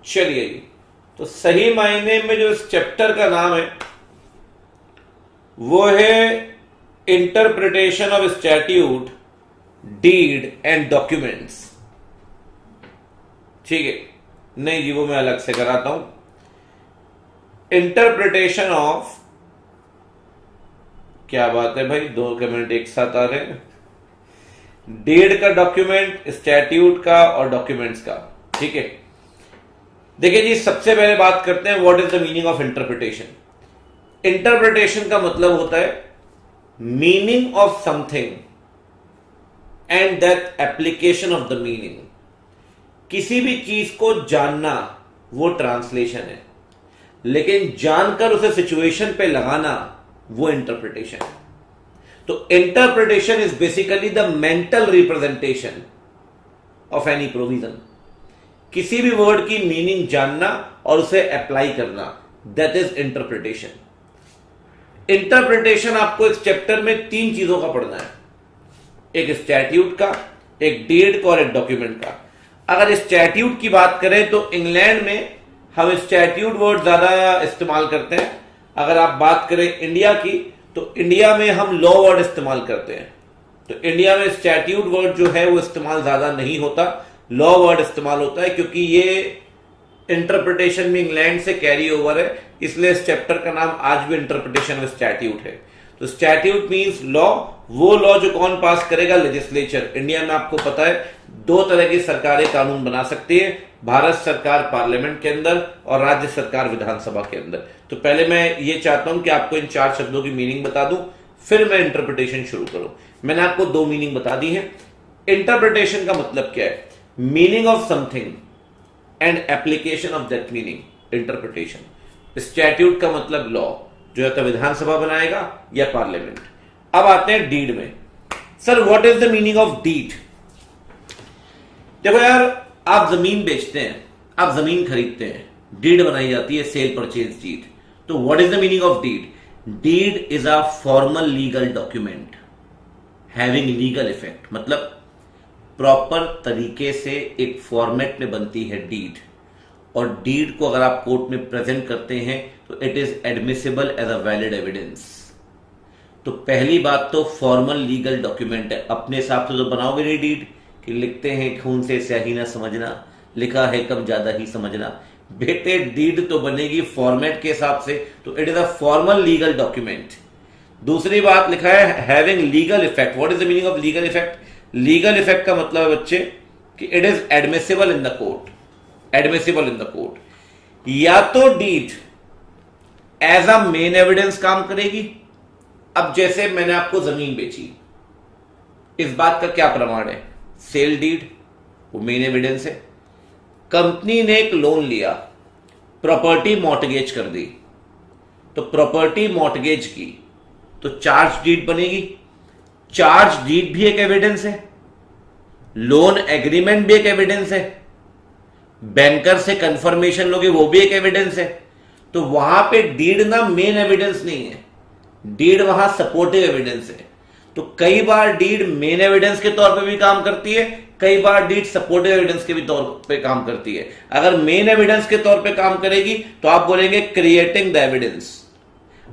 चलिए जी, तो सही मायने में जो इस चैप्टर का नाम है वो है interpretation of statute, deed and documents. ठीक है, नहीं जी वो मैं अलग से कराता हूं। इंटरप्रिटेशन ऑफ, क्या बात है भाई, दो कमेंट एक साथ आ रहे हैं, डीड का डॉक्यूमेंट, स्टैट्यूट का और डॉक्यूमेंट्स का। ठीक है, देखिए जी सबसे पहले बात करते हैं what is the meaning of interpretation. Interpretation का मतलब होता है meaning of something and that application of the meaning. किसी भी चीज को जानना वो ट्रांसलेशन है, लेकिन जानकर उसे सिचुएशन पे लगाना वो इंटरप्रिटेशन है। तो interpretation is basically the mental representation of any provision. किसी भी वर्ड की मीनिंग जानना और उसे अप्लाई करना, दैट इज इंटरप्रिटेशन। इंटरप्रिटेशन आपको इस चैप्टर में तीन चीजों का पढ़ना है, एक स्टैट्यूट का, एक डीड का और एक डॉक्यूमेंट का। अगर स्टैट्यूट की बात करें तो इंग्लैंड में हम स्टैट्यूट वर्ड ज्यादा इस्तेमाल करते हैं। अगर आप बात करें इंडिया की तो इंडिया में हम लॉ वर्ड इस्तेमाल करते हैं। तो इंडिया में स्टैट्यूट वर्ड जो है वो इस्तेमाल ज्यादा नहीं होता, लॉ वर्ड इस्तेमाल होता है, क्योंकि ये इंटरप्रिटेशन में इंग्लैंड से कैरी ओवर है, इसलिए इस चैप्टर का नाम आज भी इंटरप्रिटेशन ऑफ स्टैट्यूट है। तो स्टैट्यूट मींस लॉ, वो लॉ जो कौन पास करेगा, लेजिस्लेचर। इंडिया में आपको पता है दो तरह की सरकारें कानून बना सकती है, भारत सरकार पार्लियामेंट के अंदर और राज्य सरकार विधानसभा के अंदर। तो पहले मैं ये चाहता हूं कि आपको इन चार शब्दों की मीनिंग बता दूं, फिर मैं इंटरप्रिटेशन शुरू करूं। मैंने आपको दो मीनिंग बता दी है। इंटरप्रिटेशन का मतलब क्या है, meaning of something and application of that meaning, interpretation. Statute का मतलब लॉ, जो है तो विधानसभा बनाएगा या पार्लियामेंट। अब आते हैं डीड में। Sir what is the meaning of deed? देखो यार, आप जमीन बेचते हैं, आप जमीन खरीदते हैं, डीड बनाई जाती है, सेल परचेज डीड। तो what is the meaning of deed? Deed is a formal legal document having legal effect. मतलब प्रॉपर तरीके से एक फॉर्मेट में बनती है डीड, और डीड को अगर आप कोर्ट में प्रेजेंट करते हैं तो it is admissible as a valid evidence. तो पहली बात तो फॉर्मल लीगल डॉक्यूमेंट है। अपने हिसाब से तो बनाओगे नहीं डीड कि लिखते हैं खून से स्याही ना समझना, लिखा है कब ज्यादा ही समझना। बेटे डीड तो बनेगी फॉर्मेट के हिसाब से, तो it is a formal legal document. दूसरी बात लिखा है having legal effect. What is the meaning of legal effect? Legal effect का मतलब है बच्चे कि it is admissible in the court. Admissible in the court. या तो deed as a main evidence काम करेगी। अब जैसे मैंने आपको जमीन बेची, इस बात का क्या प्रमाण है? सेल डीड, वो मेन एविडेंस है। कंपनी ने एक लोन लिया, प्रॉपर्टी मॉर्टगेज कर दी, तो प्रॉपर्टी मॉर्टगेज की तो चार्ज डीड बनेगी। चार्ज डीड भी एक एविडेंस है, लोन एग्रीमेंट भी एक एविडेंस है, बैंकर से कंफर्मेशन लोगे वो भी एक एविडेंस है। तो वहां पे डीड ना मेन एविडेंस नहीं है, डीड वहां सपोर्टिव एविडेंस है। तो कई बार डीड मेन एविडेंस के तौर पे भी काम करती है, कई बार डीड सपोर्टिव एविडेंस के भी तौर पे काम करती है। अगर मेन एविडेंस के तौर पे काम करेगी तो आप बोलेंगे क्रिएटिंग द एविडेंस,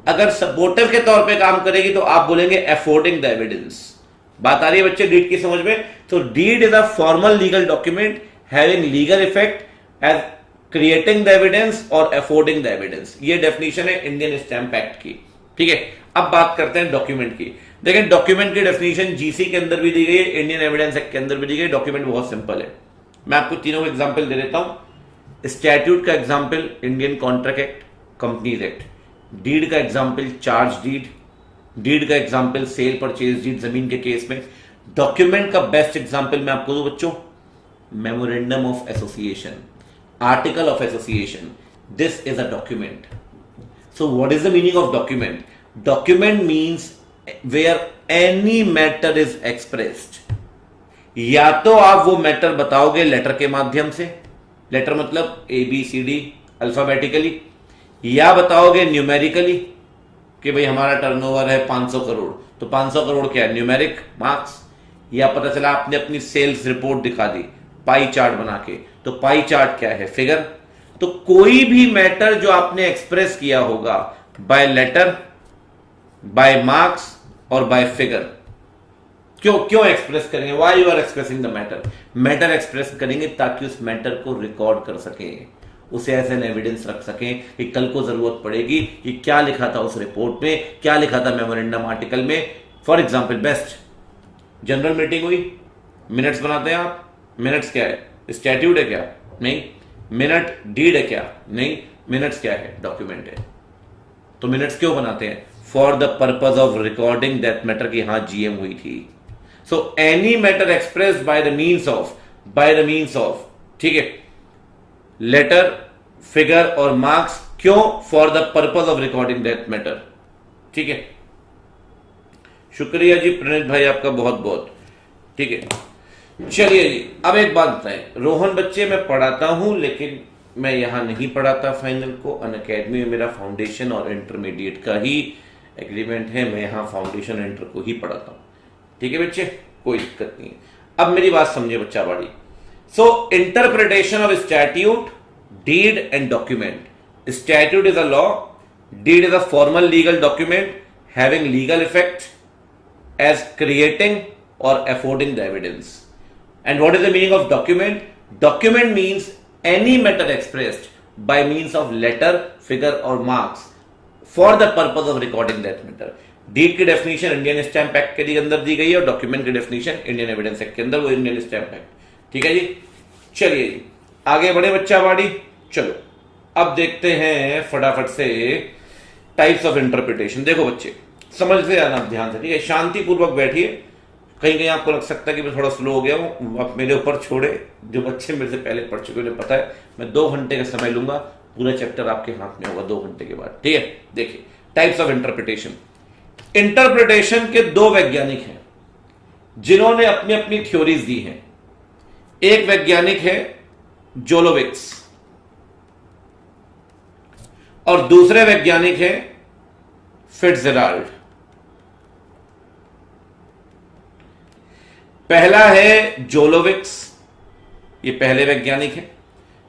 अगर सपोर्टिव के तौर पे काम करेगी तो आप बोलेंगे अफोर्डिंग द एविडेंस। बात आ रही है बच्चे डीड की समझ में? तो deed is a formal legal document having legal effect as creating the evidence और अफोर्डिंग द एविडेंस। ये डेफिनेशन है इंडियन स्टैम्प एक्ट की। ठीक है, अब बात करते हैं डॉक्यूमेंट की। देखिए डॉक्यूमेंट की डेफिनेशन जीसी के अंदर भी दी गई है, इंडियन एविडेंस एक्ट के अंदर भी दी गई। डॉक्यूमेंट बहुत सिंपल है, मैं आपको तीनों का एग्जांपल दे देता हूं। स्टैट्यूट का example Indian contract act, companies act. Deed का एग्जांपल चार्ज डीड, डीड का एग्जांपल सेल परचेज डीड जमीन के केस में। डॉक्यूमेंट का बेस्ट एग्जांपल मैं आपको दूं बच्चों, memorandum of association, article of association, this is a document. So what is the meaning of document? Document means where any matter is expressed. या तो आप वो मैटर बताओगे लेटर के माध्यम से, लेटर मतलब ABCD अल्फाबेटिकली, या बताओगे न्यूमेरिकली कि भाई हमारा टर्नओवर है 500 करोड़, तो 500 करोड़ क्या है, न्यूमेरिक मार्क्स। या पता चला आपने अपनी सेल्स रिपोर्ट दिखा दी पाई चार्ट बना के, तो पाई चार्ट क्या है, फिगर। तो कोई भी मैटर जो आपने एक्सप्रेस किया होगा बाय लेटर, बाय मार्क्स और बाय फिगर, क्यों एक्सप्रेस करेंगे? Why you are expressing the matter? Matter express करेंगे ताकि उस मैटर को रिकॉर्ड कर सकें, उसे एज एन एविडेंस रख सकें कि कल को जरूरत पड़ेगी कि क्या लिखा था उस रिपोर्ट में, क्या लिखा था मेमोरेंडम आर्टिकल में। For example, best general meeting हुई, मिनट्स बनाते हैं आप। मिनट्स क्या है? स्टैट्यूट है क्या? नहीं। मिनट डीड है क्या? नहीं। मिनट्स क्या है? डॉक्यूमेंट है। तो मिनट्स क्यों बनाते हैं? For the purpose of recording that matter की हां जीएम हुई थी। So any matter expressed by the means of, ठीक है, लेटर, फिगर और मार्क्स, क्यों? For the purpose of recording that matter, ठीक है। शुक्रिया जी प्रणीत भाई आपका बहुत बहुत, ठीक है। चलिए जी, अब एक बात बताएं, रोहन बच्चे मैं पढ़ाता हूं लेकिन मैं यहां नहीं पढ़ाता फाइनल को। अनअकैडमी में मेरा फाउंडेशन और इंटरमीडिएट का ही एग्रीमेंट है, मैं यहां फाउंडेशन इंटर को ही पढ़ाता हूं, ठीक है बच्चे, कोई दिक्कत नहीं है। अब मेरी बात समझे बच्चा बाड़ी। So interpretation of statute, deed and document. Statute is a law, deed is a formal legal document having legal effect as creating or affording the evidence. And what is the meaning of document? Document means any matter expressed by means of letter, figure or marks for the purpose of recording that matter. Deed की definition Indian stamp act के अंदर दी गई है और document की definition Indian evidence act के अंदर, वो इंडियन स्टैम्प एक्ट, ठीक है जी। चलिए जी आगे बढ़े बच्चा बाड़ी। चलो अब देखते हैं फटाफट से टाइप्स ऑफ इंटरप्रिटेशन। देखो बच्चे समझते आना ध्यान से, ठीक है, शांतिपूर्वक बैठिए। कहीं कहीं आपको लग सकता है कि मैं थोड़ा स्लो हो गया हूं, आप मेरे ऊपर छोड़े। जो बच्चे मेरे से पहले पढ़ चुके उन्हें पता है मैं 2 घंटे का समय लूंगा, पूरा चैप्टर आपके हाथ में होगा 2 घंटे के बाद, ठीक है। देखिए टाइप्स ऑफ इंटरप्रिटेशन। इंटरप्रिटेशन के 2 वैज्ञानिक हैं जिन्होंने अपनी अपनी थ्योरीज दी हैं। एक वैज्ञानिक है जोलोविक्स और दूसरे वैज्ञानिक है फिट्जजेराल्ड। पहला है जोलोविक्स, ये पहले वैज्ञानिक है।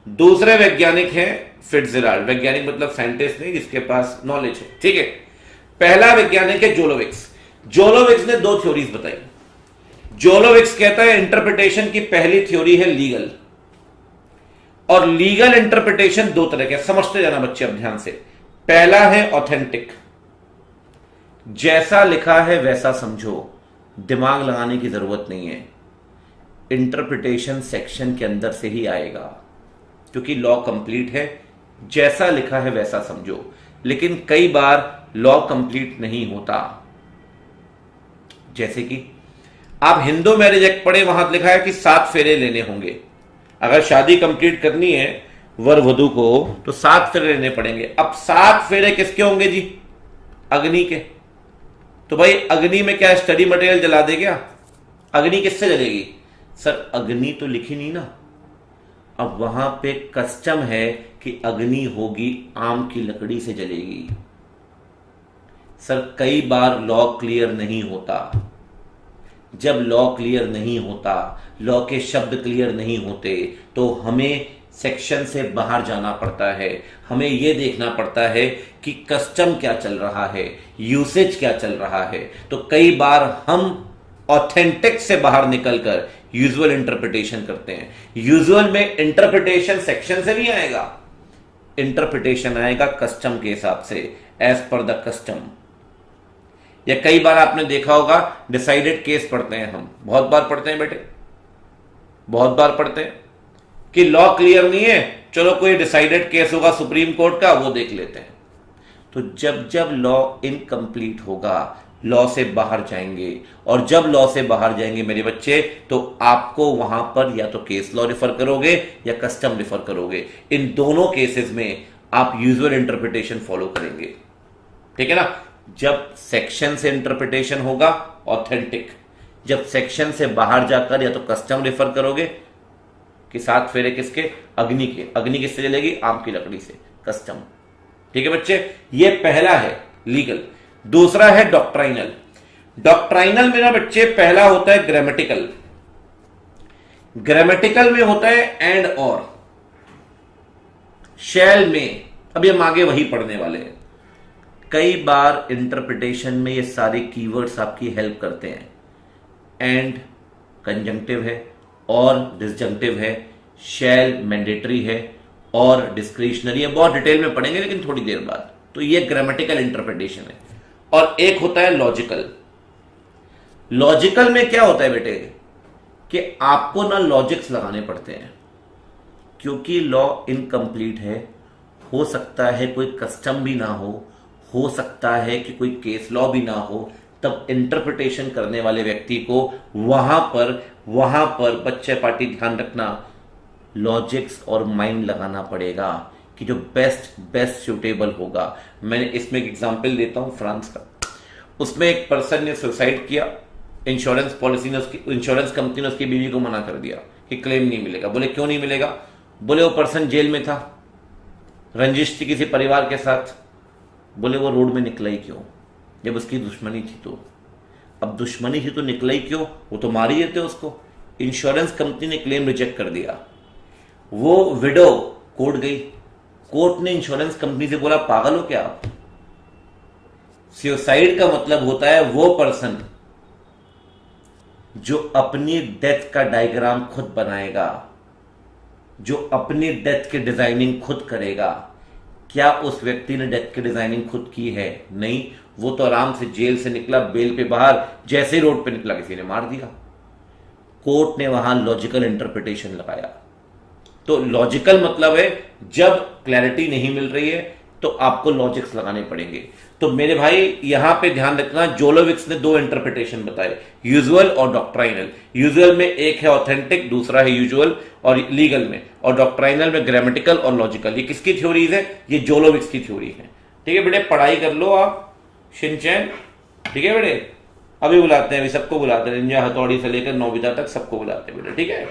दूसरे वैज्ञानिक है फिट्जजेराल्ड। वैज्ञानिक मतलब साइंटिस्ट नहीं, जिसके पास नॉलेज है, ठीक है। पहला वैज्ञानिक है जोलोविक्स। जोलोविक्स ने 2 थ्योरीज बताई। जोलोविक्स कहता है इंटरप्रिटेशन की पहली थ्योरी है लीगल, और लीगल इंटरप्रिटेशन 2 तरह के, समझते जाना बच्चे अब ध्यान से। पहला है ऑथेंटिक, जैसा लिखा है वैसा समझो, दिमाग लगाने की जरूरत नहीं है। इंटरप्रिटेशन सेक्शन के अंदर से ही आएगा क्योंकि लॉ कंप्लीट है, जैसा लिखा है वैसा समझो। लेकिन कई बार लॉ कंप्लीट नहीं होता। जैसे कि आप हिंदू मैरिज एक्ट पढ़े, वहां लिखा है कि 7 फेरे लेने होंगे। अगर शादी कंप्लीट करनी है वर वधू को तो 7 फेरे लेने पड़ेंगे। अब 7 फेरे किसके होंगे जी? अग्नि के। तो भाई अग्नि में क्या स्टडी मटेरियल जला दे क्या? अग्नि किससे जलेगी? सर अग्नि तो लिखी नहीं ना। अब वहां पे कस्टम है कि अग्नि होगी आम की लकड़ी से जलेगी। सर कई बार लॉ क्लियर नहीं होता। जब लॉ क्लियर नहीं होता, लॉ के शब्द क्लियर नहीं होते, तो हमें सेक्शन से बाहर जाना पड़ता है। हमें यह देखना पड़ता है कि कस्टम क्या चल रहा है, यूसेज क्या चल रहा है। तो कई बार हम ऑथेंटिक से बाहर निकलकर यूजुअल इंटरप्रिटेशन करते हैं। यूजुअल में इंटरप्रिटेशन सेक्शन से नहीं आएगा, इंटरप्रिटेशन आएगा कस्टम के हिसाब से, एज पर द कस्टम। या कई बार आपने देखा होगा डिसाइडेड केस पढ़ते हैं हम, बहुत बार पढ़ते हैं बेटे, बहुत बार पढ़ते हैं कि लॉ क्लियर नहीं है, चलो कोई डिसाइडेड केस होगा सुप्रीम कोर्ट का, वो देख लेते हैं। तो जब जब लॉ इनकम्प्लीट होगा, लॉ से बाहर जाएंगे, और जब लॉ से बाहर जाएंगे मेरे बच्चे, तो आपको वहां पर या तो केस लॉ रेफर करोगे या कस्टम रेफर करोगे। इन दोनों केसेस में आप यूजुअल इंटरप्रिटेशन फॉलो करेंगे, ठीक है ना। जब सेक्शन से इंटरप्रिटेशन होगा ऑथेंटिक, जब सेक्शन से बाहर जाकर या तो कस्टम रेफर करोगे कि 7 फेरे किसके? अग्नि के। अग्नि किससे जलेगी? आम की लकड़ी से, कस्टम, ठीक है बच्चे। ये पहला है लीगल। दूसरा है डॉक्ट्राइनल। डॉक्ट्राइनल में ना बच्चे पहला होता है ग्रामेटिकल। ग्रामेटिकल में होता है एंड और। शैल में, अभी हम आगे वही पढ़ने वाले हैं। कई बार इंटरप्रिटेशन में ये सारे कीवर्ड्स आपकी हेल्प करते हैं। एंड कंजंक्टिव है और डिसजंक्टिव है, शैल मैंडेटरी है और डिस्क्रिशनरी है। बहुत डिटेल में पढ़ेंगे लेकिन थोड़ी देर बाद। तो ये ग्रामेटिकल इंटरप्रिटेशन है। और एक होता है लॉजिकल। लॉजिकल में क्या होता है बेटे कि आपको ना लॉजिक्स लगाने पड़ते हैं, क्योंकि लॉ इनकम्प्लीट है। हो सकता है कोई कस्टम भी ना हो सकता है कि कोई केस लॉ भी ना हो। तब इंटरप्रिटेशन करने वाले व्यक्ति को वहां पर बच्चे पार्टी ध्यान रखना, लॉजिक्स और माइंड लगाना पड़ेगा कि जो बेस्ट सूटेबल होगा। मैंने इसमें एक एग्जांपल देता हूं फ्रांस का। उसमें एक पर्सन ने सुसाइड किया, इंश्योरेंस पॉलिसी ने इंश्योरेंस कंपनी ने उसकी बीवी को मना कर दिया कि क्लेम नहीं मिलेगा। बोले क्यों नहीं मिलेगा? बोले वो पर्सन जेल में था, रंजिश थी किसी परिवार के साथ। बोले वो रोड में निकला ही क्यों जब उसकी दुश्मनी थी? तो अब दुश्मनी थी तो निकला ही क्यों? वो तो मार ही देते उसको। इंश्योरेंस कंपनी ने क्लेम रिजेक्ट कर दिया। वो विडो कोर्ट गई, कोर्ट ने इंश्योरेंस कंपनी से बोला पागल हो क्या आप? सुसाइड का मतलब होता है वो पर्सन जो अपनी डेथ का डायग्राम खुद बनाएगा, जो अपनी डेथ की डिजाइनिंग खुद करेगा। क्या उस व्यक्ति ने डेथ की डिजाइनिंग खुद की है? नहीं। वो तो आराम से जेल से निकला बेल पे बाहर, जैसे ही रोड पे निकला किसी ने मार दिया। कोर्ट ने वहां लॉजिकल इंटरप्रिटेशन लगाया। तो लॉजिकल मतलब है जब क्लैरिटी नहीं मिल रही है तो आपको लॉजिक्स लगाने पड़ेंगे। तो मेरे भाई यहां पे ध्यान रखना, जोलोविक्स ने दो इंटरप्रिटेशन बताए, यूजुअल और डॉक्ट्राइनल। यूजुअल में एक है ऑथेंटिक, दूसरा है यूजुअल और लीगल में, और डॉक्ट्राइनल में ग्रामेटिकल और लॉजिकल। ये किसकी थ्योरीज है? ये जोलोविक्स की थ्योरी है। ठीक है बेटे, पढ़ाई कर लो आप शिनचैन। ठीक है बेटे, अभी बुलाते हैं, अभी सबको बुलाते हैं, निंजा हथौड़ी से लेकर नोबिता तक सबको बुलाते हैं बेटे। ठीक है,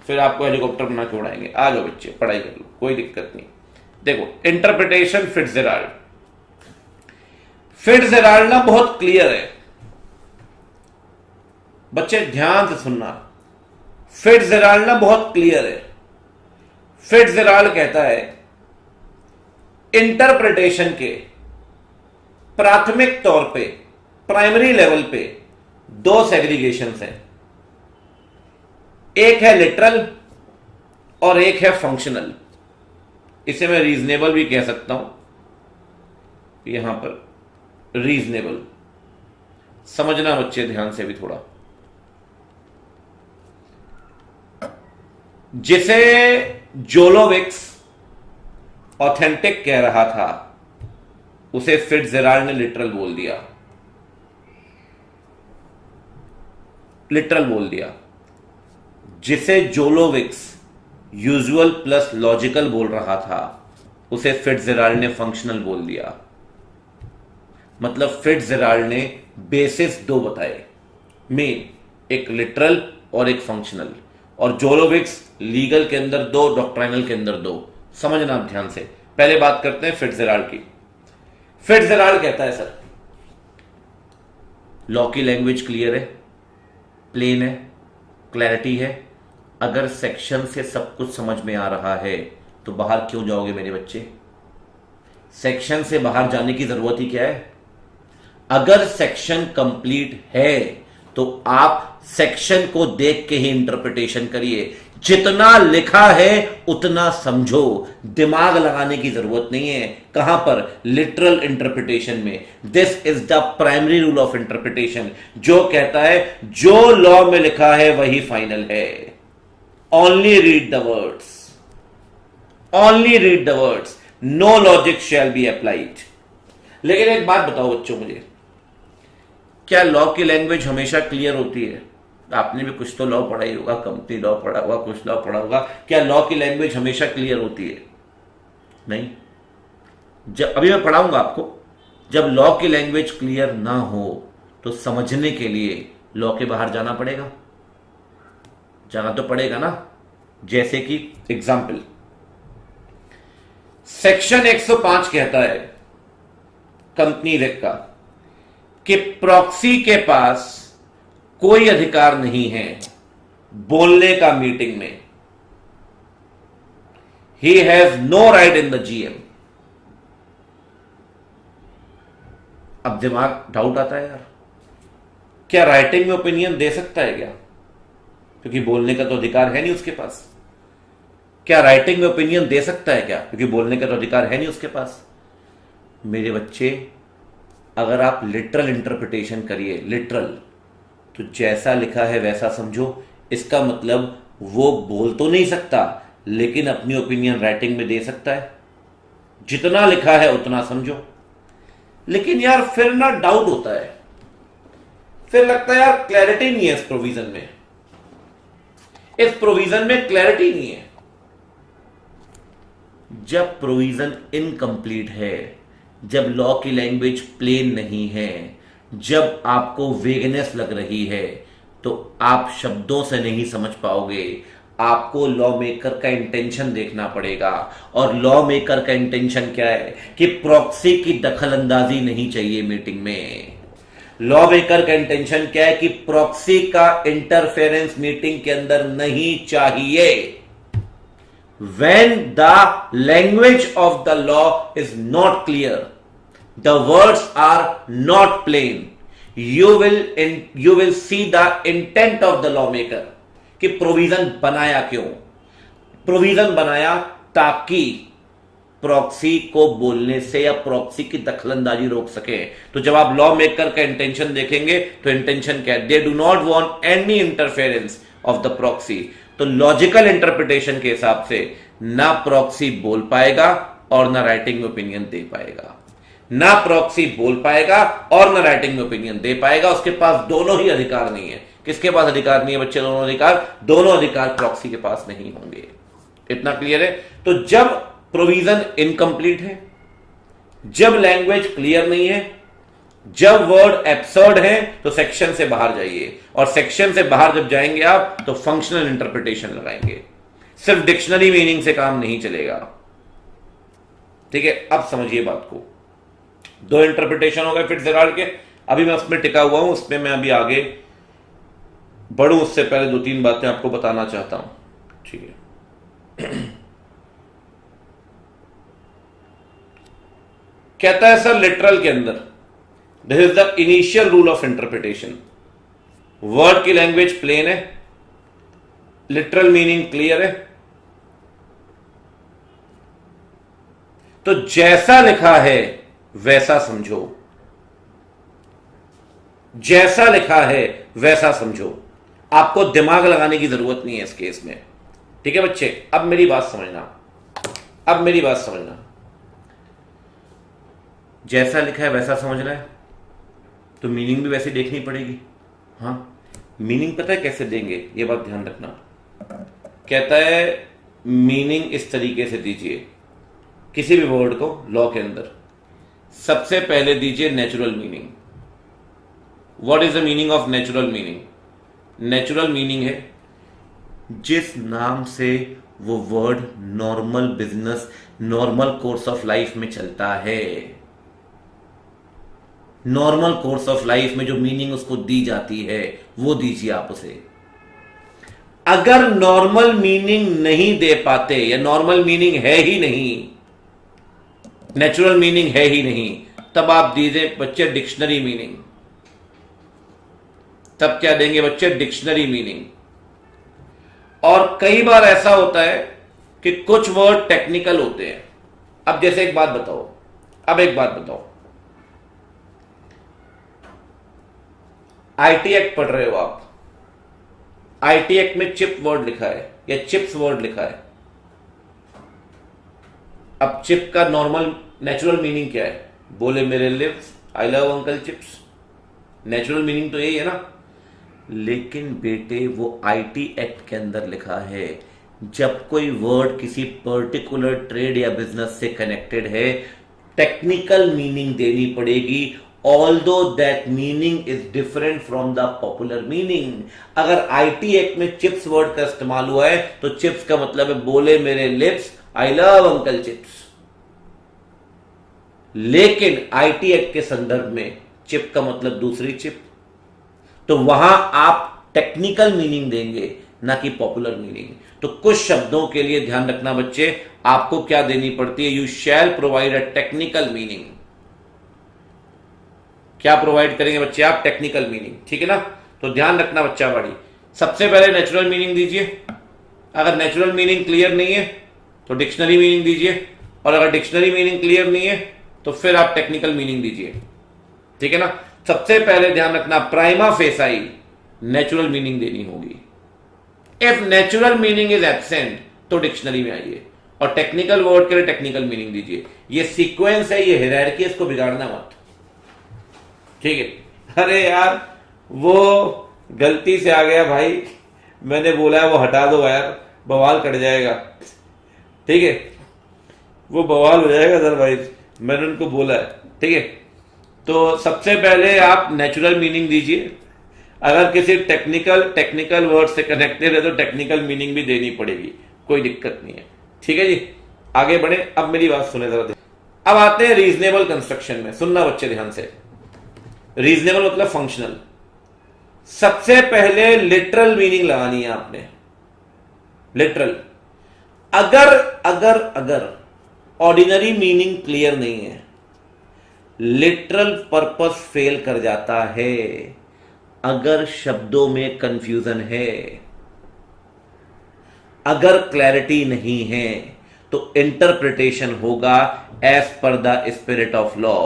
फिर आपको हेलीकॉप्टर बना के उड़ाएंगे। आ जाओ बच्चे, पढ़ाई कर लो, कोई दिक्कत नहीं। देखो इंटरप्रिटेशन फिट्जजेराल्ड। फिट्जजेराल्ड ना बहुत क्लियर है बच्चे, ध्यान से सुनना। फिट्जजेराल्ड ना बहुत क्लियर है। फिट्जजेराल्ड कहता है इंटरप्रिटेशन के प्राथमिक तौर पे, प्राइमरी लेवल पे दो सेग्रीगेशंस हैं। एक है लिटरल और एक है फंक्शनल। इसे मैं रीजनेबल भी कह सकता हूं। यहां पर रीजनेबल समझना बच्चे ध्यान से भी थोड़ा। जिसे जोलोविक्स ऑथेंटिक कह रहा था उसे फिट्जजेराल्ड ने लिटरल बोल दिया। लिटरल बोल दिया। जिसे जोलोविक्स यूजुअल प्लस लॉजिकल बोल रहा था उसे फिट्जजेराल्ड ने फंक्शनल बोल दिया। मतलब फिट्जजेराल्ड ने बेसिस दो बताए, मेन, एक लिटरल और एक फंक्शनल, और जोलोविक्स लीगल के अंदर दो, डॉक्ट्राइनल के अंदर दो। समझना आप ध्यान से। पहले बात करते हैं फिट्जजेराल्ड की। फिट्जजेराल्ड कहता है सर लॉ की लैंग्वेज क्लियर है, प्लेन है, क्लैरिटी है। अगर सेक्शन से सब कुछ समझ में आ रहा है तो बाहर क्यों जाओगे मेरे बच्चे? सेक्शन से बाहर जाने की जरूरत ही क्या है? अगर सेक्शन कंप्लीट है तो आप सेक्शन को देख के ही इंटरप्रिटेशन करिए। जितना लिखा है उतना समझो, दिमाग लगाने की जरूरत नहीं है। कहां पर? लिटरल इंटरप्रिटेशन में। This is the primary rule of interpretation, जो कहता है जो लॉ में लिखा है वही फाइनल है। Only read the words, only read the words, no logic shall be applied. लेकिन एक बात बताओ बच्चों मुझे, क्या लॉ की लैंग्वेज हमेशा क्लियर होती है? आपने भी कुछ तो लॉ पढ़ा ही होगा, कंपनी लॉ पढ़ा होगा, कुछ लॉ पढ़ा होगा। क्या लॉ की लैंग्वेज हमेशा क्लियर होती है? नहीं। जब अभी मैं पढ़ाऊंगा आपको, जब लॉ की लैंग्वेज क्लियर ना हो तो समझने के लिए लॉ के बाहर जाना पड़ेगा, जाना तो पड़ेगा ना। जैसे कि एग्जाम्पल, सेक्शन 105 कहता है कंपनी एक्ट का कि प्रॉक्सी के पास कोई अधिकार नहीं है बोलने का मीटिंग में। He has no right in the GM. अब दिमाग डाउट आता है यार, क्या राइटिंग में ओपिनियन दे सकता है क्या? क्योंकि बोलने का तो अधिकार है नहीं उसके पास। क्या राइटिंग में ओपिनियन दे सकता है क्या? क्योंकि बोलने का तो अधिकार है नहीं उसके पास। मेरे बच्चे, अगर आप लिटरल इंटरप्रिटेशन करिए, लिटरल, तो जैसा लिखा है वैसा समझो। इसका मतलब वो बोल तो नहीं सकता, लेकिन अपनी ओपिनियन राइटिंग में दे सकता है। जितना लिखा है उतना समझो। लेकिन यार फिर ना डाउट होता है, फिर लगता है यार क्लैरिटी नहीं है इस प्रोविजन में, इस प्रोविजन में क्लैरिटी नहीं है। जब प्रोविजन इनकम्प्लीट है, जब लॉ की लैंग्वेज प्लेन नहीं है, जब आपको वेगनेस लग रही है, तो आप शब्दों से नहीं समझ पाओगे। आपको लॉ मेकर का इंटेंशन देखना पड़ेगा। और लॉ मेकर का इंटेंशन क्या है कि प्रॉक्सी की दखलंदाजी नहीं चाहिए मीटिंग में। लॉ मेकर का इंटेंशन क्या है कि प्रॉक्सी का इंटरफेरेंस मीटिंग के अंदर नहीं चाहिए। When the language of the law is not clear, the words are not plain, you will see the intent of the lawmaker कि प्रोविजन बनाया क्यों। प्रोविजन बनाया ताकि प्रॉक्सी को बोलने से या प्रॉक्सी की दखलंदाजी रोक सके। तो जब आप लॉ मेकर का इंटेंशन देखेंगे तो इंटेंशन क्या है? They do not want any interference of the proxy. तो लॉजिकल इंटरप्रिटेशन के हिसाब से ना प्रॉक्सी बोल पाएगा और ना राइटिंग में ओपिनियन दे पाएगा। ना प्रॉक्सी बोल पाएगा और ना राइटिंग में ओपिनियन दे पाएगा। उसके पास दोनों ही अधिकार नहीं है। किसके पास अधिकार नहीं है बच्चे? दोनों अधिकार प्रॉक्सी के पास नहीं होंगे। इतना क्लियर है? तो जब प्रोविजन इनकम्प्लीट है, जब लैंग्वेज क्लियर नहीं है, जब वर्ड एब्सर्ड है, तो सेक्शन से बाहर जाइए। और सेक्शन से बाहर जब जाएंगे आप तो फंक्शनल इंटरप्रिटेशन लगाएंगे। सिर्फ डिक्शनरी मीनिंग से काम नहीं चलेगा। ठीक है, अब समझिए बात को। दो इंटरप्रिटेशन हो गए फिट्जजेराल्ड के। अभी मैं उसमें टिका हुआ हूं, उसमें मैं अभी आगे बढ़ूं उससे पहले दो तीन बातें आपको बताना चाहता हूं। ठीक है, कहता है सर लिटरल के अंदर this is the initial rule of interpretation. Word की लैंग्वेज प्लेन है, लिटरल मीनिंग क्लियर है, तो जैसा लिखा है वैसा समझो। जैसा लिखा है वैसा समझो। आपको दिमाग लगाने की जरूरत नहीं है इस केस में। ठीक है बच्चे, अब मेरी बात समझना, अब मेरी बात समझना। जैसा लिखा है वैसा समझना है तो मीनिंग भी वैसे देखनी पड़ेगी। हाँ, मीनिंग पता है कैसे देंगे, ये बात ध्यान रखना। कहता है मीनिंग इस तरीके से दीजिए किसी भी वर्ड को लॉ के अंदर। सबसे पहले दीजिए natural meaning. What is the meaning of natural meaning? Natural meaning है जिस नाम से वो word normal business, normal course of life में चलता है। नॉर्मल कोर्स ऑफ लाइफ में जो मीनिंग उसको दी जाती है वो दीजिए आप उसे। अगर नॉर्मल मीनिंग नहीं दे पाते या नॉर्मल मीनिंग है ही नहीं, नेचुरल मीनिंग है ही नहीं, तब आप दीजिए बच्चे डिक्शनरी मीनिंग। तब क्या देंगे बच्चे? Dictionary meaning. और कई बार ऐसा होता है कि कुछ वर्ड टेक्निकल होते हैं। अब जैसे एक बात बताओ, अब एक बात बताओ, आईटी एक्ट पढ़ रहे हो आप, आईटी एक्ट में चिप वर्ड लिखा है या चिप्स वर्ड लिखा है। अब चिप का नॉर्मल नेचुरल मीनिंग क्या है? बोले मेरे lips, I love uncle chips. Natural meaning तो यही है ना। लेकिन बेटे वो आईटी एक्ट के अंदर लिखा है, जब कोई वर्ड किसी पर्टिकुलर ट्रेड या बिजनेस से कनेक्टेड है, टेक्निकल मीनिंग देनी पड़ेगी, although that meaning is different from the popular meaning. अगर आईटी एक्ट में चिप्स वर्ड का इस्तेमाल हुआ है तो चिप्स का मतलब है बोले मेरे lips, I love uncle chips. लेकिन आईटी एक्ट के संदर्भ में चिप का मतलब दूसरी चिप, तो वहां आप टेक्निकल मीनिंग देंगे, ना कि पॉपुलर मीनिंग। तो कुछ शब्दों के लिए ध्यान रखना बच्चे, आपको क्या देनी पड़ती है, you shall provide a technical meaning. क्या प्रोवाइड करेंगे बच्चे आप, टेक्निकल मीनिंग, ठीक है ना। तो ध्यान रखना बच्चा बड़ी, सबसे पहले नेचुरल मीनिंग दीजिए, अगर नेचुरल मीनिंग क्लियर नहीं है तो डिक्शनरी मीनिंग दीजिए, और अगर डिक्शनरी मीनिंग क्लियर नहीं है तो फिर आप टेक्निकल मीनिंग दीजिए, ठीक है ना। सबसे पहले ध्यान रखना, प्राइमा फेसाई नेचुरल मीनिंग देनी होगी। If natural meaning is absent तो डिक्शनरी में आइए, और टेक्निकल वर्ड के लिए टेक्निकल मीनिंग दीजिए। ये सीक्वेंस है, ये हायरार्की, इसको बिगाड़ना मत, ठीक है। अरे यार वो गलती से आ गया भाई, मैंने बोला है वो हटा दो यार, बवाल कट जाएगा, ठीक है, वो बवाल हो जाएगा अदरवाइज, मैंने उनको बोला है, ठीक है। तो सबसे पहले आप नेचुरल मीनिंग दीजिए, अगर किसी टेक्निकल वर्ड से कनेक्टेड है तो टेक्निकल मीनिंग भी देनी पड़ेगी, कोई दिक्कत नहीं है, ठीक है जी। आगे बढ़े, अब मेरी बात सुने जरा। अब आते हैं रीजनेबल कंस्ट्रक्शन में, सुनना बच्चे ध्यान से। रीजनेबल मतलब फंक्शनल। सबसे पहले लिटरल मीनिंग लगानी है आपने, लिटरल। अगर अगर अगर ऑर्डिनरी मीनिंग क्लियर नहीं है, लिटरल पर्पस फेल कर जाता है। अगर शब्दों में कंफ्यूजन है, अगर क्लैरिटी नहीं है, तो इंटरप्रिटेशन होगा as per the spirit of law.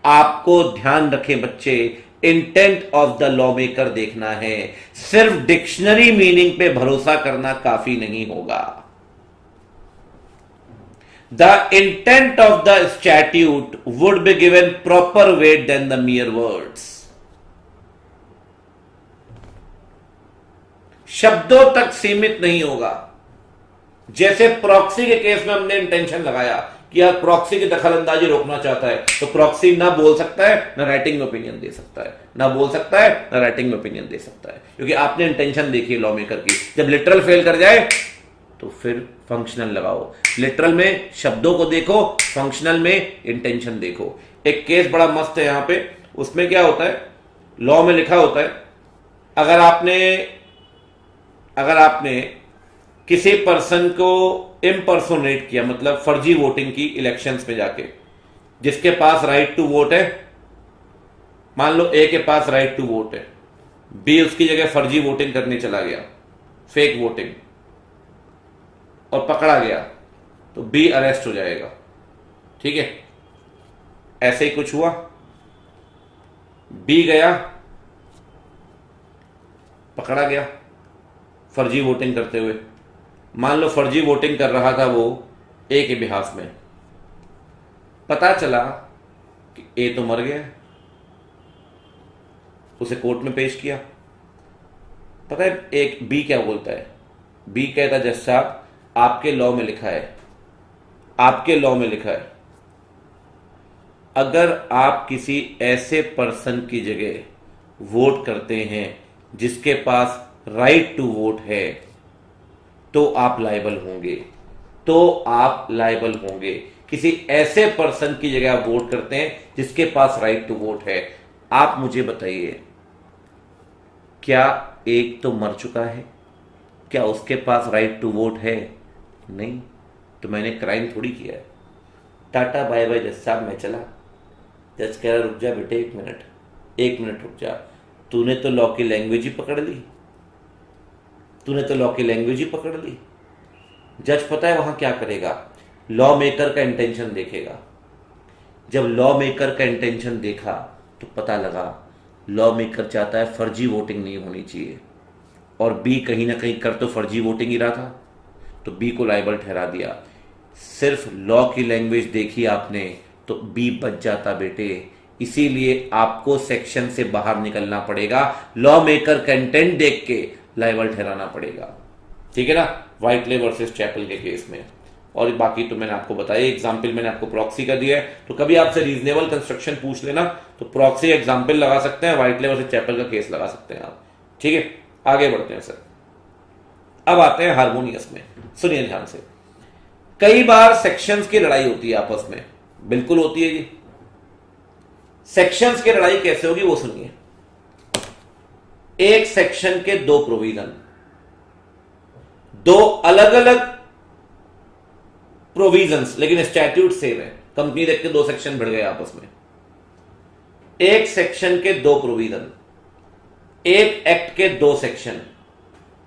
आपको ध्यान रखें बच्चे, intent of the law maker देखना है, सिर्फ डिक्शनरी मीनिंग पे भरोसा करना काफी नहीं होगा। The intent of the statute would be given proper weight then the mere words. शब्दों तक सीमित नहीं होगा। जैसे प्रॉक्सी के केस में हमने इंटेंशन लगाया कि यार प्रॉक्सी की दखलंदाजी रोकना चाहता है, तो प्रॉक्सी ना बोल सकता है ना राइटिंग में ओपिनियन दे सकता है, ना बोल सकता है ना राइटिंग में ओपिनियन दे सकता है, क्योंकि आपने इंटेंशन देखी है लॉ मेकर की। जब लिटरल फेल कर जाए तो फिर फंक्शनल लगाओ। लिटरल में शब्दों को देखो, फंक्शनल में इंटेंशन देखो। एक केस बड़ा मस्त है यहां पे, उसमें क्या होता है, लॉ में लिखा होता है, अगर आपने किसी पर्सन को इम्पर्सोनेट किया, मतलब फर्जी वोटिंग की इलेक्शंस में जाके, जिसके पास राइट टू वोट है, मान लो ए के पास राइट टू वोट है, बी उसकी जगह फर्जी वोटिंग करने चला गया, फेक वोटिंग, और पकड़ा गया, तो बी अरेस्ट हो जाएगा, ठीक है। ऐसे ही कुछ हुआ, बी गया, पकड़ा गया फर्जी वोटिंग करते हुए। मान लो फर्जी वोटिंग कर रहा था वो ए के बिहाफ में, पता चला कि ए तो मर गया, उसे कोर्ट में पेश किया। पता है एक बी क्या बोलता है, बी कहता जज साहब आपके लॉ में लिखा है, आपके लॉ में लिखा है, अगर आप किसी ऐसे पर्सन की जगह वोट करते हैं जिसके पास राइट टू वोट है, तो आप लायबल होंगे, तो आप लायबल होंगे। किसी ऐसे पर्सन की जगह आप वोट करते हैं जिसके पास राइट टू वोट है। आप मुझे बताइए, क्या एक तो मर चुका है, क्या उसके पास राइट टू वोट है? नहीं, तो मैंने क्राइम थोड़ी किया है। टाटा बाय बाय जज साहब, मैं चला। जज कह रहा रुक जा बेटे, एक मिनट रुक जा, तूने तो लॉ की लैंग्वेज ही पकड़ ली, तूने तो लॉ की लैंग्वेज ही पकड़ ली। जज पता है वहां क्या करेगा, लॉ मेकर का इंटेंशन देखेगा। जब लॉ मेकर का इंटेंशन देखा तो पता लगा लॉ मेकर चाहता है फर्जी वोटिंग नहीं होनी चाहिए, और बी कहीं ना कहीं कर तो फर्जी वोटिंग ही रहा था, तो बी को लायबल ठहरा दिया। सिर्फ लॉ की लैंग्वेज देखी आपने तो बी बच जाता बेटे। इसीलिए आपको सेक्शन से बाहर निकलना पड़ेगा, लॉ मेकर का इंटेंट देख के लायबल ठहराना पड़ेगा, ठीक है ना। व्हाइटले वर्सेस चैपल के केस में, और बाकी तो मैंने आपको बताया, एग्जाम्पल मैंने आपको प्रॉक्सी का दिया है। तो कभी आपसे रीजनेबल कंस्ट्रक्शन पूछ लेना तो प्रॉक्सी एग्जाम्पल लगा सकते हैं, व्हाइटले वर्सेस चैपल का केस लगा सकते हैं आप, ठीक है। आगे बढ़ते हैं सर, अब आते हैं हार्मोनियस में। सुनिए ध्यान से, कई बार सेक्शंस की लड़ाई होती है आपस में, बिल्कुल होती है जी। सेक्शंस की लड़ाई कैसे होगी वो सुनिए। एक सेक्शन के दो प्रोविजन, दो अलग अलग प्रोविजंस लेकिन स्टैट्यूट सेम है। कंपनी एक्ट के दो सेक्शन भिड़ गए आपस में, एक सेक्शन के दो प्रोविजन, एक एक्ट के दो सेक्शन,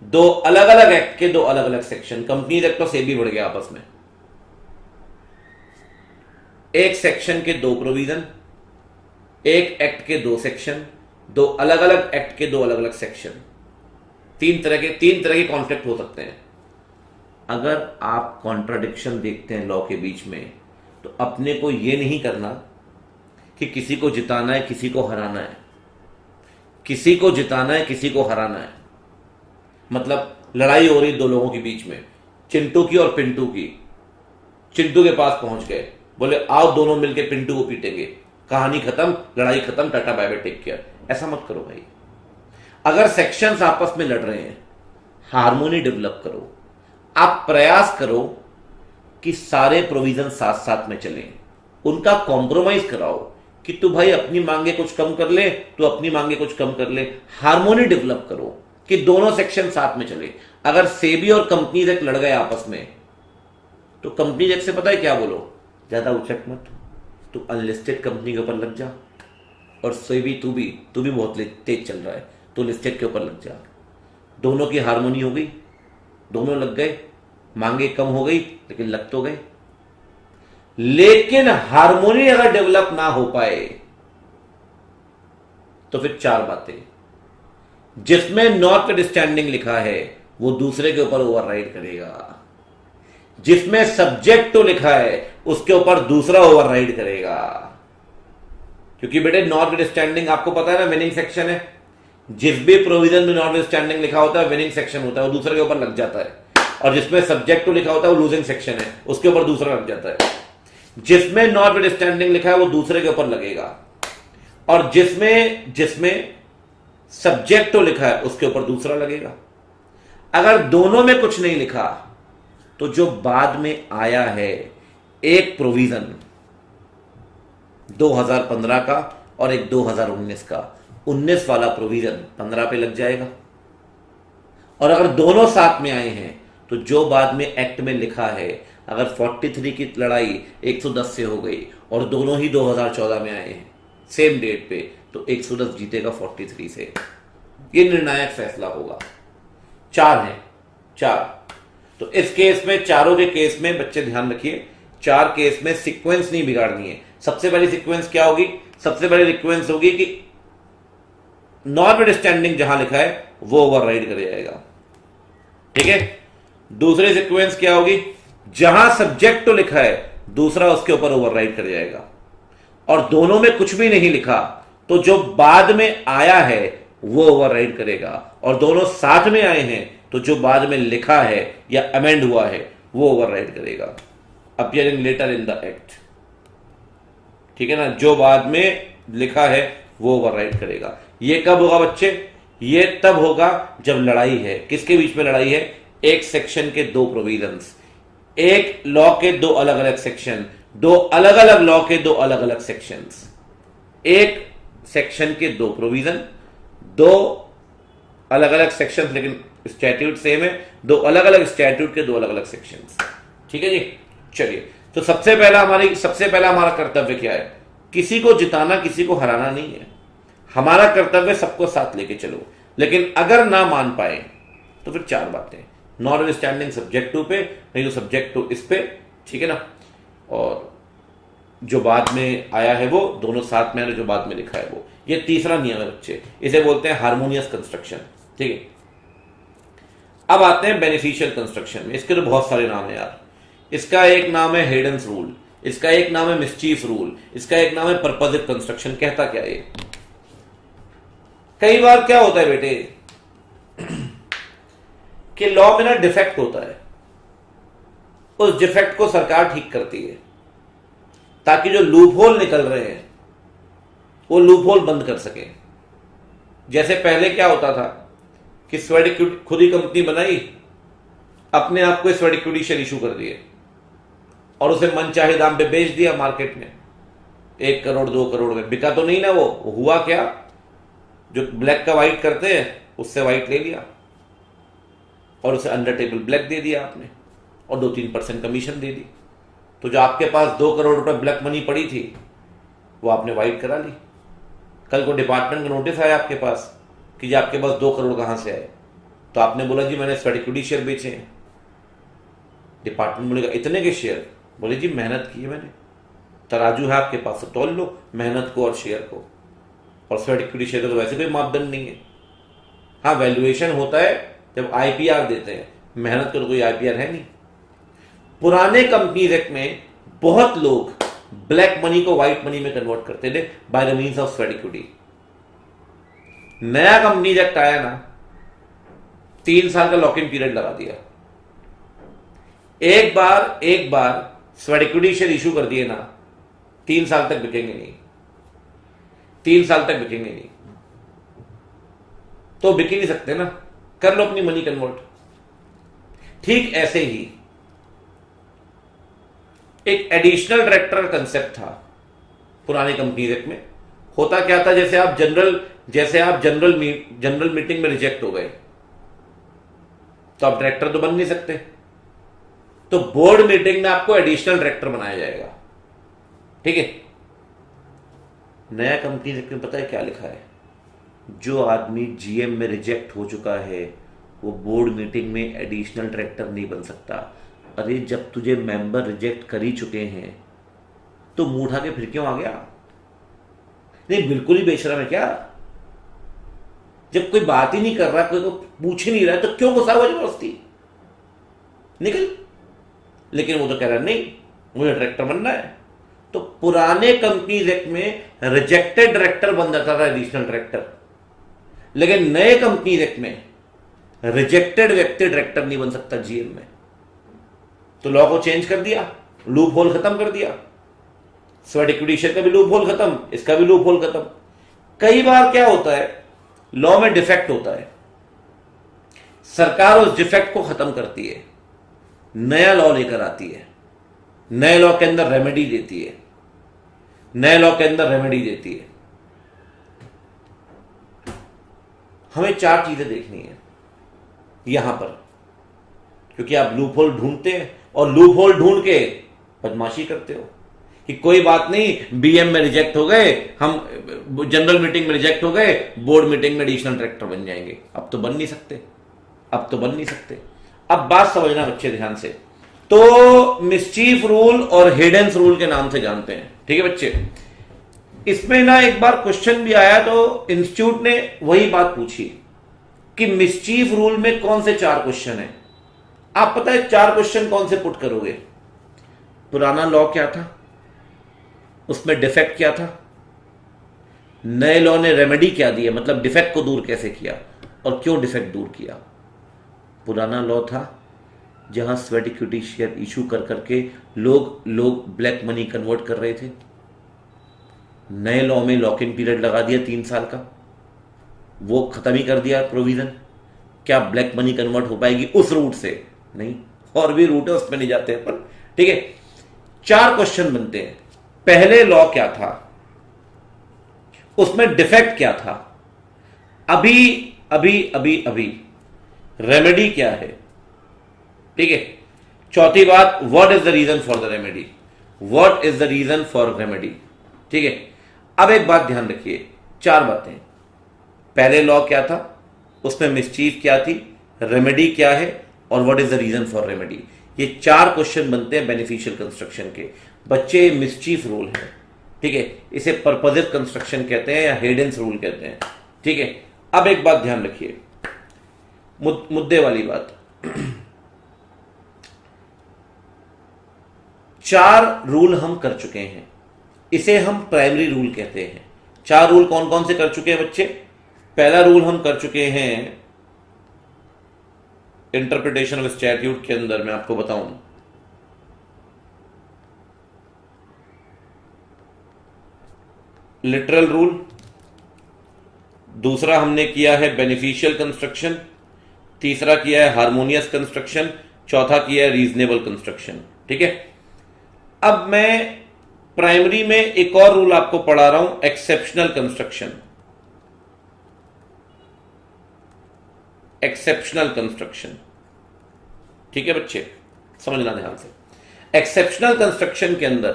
दो अलग अलग एक्ट के दो अलग अलग सेक्शन। कंपनी एक्ट तो सेबी भिड़ गया आपस में। एक सेक्शन के दो प्रोविजन, एक एक्ट के दो सेक्शन, दो अलग अलग एक्ट के दो अलग अलग सेक्शन। तीन तरह के कॉन्फ्लिक्ट हो सकते हैं। अगर आप कॉन्ट्राडिक्शन देखते हैं लॉ के बीच में, तो अपने को यह नहीं करना कि किसी को जिताना है किसी को हराना है, किसी को जिताना है किसी को हराना है। मतलब लड़ाई हो रही दो लोगों के बीच में, चिंटू की और पिंटू की। चिंटू के पास पहुंच गए, बोले आओ दोनों मिलकर पिंटू को पीटेंगे, कहानी खत्म, लड़ाई खत्म, ta-ta bye bye, take care. ऐसा मत करो भाई। अगर सेक्शंस आपस में लड़ रहे हैं, हार्मोनी डेवलप करो। आप प्रयास करो कि सारे प्रोविजन साथ साथ में चलें, उनका कॉम्प्रोमाइज कराओ कि तू भाई अपनी मांगे कुछ कम कर ले, तू अपनी मांगे कुछ कम कर ले। हार्मोनी डेवलप करो कि दोनों सेक्शन साथ में चले। अगर सेबी और कंपनीज एक्ट लड़ गए आपस में, तो कंपनीज एक्ट से पता है क्या बोलो, ज्यादा उचक मत, तू अनलिस्टेड कंपनी के ऊपर लग जा, और सेबी तू भी बहुत तेज चल रहा है, तो लिस्टेड के ऊपर लग जा। दोनों की हार्मोनी हो गई, दोनों लग गए, मांगे कम हो गई लेकिन लग तो गए। लेकिन हार्मोनी अगर डेवलप ना हो पाए तो फिर चार बातें, जिसमें नॉटविथस्टैंडिंग लिखा है वो दूसरे के ऊपर ओवरराइड करेगा, जिसमें सब्जेक्ट तो लिखा है उसके ऊपर दूसरा ओवरराइड करेगा। क्योंकि बेटे नॉटविथस्टैंडिंग आपको पता है ना, विनिंग सेक्शन है। जिस भी प्रोविजन में नॉटविथस्टैंडिंग लिखा होता है विनिंग सेक्शन होता है, वो दूसरे के ऊपर लग जाता है। और जिसमें सब्जेक्ट तो लिखा होता है वो लूजिंग सेक्शन है, उसके ऊपर दूसरा लग जाता है। जिसमें नॉटविथस्टैंडिंग लिखा है वो दूसरे के ऊपर लगेगा, और जिसमें सब्जेक्ट तो लिखा है उसके ऊपर दूसरा लगेगा। अगर दोनों में कुछ नहीं लिखा तो जो बाद में आया है एक प्रोविजन 2015 का और एक 2019 का, 19 वाला प्रोविजन 15 पे लग जाएगा। और अगर दोनों साथ में आए हैं तो जो बाद में एक्ट में लिखा है, अगर 43 की लड़ाई 110 से हो गई और दोनों ही 2014 में आए हैं सेम डेट पे, तो 110 जीतेगा 43 से। ये निर्णायक फैसला होगा। चार हैं, चार। तो इस केस में, चारों के केस में बच्चे ध्यान रखिए, चार केस में सीक्वेंस नहीं बिगाड़नी है। सबसे पहली सीक्वेंस क्या होगी? सबसे पहली सीक्वेंस होगी कि नॉटविथस्टैंडिंग जहां लिखा है वो ओवरराइड कर जाएगा, ठीक है। दूसरी सीक्वेंस क्या होगी? जहां सब्जेक्ट तो लिखा है दूसरा उसके ऊपर ओवरराइड कर जाएगा। और दोनों में कुछ भी नहीं लिखा तो जो बाद में आया है वो ओवरराइड करेगा, और दोनों साथ में आए हैं तो जो बाद में लिखा है या अमेंड हुआ है वो ओवरराइड करेगा। Appearing letter in the act, ठीक है ना, जो बाद में लिखा है वो ओवरराइड करेगा। ये कब होगा बच्चे? ये तब होगा जब लड़ाई है। किसके बीच में लड़ाई है? एक सेक्शन के दो प्रोविजंस, एक लॉ के दो अलग अलग सेक्शन, दो अलग अलग लॉ के दो अलग अलग सेक्शंस। एक सेक्शन के दो प्रोविजन, दो अलग अलग सेक्शंस लेकिन स्टैट्यूट सेम है, दो अलग अलग स्टैट्यूट के दो अलग अलग सेक्शंस, ठीक है जी। चलिए, तो सबसे पहला हमारा कर्तव्य क्या है? किसी को जिताना किसी को हराना नहीं है। हमारा कर्तव्य सबको साथ लेके चलो। लेकिन अगर ना मान पाए तो फिर चार बातें, नॉटविथस्टैंडिंग सब्जेक्ट टू पे, नहीं तो सब्जेक्ट टू इस पे, ठीक है ना, और जो बाद में आया है वो दोनों साथ में, जो बाद में लिखा है वो। ये तीसरा नियम है बच्चे, इसे बोलते हैं हार्मोनियस कंस्ट्रक्शन, ठीक है। अब आते हैं बेनिफिशियल कंस्ट्रक्शन में। इसके तो बहुत सारे नाम है यार। इसका एक नाम है हेडन्स रूल, इसका एक नाम है मिस्चीफ रूल, इसका एक नाम है परपजिव कंस्ट्रक्शन। कहता क्या है? कई बार क्या होता है बेटे कि लॉ में ना डिफेक्ट होता है, उस डिफेक्ट को सरकार ठीक करती है ताकि जो लूपहोल निकल रहे हैं वो लूपहोल बंद कर सके। जैसे पहले क्या होता था कि स्वेट इक्विटी, खुद ही कंपनी बनाई, अपने आप को स्वेट इक्विटी शेयर इशू कर दिए और उसे मनचाहे दाम पे बेच दिया मार्केट में, 1 करोड़ 2 करोड़ में। बिका तो नहीं ना वो हुआ क्या? जो ब्लैक का व्हाइट करते हैं उससे व्हाइट ले लिया और उसे अंडर टेबल ब्लैक दे दिया आपने और 2-3% कमीशन दे दी, तो जो आपके पास 2 करोड़ रुपए ब्लैक मनी पड़ी थी वो आपने वाइट करा ली। कल को डिपार्टमेंट का नोटिस आया आपके पास कि जी आपके पास 2 करोड़ कहां से आए, तो आपने बोला जी मैंने स्वेट इक्विटी शेयर बेचे हैं। डिपार्टमेंट बोलेगा इतने के शेयर? बोले जी मेहनत की है मैंने, तराजू है आपके पास तो तौल लो मेहनत को और शेयर को, और स्वेट इक्विटी शेयर का तो वैसे कोई मापदंड नहीं है। हाँ वैल्यूएशन होता है जब आईपीआर देते हैं, मेहनत का तो कोई आईपीआर है नहीं। पुराने कंपनीज एक्ट में बहुत लोग ब्लैक मनी को व्हाइट मनी में कन्वर्ट करते थे by the means of sweat equity. नया कंपनीज एक्ट आया ना, 3 साल का लॉक इन पीरियड लगा दिया। एक बार स्वेट इक्विटी शेयर इशू कर दिए ना, 3 साल तक बिकेंगे नहीं, 3 साल तक बिकेंगे नहीं, तो बिक ही नहीं सकते ना, कर लो अपनी मनी कन्वर्ट। ठीक ऐसे ही एक एडिशनल डायरेक्टर कंसेप्ट था पुराने कंपनी एक्ट में। होता क्या था, जैसे आप जनरल मीटिंग में रिजेक्ट हो गए तो आप डायरेक्टर तो बन नहीं सकते, तो बोर्ड मीटिंग में आपको एडिशनल डायरेक्टर बनाया जाएगा। ठीक है, नया कंपनी एक्ट में पता है क्या लिखा है? जो आदमी जीएम में रिजेक्ट हो चुका है वो बोर्ड मीटिंग में एडिशनल डायरेक्टर नहीं बन सकता। अरे जब तुझे मेंबर रिजेक्ट कर ही चुके हैं तो मुंह उठा के फिर क्यों आ गया? नहीं बिल्कुल ही बेशरम है क्या? जब कोई बात ही नहीं कर रहा, कोई को पूछ ही नहीं रहा, तो क्यों घुसा हुआ जबरदस्ती? निकल। लेकिन वो तो कह रहा नहीं मुझे डायरेक्टर बनना है। तो पुराने कंपनीज एक्ट में रिजेक्टेड डायरेक्टर बन जाता था एडिशनल डायरेक्टर, लेकिन नए कंपनीज एक्ट में रिजेक्टेड व्यक्ति डायरेक्टर नहीं बन सकता जीएम में। तो लॉ को चेंज कर दिया, लूप होल खत्म कर दिया। स्वेट इक्विटी शेयर का भी लूप होल खत्म, इसका भी लूप होल खत्म। कई बार क्या होता है, लॉ में डिफेक्ट होता है, सरकार उस डिफेक्ट को खत्म करती है, नया लॉ लेकर आती है, नए लॉ के अंदर रेमेडी देती है, नए लॉ के अंदर रेमेडी देती है। हमें 4 चीजें देखनी है यहां पर, क्योंकि आप लूप होल ढूंढते हैं और लूप होल ढूंढ के बदमाशी करते हो कि कोई बात नहीं, बीएम में रिजेक्ट हो गए, हम जनरल मीटिंग में रिजेक्ट हो गए, बोर्ड मीटिंग में एडिशनल डायरेक्टर बन जाएंगे। अब तो बन नहीं सकते, अब तो बन नहीं सकते। अब बात समझना बच्चे ध्यान से। तो मिसचीफ रूल और हिडेंस रूल के नाम से जानते हैं, ठीक है बच्चे। इसमें ना एक बार क्वेश्चन भी आया तो इंस्टीट्यूट ने वही बात पूछी कि मिसचीफ रूल में कौन से 4 क्वेश्चन है। आप पता है 4 क्वेश्चन कौन से पुट करोगे? पुराना लॉ क्या था, उसमें डिफेक्ट क्या था, नए लॉ ने रेमेडी क्या दिया, मतलब डिफेक्ट को दूर कैसे किया और क्यों डिफेक्ट दूर किया। पुराना लॉ था जहां स्वेट इक्विटी शेयर इशू कर करके लोग ब्लैक मनी कन्वर्ट कर रहे थे। नए लॉ में लॉक इन पीरियड लगा दिया 3 साल का, वो खत्म ही कर दिया प्रोविजन। क्या ब्लैक मनी कन्वर्ट हो पाएगी उस रूट से? नहीं, और भी रूट है उसमें नहीं जाते अपन। ठीक है, 4 क्वेश्चन बनते हैं। पहले लॉ क्या था, उसमें डिफेक्ट क्या था, अभी अभी अभी अभी रेमेडी क्या है। ठीक है, चौथी बात, what is the reason for the remedy, what is the reason for remedy. ठीक है, अब एक बात ध्यान रखिए, 4 बातें। पहले लॉ क्या था, उसमें मिसचीफ क्या थी, रेमेडी क्या है और what is the reason for remedy. ये 4 क्वेश्चन बनते हैं बेनिफिशियल कंस्ट्रक्शन के। बच्चे मिसचीफ रूल है, ठीक है, इसे पर्पजिव कंस्ट्रक्शन कहते हैं या हेडेंस रूल कहते हैं। ठीक है, अब एक बात ध्यान रखिए, मुद्दे वाली बात। 4 रूल हम कर चुके हैं, इसे हम प्राइमरी रूल कहते हैं। 4 रूल कौन कौन से कर चुके हैं बच्चे? पहला रूल हम कर चुके हैं इंटरप्रिटेशन ऑफ स्टैट्यूट के अंदर, मैं आपको बताऊं, लिटरल रूल। दूसरा हमने किया है बेनिफिशियल कंस्ट्रक्शन, तीसरा किया है हार्मोनियस कंस्ट्रक्शन, चौथा किया है रीजनेबल कंस्ट्रक्शन। ठीक है, अब मैं प्राइमरी में एक और रूल आपको पढ़ा रहा हूं, एक्सेप्शनल कंस्ट्रक्शन। एक्सेप्शनल कंस्ट्रक्शन ठीक है बच्चे, समझना ध्यान से। एक्सेप्शनल कंस्ट्रक्शन के अंदर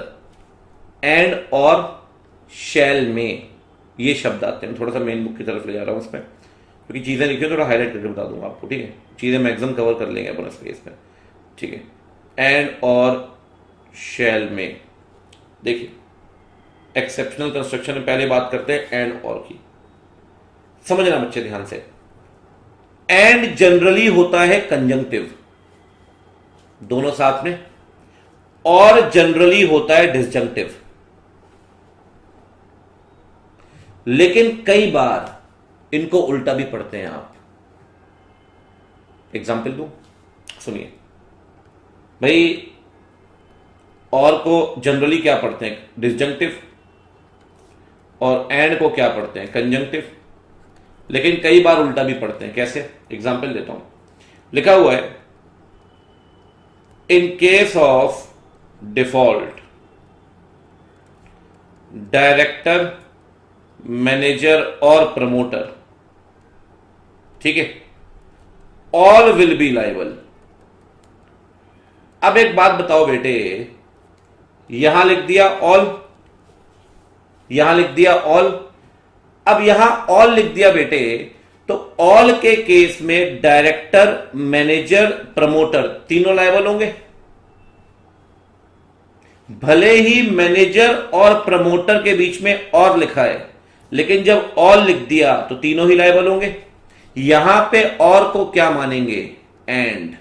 एंड और शैल में ये शब्द आते हैं। थोड़ा सा मेन बुक की तरफ ले जा रहा हूं इसमें, क्योंकि चीजें लिखी थोड़ा हाईलाइट करके बता दूंगा आपको, ठीक है। चीजें मैक्सिमम कवर कर लेंगे अपन इसके इसमें, ठीक है। एंड और शैल में देखिए, एक्सेप्शनल कंस्ट्रक्शन में पहले बात करते हैं एंड और की। समझना बच्चे ध्यान से, एंड जनरली होता है कंजंक्टिव, दोनों साथ में, और जनरली होता है डिसजंक्टिव। लेकिन कई बार इनको उल्टा भी पढ़ते हैं आप। एग्जाम्पल दूं, सुनिए भाई, और को जनरली क्या पढ़ते हैं, डिसजंक्टिव, और एंड को क्या पढ़ते हैं, कंजंक्टिव। लेकिन कई बार उल्टा भी पढ़ते हैं। कैसे? एग्जाम्पल देता हूं, लिखा हुआ है इन case of default director, manager और प्रमोटर, ठीक है, ऑल विल बी लायबल। अब एक बात बताओ बेटे, यहां लिख दिया ऑल, यहां लिख दिया ऑल, अब यहां ऑल लिख दिया बेटे, तो ऑल के केस में डायरेक्टर, मैनेजर, प्रमोटर तीनों लायबल होंगे। भले ही मैनेजर और प्रमोटर के बीच में और लिखा है, लेकिन जब ऑल लिख दिया तो तीनों ही लायबल होंगे। यहां पे और को क्या मानेंगे, एंड।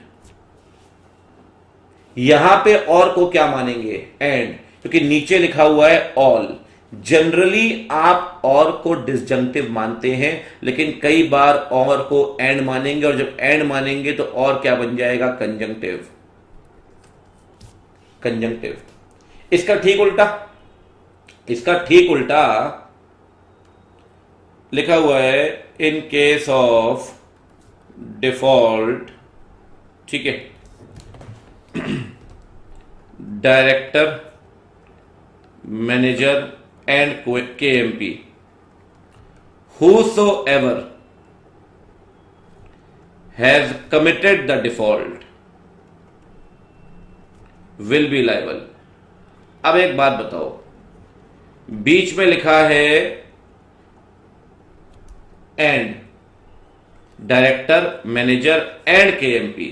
यहां पे और को क्या मानेंगे, एंड, क्योंकि नीचे लिखा हुआ है ऑल। जनरली आप और को डिसजंक्टिव मानते हैं, लेकिन कई बार और को एंड मानेंगे, और जब एंड मानेंगे तो और क्या बन जाएगा, कंजंक्टिव। कंजंक्टिव। इसका ठीक उल्टा, इसका ठीक उल्टा लिखा हुआ है इन केस ऑफ डिफॉल्ट, ठीक है, director, manager and KMP, whosoever has committed the default will be liable। अब एक बात बताओ, बीच में लिखा है and, director, manager and KMP,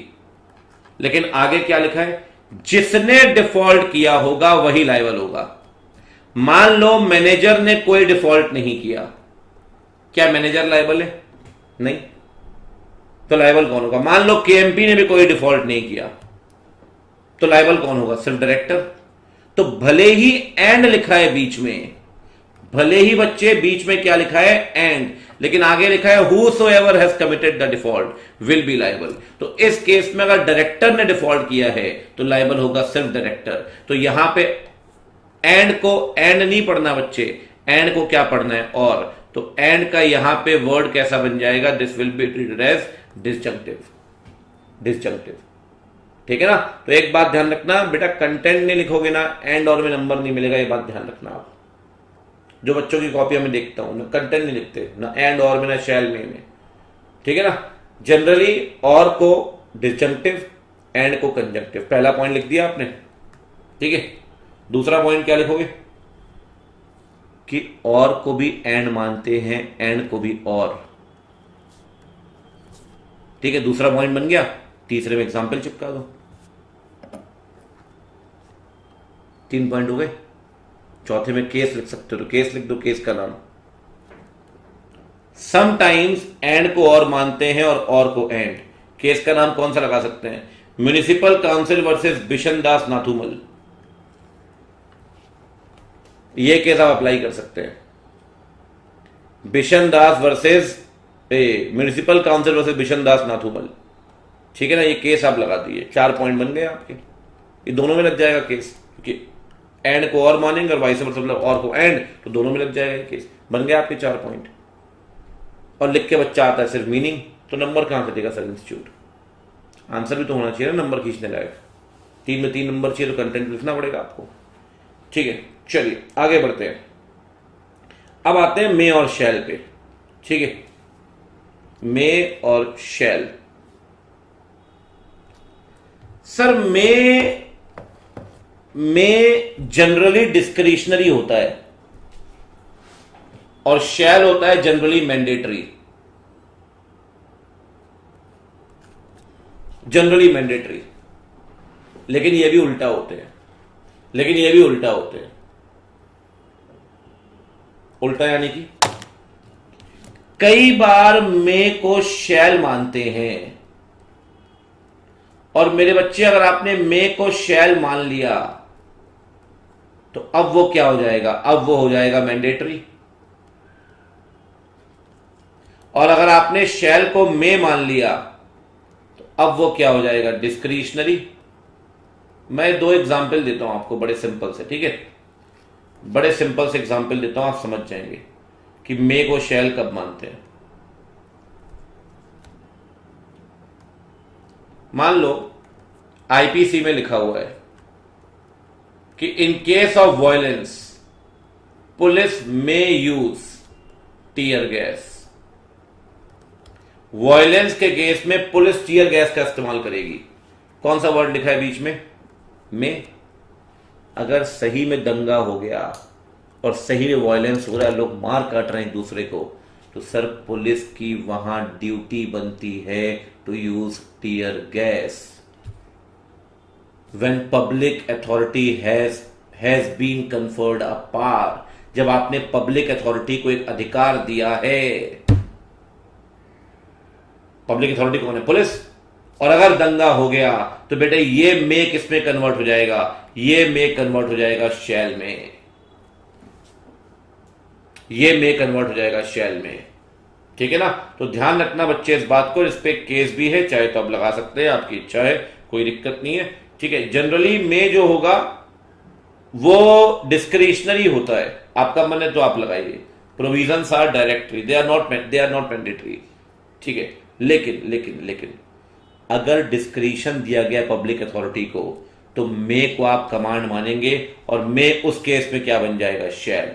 लेकिन आगे क्या लिखा है, जिसने डिफॉल्ट किया होगा वही लायबल होगा। मान लो मैनेजर ने कोई डिफॉल्ट नहीं किया, क्या मैनेजर लायबल है? नहीं, तो लायबल कौन होगा? मान लो KMP ने भी कोई डिफॉल्ट नहीं किया, तो लायबल कौन होगा? सिर्फ डायरेक्टर। तो भले ही एंड लिखा है बीच में, भले ही बच्चे बीच में क्या लिखा है, एंड, लेकिन आगे लिखा है whosoever has committed the default will be liable। तो इस केस में अगर डायरेक्टर ने डिफॉल्ट किया है तो लायबल होगा सिर्फ डायरेक्टर। तो यहां पे एंड को एंड नहीं पढ़ना बच्चे, एंड को क्या पढ़ना है, और। तो एंड का यहां पे वर्ड कैसा बन जाएगा, this will be treated as disjunctive. Disjunctive, ठीक है ना। तो एक बात ध्यान रखना बेटा, कंटेंट नहीं लिखोगे ना, एंड और में नंबर नहीं मिलेगा, ये बात ध्यान रखना आप। जो बच्चों की कॉपियां में देखता हूं ना, कंटेंट नहीं लिखते ना एंड और में ना शैल में, ठीक है ना। जनरली और को डिसजंक्टिव, एंड को कंजंक्टिव। पहला पॉइंट लिख दिया आपने, ठीक है। दूसरा पॉइंट क्या लिखोगे कि और को भी एंड मानते हैं, एंड को भी और, ठीक है। दूसरा पॉइंट बन गया। तीसरे में एग्जाम्पल चिपका दो, 3 पॉइंट हो गए। चौथे में केस लिख सकते हो तो केस लिख दो, केस का नाम। समटाइम्स एंड को और मानते हैं और को एंड। केस का नाम कौन सा लगा सकते हैं? Municipal council versus Bishan Das Nathumal, ये केस आप अप्लाई कर सकते हैं। Bishan Das versus municipal council versus Bishan Das Nathumal, ठीक है ना। ये केस आप लगा दिए, 4 पॉइंट बन गए आपके। ये दोनों में लग जाएगा केस, क्योंकि एंड को और मानेंगे और वाइस वर्सा, मतलब और को एंड, तो दोनों में लग जाएगा ये केस। बन गए आपके 4 पॉइंट। और लिख के बच्चा आता है सिर्फ मीनिंग, तो नंबर कहां से देगा सर इंस्टीट्यूट? आंसर भी तो होना चाहिए ना नंबर खींचने लायक। 3 में 3 नंबर चाहिए तो कंटेंट लिखना पड़ेगा आपको, ठीक है। चलिए आगे बढ़ते हैं। अब आते हैं मे और शैल पे, ठीक है। मे और शैल, सर में जनरली डिस्क्रिशनरी होता है और शैल होता है जनरली मैंडेटरी। जनरली मैंडेटरी, लेकिन ये भी उल्टा होते हैं। उल्टा यानी कि कई बार मे को शैल मानते हैं, और मेरे बच्चे अगर आपने मे को शैल मान लिया तो अब वो क्या हो जाएगा? अब वो हो जाएगा मैंडेटरी। और अगर आपने शैल को मे मान लिया तो अब वो क्या हो जाएगा? डिस्क्रिशनरी। मैं 2 एग्जाम्पल देता हूं आपको बड़े सिंपल से, ठीक है? बड़े सिंपल से एग्जाम्पल देता हूं, आप समझ जाएंगे कि मे को शैल कब मानते हैं। मान लो आईपीसी में लिखा हुआ है कि इन case of violence police may use tear gas. Violence के केस में पुलिस टीयर गैस का इस्तेमाल करेगी। कौन सा वर्ड लिखा है बीच में? में। अगर सही में दंगा हो गया और सही में वायलेंस हो रहा है, लोग मार काट रहे हैं एक दूसरे को, तो सर पुलिस की वहां ड्यूटी बनती है to use tear gas. When public authority has been conferred a power, जब आपने पब्लिक अथॉरिटी को एक अधिकार दिया है। पब्लिक अथॉरिटी कौन है? पुलिस। और अगर दंगा हो गया तो बेटे ये मे किस में कन्वर्ट हो जाएगा? ये मे कन्वर्ट हो जाएगा शैल में। ये मे कन्वर्ट हो जाएगा शैल में, ठीक है ना? तो ध्यान रखना बच्चे इस बात को। इस पे केस भी है, चाहे तो आप लगा सकते हैं, आपकी इच्छा है, कोई दिक्कत नहीं है, ठीक है? जनरली में जो होगा वो डिस्क्रिशनरी होता है। आपका मन है तो आप लगाइए। Provisions are directory, they are not mandatory, ठीक है? लेकिन अगर डिस्क्रिशन दिया गया पब्लिक अथॉरिटी को तो मे को आप कमांड मानेंगे, और मे उस केस में क्या बन जाएगा? शैल।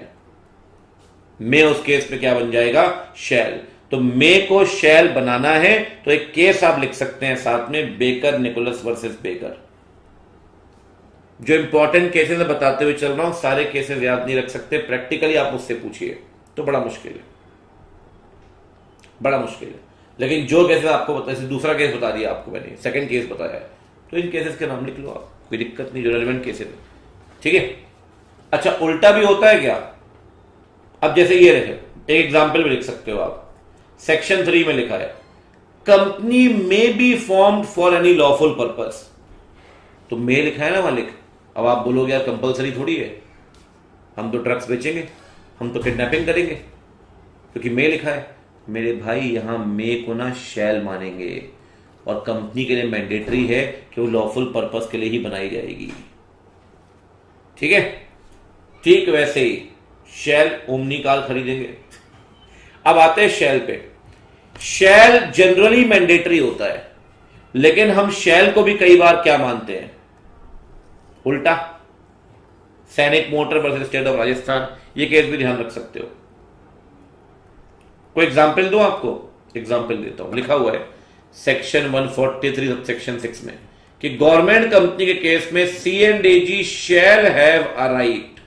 मे उस केस में क्या बन जाएगा? शैल। तो मे को शैल बनाना है तो एक केस आप लिख सकते हैं साथ में, बेकर निकोलस वर्सेस बेकर। जो इंपॉर्टेंट केसेस है बताते हुए चल रहा हूं, सारे केसेस याद नहीं रख सकते, प्रैक्टिकली आप मुझसे पूछिए तो बड़ा मुश्किल है। लेकिन जो केसेस आपको बता, जैसे दूसरा केस बता दिया आपको मैंने, सेकंड केस बताया है, तो इन केसेस के नाम लिख लो आप, कोई दिक्कत नहीं, जो रेलेवेंट केसेस है, ठीक है? अच्छा, उल्टा भी होता है क्या? अब जैसे ये रहे, एक एग्जाम्पल भी लिख सकते हो आप। सेक्शन 3 में लिखा है कंपनी में be formed for any lawful purpose. तो मे लिखा है ना मालिक। अब आप बोलोगे यार कंपलसरी थोड़ी है, हम तो ड्रग्स बेचेंगे, हम तो किडनैपिंग करेंगे, क्योंकि मे लिखा है। मेरे भाई यहां मे को ना शैल मानेंगे, और कंपनी के लिए मैंडेटरी है कि वो लॉफुल पर्पस के लिए ही बनाई जाएगी, ठीक है? ठीक वैसे ही शैल ओमनी कार खरीदेंगे। अब आते हैं शैल पे। शैल जनरली मैंडेटरी होता है, लेकिन हम शैल को भी कई बार क्या मानते हैं? उल्टा। सैनिक motor versus state of Rajasthan, ये केस भी ध्यान रख सकते हो। कोई एग्जाम्पल दो आपको? एग्जाम्पल देता हूं, लिखा हुआ है सेक्शन 143 सब सेक्शन 6 में कि गवर्नमेंट कंपनी के केस में C&AG shall have a right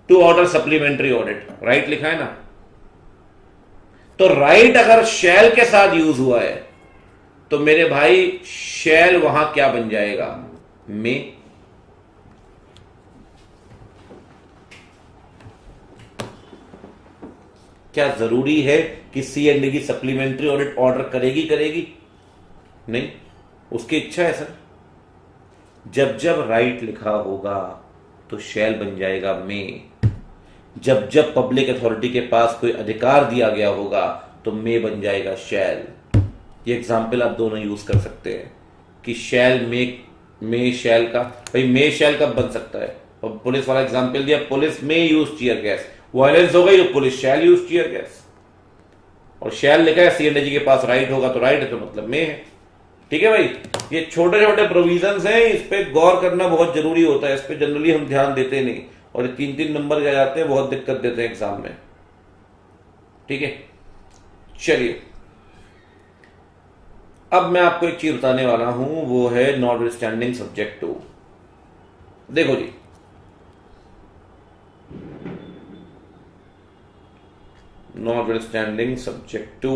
to order supplementary audit. Right लिखा है ना? तो राइट अगर शैल के साथ यूज हुआ है तो मेरे भाई शैल वहां क्या बन जाएगा? में। क्या जरूरी है कि C&AG सप्लीमेंट्री ऑडिट ऑर्डर करेगी? नहीं, उसकी इच्छा है सर। जब राइट लिखा होगा तो शैल बन जाएगा में। जब पब्लिक अथॉरिटी के पास कोई अधिकार दिया गया होगा तो में बन जाएगा शैल। ये एग्जाम्पल आप दोनों यूज कर सकते हैं कि शैल में शैल का। भाई में शैल कब बन सकता है? और पुलिस वाला एग्जाम्पल दिया, पुलिस में यूज टीयर गैस, वायलेंस हो गई तो police shall use tear gas. और शैल लिखा है C&AG के पास राइट होगा तो राइट है, तो मतलब में है, ठीक है भाई? ये छोटे छोटे प्रोविजंस हैं, इस पे गौर करना बहुत जरूरी होता है। इस पे जनरली हम ध्यान देते नहीं, और 3-3 नंबर के जाते हैं, बहुत दिक्कत देते हैं एग्जाम में, ठीक है? चलिए अब मैं आपको एक चीज बताने वाला हूं, वो है नॉटविथस्टैंडिंग सब्जेक्ट टू। देखो जी, नॉटविथस्टैंडिंग सब्जेक्ट टू,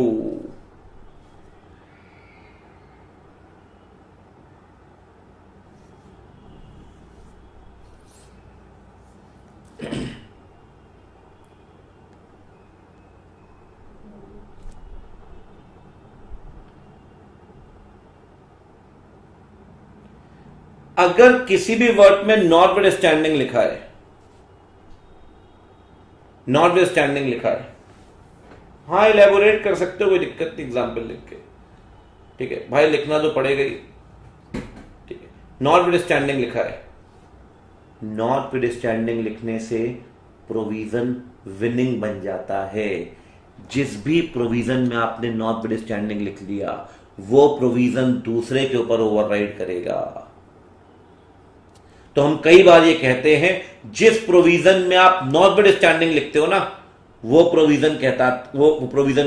अगर किसी भी वर्ड में नॉटविथस्टैंडिंग लिखा है, नॉटविथस्टैंडिंग लिखा है, हाँ इलेबोरेट कर सकते हो, कोई दिक्कत नहीं एग्जाम्पल लिख के, ठीक है भाई, लिखना तो पड़ेगा ही, ठीक है। नॉटविथस्टैंडिंग लिखा है, नॉटविथस्टैंडिंग लिखने से प्रोविजन विनिंग बन जाता है। जिस भी प्रोविजन में आपने नॉटविथस्टैंडिंग लिख लिया, वो प्रोविजन दूसरे के ऊपर ओवरराइड करेगा। तो हम कई बार ये कहते हैं, जिस प्रोविजन में आप नॉटविथस्टैंडिंग लिखते हो ना, वो प्रोविजन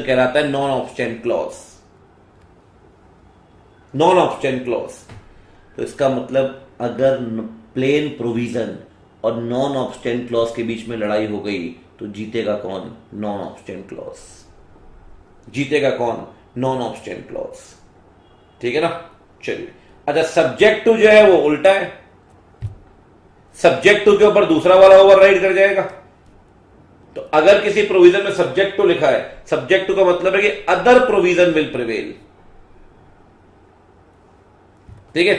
कहलाता है non obstante clause. Non obstante clause, तो इसका मतलब अगर प्लेन प्रोविजन और नॉन ऑब्स्टेंट क्लॉज के बीच में लड़ाई हो गई तो जीतेगा कौन? Non obstante clause. जीतेगा कौन? नॉन ऑब्स्टेंट क्लॉज, ठीक है ना। चलिए, अच्छा सब्जेक्ट टू जो है वो उल्टा है, सब्जेक्ट टू के ऊपर दूसरा वाला ओवरराइड कर जाएगा। तो अगर किसी प्रोविजन में सब्जेक्ट टू लिखा है, सब्जेक्ट टू का मतलब है कि अदर प्रोविजन विल प्रिवेल, ठीक है।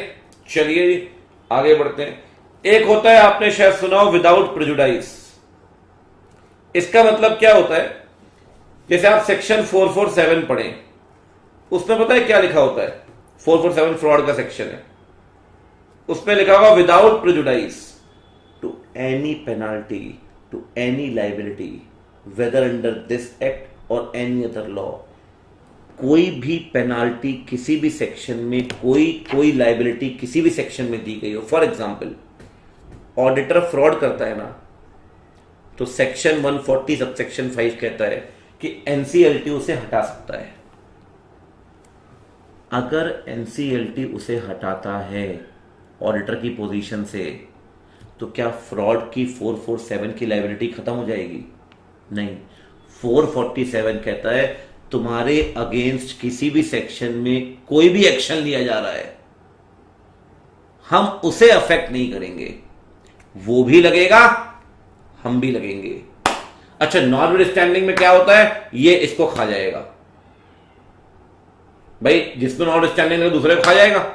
चलिए जी आगे बढ़ते हैं। एक होता है, आपने शायद सुना हो, विदाउट प्रेजुडाइस। इसका मतलब क्या होता है, जैसे आप सेक्शन 447 पढ़ें, उसमें पता है क्या लिखा होता है? 447 फ्रॉड का सेक्शन है, उसमें लिखा होगा without prejudice to any penalty, to any liability, whether under this act और एनी अदर लॉ। कोई भी पेनाल्टी किसी भी सेक्शन में, कोई लाइबिलिटी किसी भी सेक्शन में दी गई हो। फॉर एग्जाम्पल, ऑडिटर फ्रॉड करता है ना, तो सेक्शन 140 सब सेक्शन 5 कहता है कि एनसीएलटी उसे हटा सकता है। अगर एनसीएलटी उसे हटाता है ऑडिटर की पोजीशन से, तो क्या फ्रॉड की 447 की लाइबिलिटी खत्म हो जाएगी? नहीं। 447 कहता है तुम्हारे अगेंस्ट किसी भी सेक्शन में कोई भी एक्शन लिया जा रहा है, हम उसे अफेक्ट नहीं करेंगे, वो भी लगेगा, हम भी लगेंगे। अच्छा, नॉटविथस्टैंडिंग में क्या होता है? ये इसको खा जाएगा भाई, जिसमें नॉटविथस्टैंडिंग दूसरे को खा जाएगा।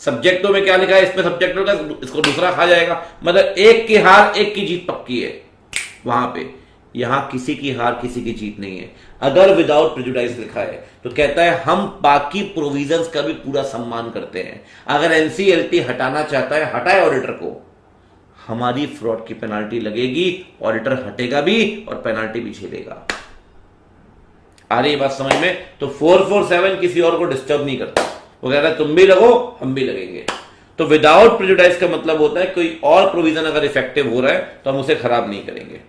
सब्जेक्टों में क्या लिखा है? इसमें सब्जेक्ट का इसको दूसरा खा जाएगा। मतलब एक की हार एक की जीत पक्की है वहां पे। यहां किसी की हार किसी की जीत नहीं है। अगर विदाउट प्रेजुडाइस लिखा है तो कहता है हम बाकी प्रोविजंस का भी पूरा सम्मान करते हैं। अगर एनसीएलटी हटाना चाहता है, हटाए ऑडिटर को, हमारी फ्रॉड की पेनाल्टी लगेगी, ऑडिटर हटेगा भी और पेनाल्टी भी झेलेगा। आ रही बात समझ में? तो 447 किसी और को डिस्टर्ब नहीं करता, वो कहता है तुम भी लगो हम भी लगेंगे। तो विदाउट प्रेजुडाइस का मतलब होता है कोई और प्रोविजन अगर इफेक्टिव हो रहा है तो हम उसे खराब नहीं करेंगे,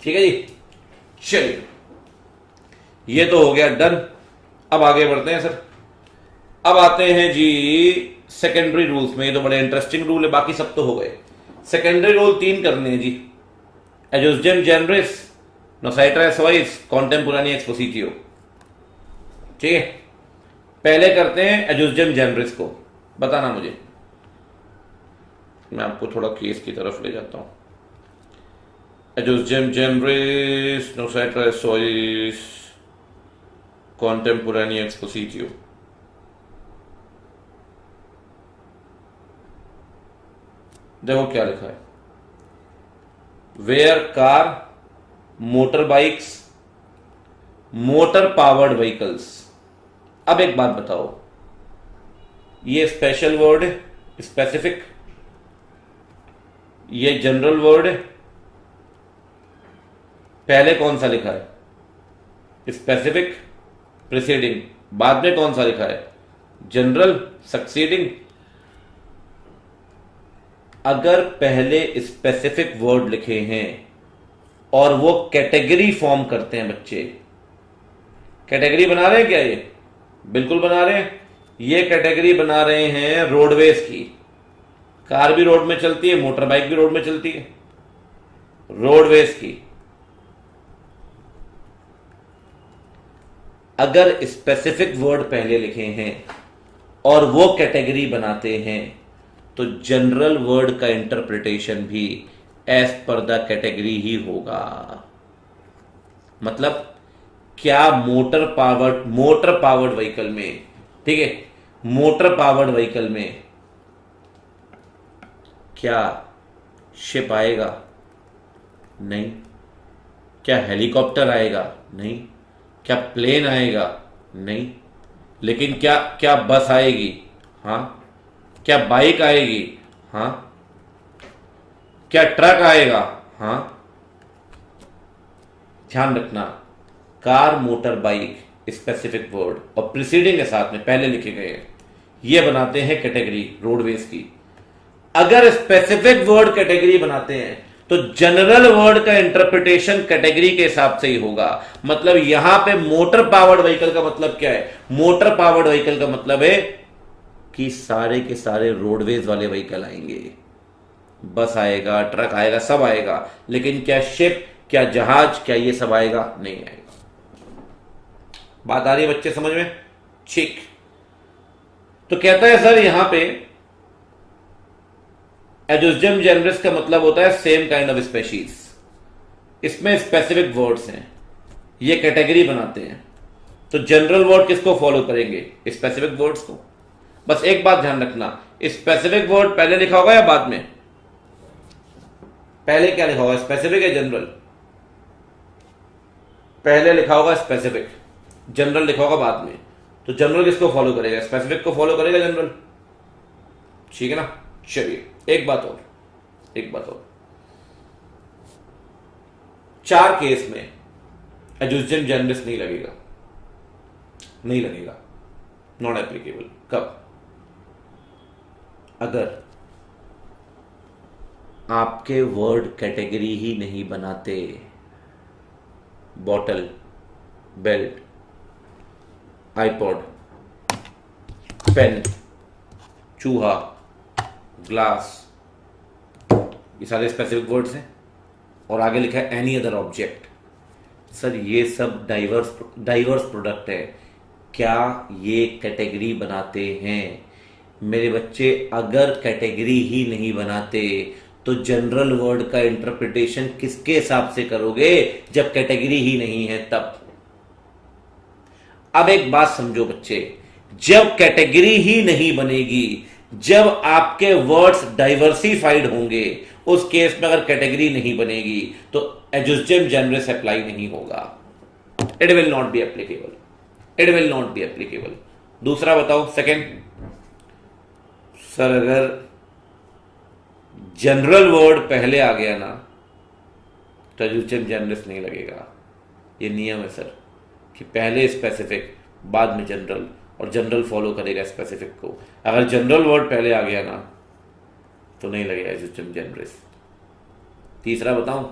ठीक है जी। चलिए, ये तो हो गया डन। अब आगे बढ़ते हैं सर। अब आते हैं जी सेकेंडरी रूल्स में। ये तो बड़े इंटरेस्टिंग रूल है, बाकी सब तो हो गए। सेकेंडरी रूल 3 करने हैं जी। एडजुडियम जेनरिस, नोसाइट्रा एसवाइस, कॉन्टेम्पोरानी एक्सपोसिटियो, ठीक है। पहले करते हैं एडजुडियम जेनरिस को। बताना मुझे, मैं आपको थोड़ा केस की तरफ ले जाता हूं। एडजुडियम जेनरिस, नोसाइट्रा एसवाइस, कॉन्टेम्पोरानी एक्सपोसिटियो। देखो क्या लिखा है, where car, motor bikes, motor powered vehicles. अब एक बात बताओ, ये स्पेशल वर्ड है, स्पेसिफिक, ये जनरल वर्ड है। पहले कौन सा लिखा है? स्पेसिफिक प्रीसीडिंग, बाद में कौन सा लिखा है? General succeeding. अगर पहले स्पेसिफिक वर्ड लिखे हैं और वो कैटेगरी फॉर्म करते हैं, बच्चे कैटेगरी बना रहे हैं क्या? ये बिल्कुल बना रहे हैं। ये कैटेगरी बना रहे हैं रोडवेज की। कार भी रोड में चलती है, मोटर बाइक भी रोड में चलती है, रोडवेज की। अगर स्पेसिफिक वर्ड पहले लिखे हैं और वो कैटेगरी बनाते हैं तो जनरल वर्ड का इंटरप्रिटेशन भी एज पर द कैटेगरी ही होगा। मतलब क्या मोटर पावर्ड व्हीकल में, ठीक है, मोटर पावर्ड व्हीकल में क्या शिप आएगा? नहीं। क्या हेलीकॉप्टर आएगा? नहीं। क्या प्लेन आएगा? नहीं। लेकिन क्या क्या बस आएगी? हाँ। क्या बाइक आएगी? हाँ। क्या ट्रक आएगा? हाँ। ध्यान रखना, car, motor, bike specific word और प्रीसीडिंग के साथ में पहले लिखे गए हैं, ये बनाते हैं कैटेगरी रोडवेज की। अगर स्पेसिफिक वर्ड कैटेगरी बनाते हैं तो जनरल वर्ड का इंटरप्रिटेशन कैटेगरी के हिसाब से ही होगा। मतलब यहां पे मोटर पावर्ड व्हीकल का मतलब क्या है? मोटर पावर्ड व्हीकल का मतलब है कि सारे के सारे रोडवेज वाले व्हीकल आएंगे, बस आएगा, ट्रक आएगा, सब आएगा। लेकिन क्या शिप, क्या जहाज, क्या ये सब आएगा? नहीं आएगा। बात आ रही है बच्चे समझ में? ठीक। तो कहता है सर यहां पे एडुजियम जेनरिस का मतलब होता है सेम काइंड ऑफ स्पेशीज। इसमें स्पेसिफिक वर्ड्स हैं, ये कैटेगरी बनाते हैं। तो जनरल वर्ड किसको फॉलो करेंगे? स्पेसिफिक वर्ड्स को। बस एक बात ध्यान रखना, स्पेसिफिक वर्ड पहले लिखा होगा या बाद में? पहले क्या लिखा होगा, स्पेसिफिक या जनरल? पहले लिखा होगा स्पेसिफिक, जनरल लिखा होगा बाद में। तो जनरल किसको फॉलो करेगा? स्पेसिफिक को फॉलो करेगा जनरल। ठीक है ना? चलिए एक बात और, चार केस में एडुजियम जेनरिस नहीं लगेगा, नॉट एप्लीकेबल। कब? अगर आपके वर्ड कैटेगरी ही नहीं बनाते। बॉटल, बेल्ट, आईपॉड, पेन, चूहा, ग्लास, ये सारे स्पेसिफिक वर्ड्स हैं। और आगे लिखा है एनी अदर ऑब्जेक्ट। सर ये सब डाइवर्स प्रोडक्ट है, क्या ये कैटेगरी बनाते हैं? मेरे बच्चे, अगर कैटेगरी ही नहीं बनाते तो जनरल वर्ड का इंटरप्रिटेशन किसके हिसाब से करोगे? जब कैटेगरी ही नहीं है तब। अब एक बात समझो बच्चे, जब कैटेगरी ही नहीं बनेगी, जब आपके वर्ड्स डाइवर्सिफाइड होंगे, उस केस में अगर कैटेगरी नहीं बनेगी तो एडुजियम जेनरिस अप्लाई नहीं होगा। It will not be applicable. दूसरा बताओ, सेकंड। सर अगर जनरल वर्ड पहले आ गया ना तो एडुजियम जेनरिस नहीं लगेगा। ये नियम है सर कि पहले स्पेसिफिक बाद में जनरल, और जनरल फॉलो करेगा स्पेसिफिक को। अगर जनरल वर्ड पहले आ गया ना तो नहीं लगेगा एडुजियम जेनरिस। तीसरा बताऊं,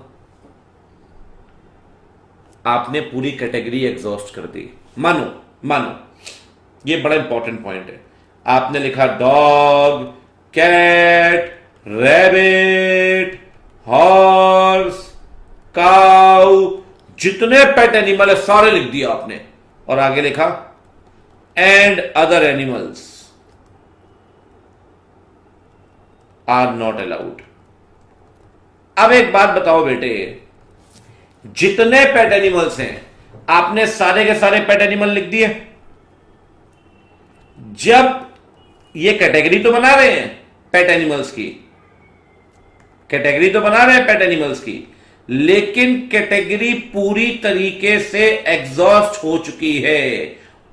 आपने पूरी कैटेगरी एग्जॉस्ट कर दी। मानो ये बड़ा इंपॉर्टेंट पॉइंट है। आपने लिखा डॉग, कैट, रैबिट, हॉर्स, काऊ, जितने पेट एनिमल है सारे लिख दिया आपने, और आगे लिखा and other animals are not allowed. अब एक बात बताओ बेटे, जितने पेट एनिमल्स हैं आपने सारे के सारे पेट एनिमल लिख दिए। जब ये कैटेगरी तो बना रहे हैं पेट एनिमल्स की, लेकिन कैटेगरी पूरी तरीके से एग्जॉस्ट हो चुकी है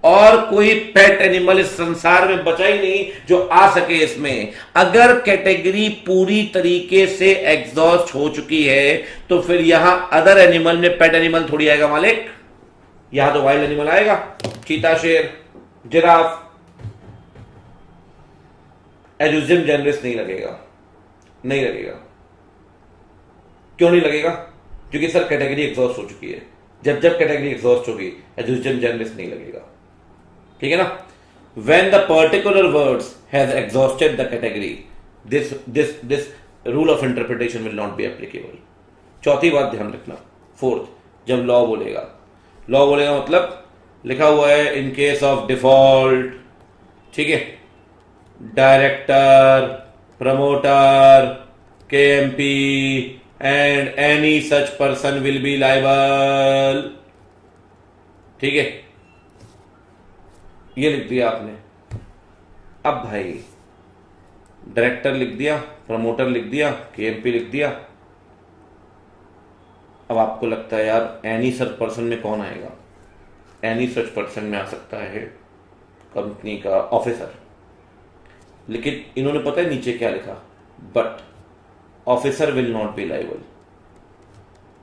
और कोई पेट एनिमल इस संसार में बचा ही नहीं जो आ सके इसमें। अगर कैटेगरी पूरी तरीके से एग्जॉस्ट हो चुकी है तो फिर यहां अदर एनिमल में पेट एनिमल थोड़ी आएगा मालिक, यहां तो वाइल्ड एनिमल आएगा, चीता, शेर, जिराफ। एडुजियम जेनरिस नहीं लगेगा। क्यों नहीं लगेगा? क्योंकि सर कैटेगरी एग्जॉस्ट हो चुकी है। जब कैटेगरी एग्जॉस्ट होगी एडुजियम जेनरिस नहीं लगेगा। ठीक है ना? when the particular words has exhausted the category, this rule of interpretation will not be applicable. चौथी बात ध्यान रखना. फोर्थ, जब लॉ बोलेगा मतलब लिखा हुआ है इन केस ऑफ डिफॉल्ट, ठीक है, director, promoter, KMP and any such person will be liable. ठीक है, ये लिख दिया आपने. अब भाई डायरेक्टर लिख दिया, प्रमोटर लिख दिया, केएमपी लिख दिया. अब आपको लगता है यार एनी सच पर्सन में कौन आएगा? एनी सच पर्सन में आ सकता है कंपनी का ऑफिसर. लेकिन इन्होंने पता है नीचे क्या लिखा? But officer will not B liable.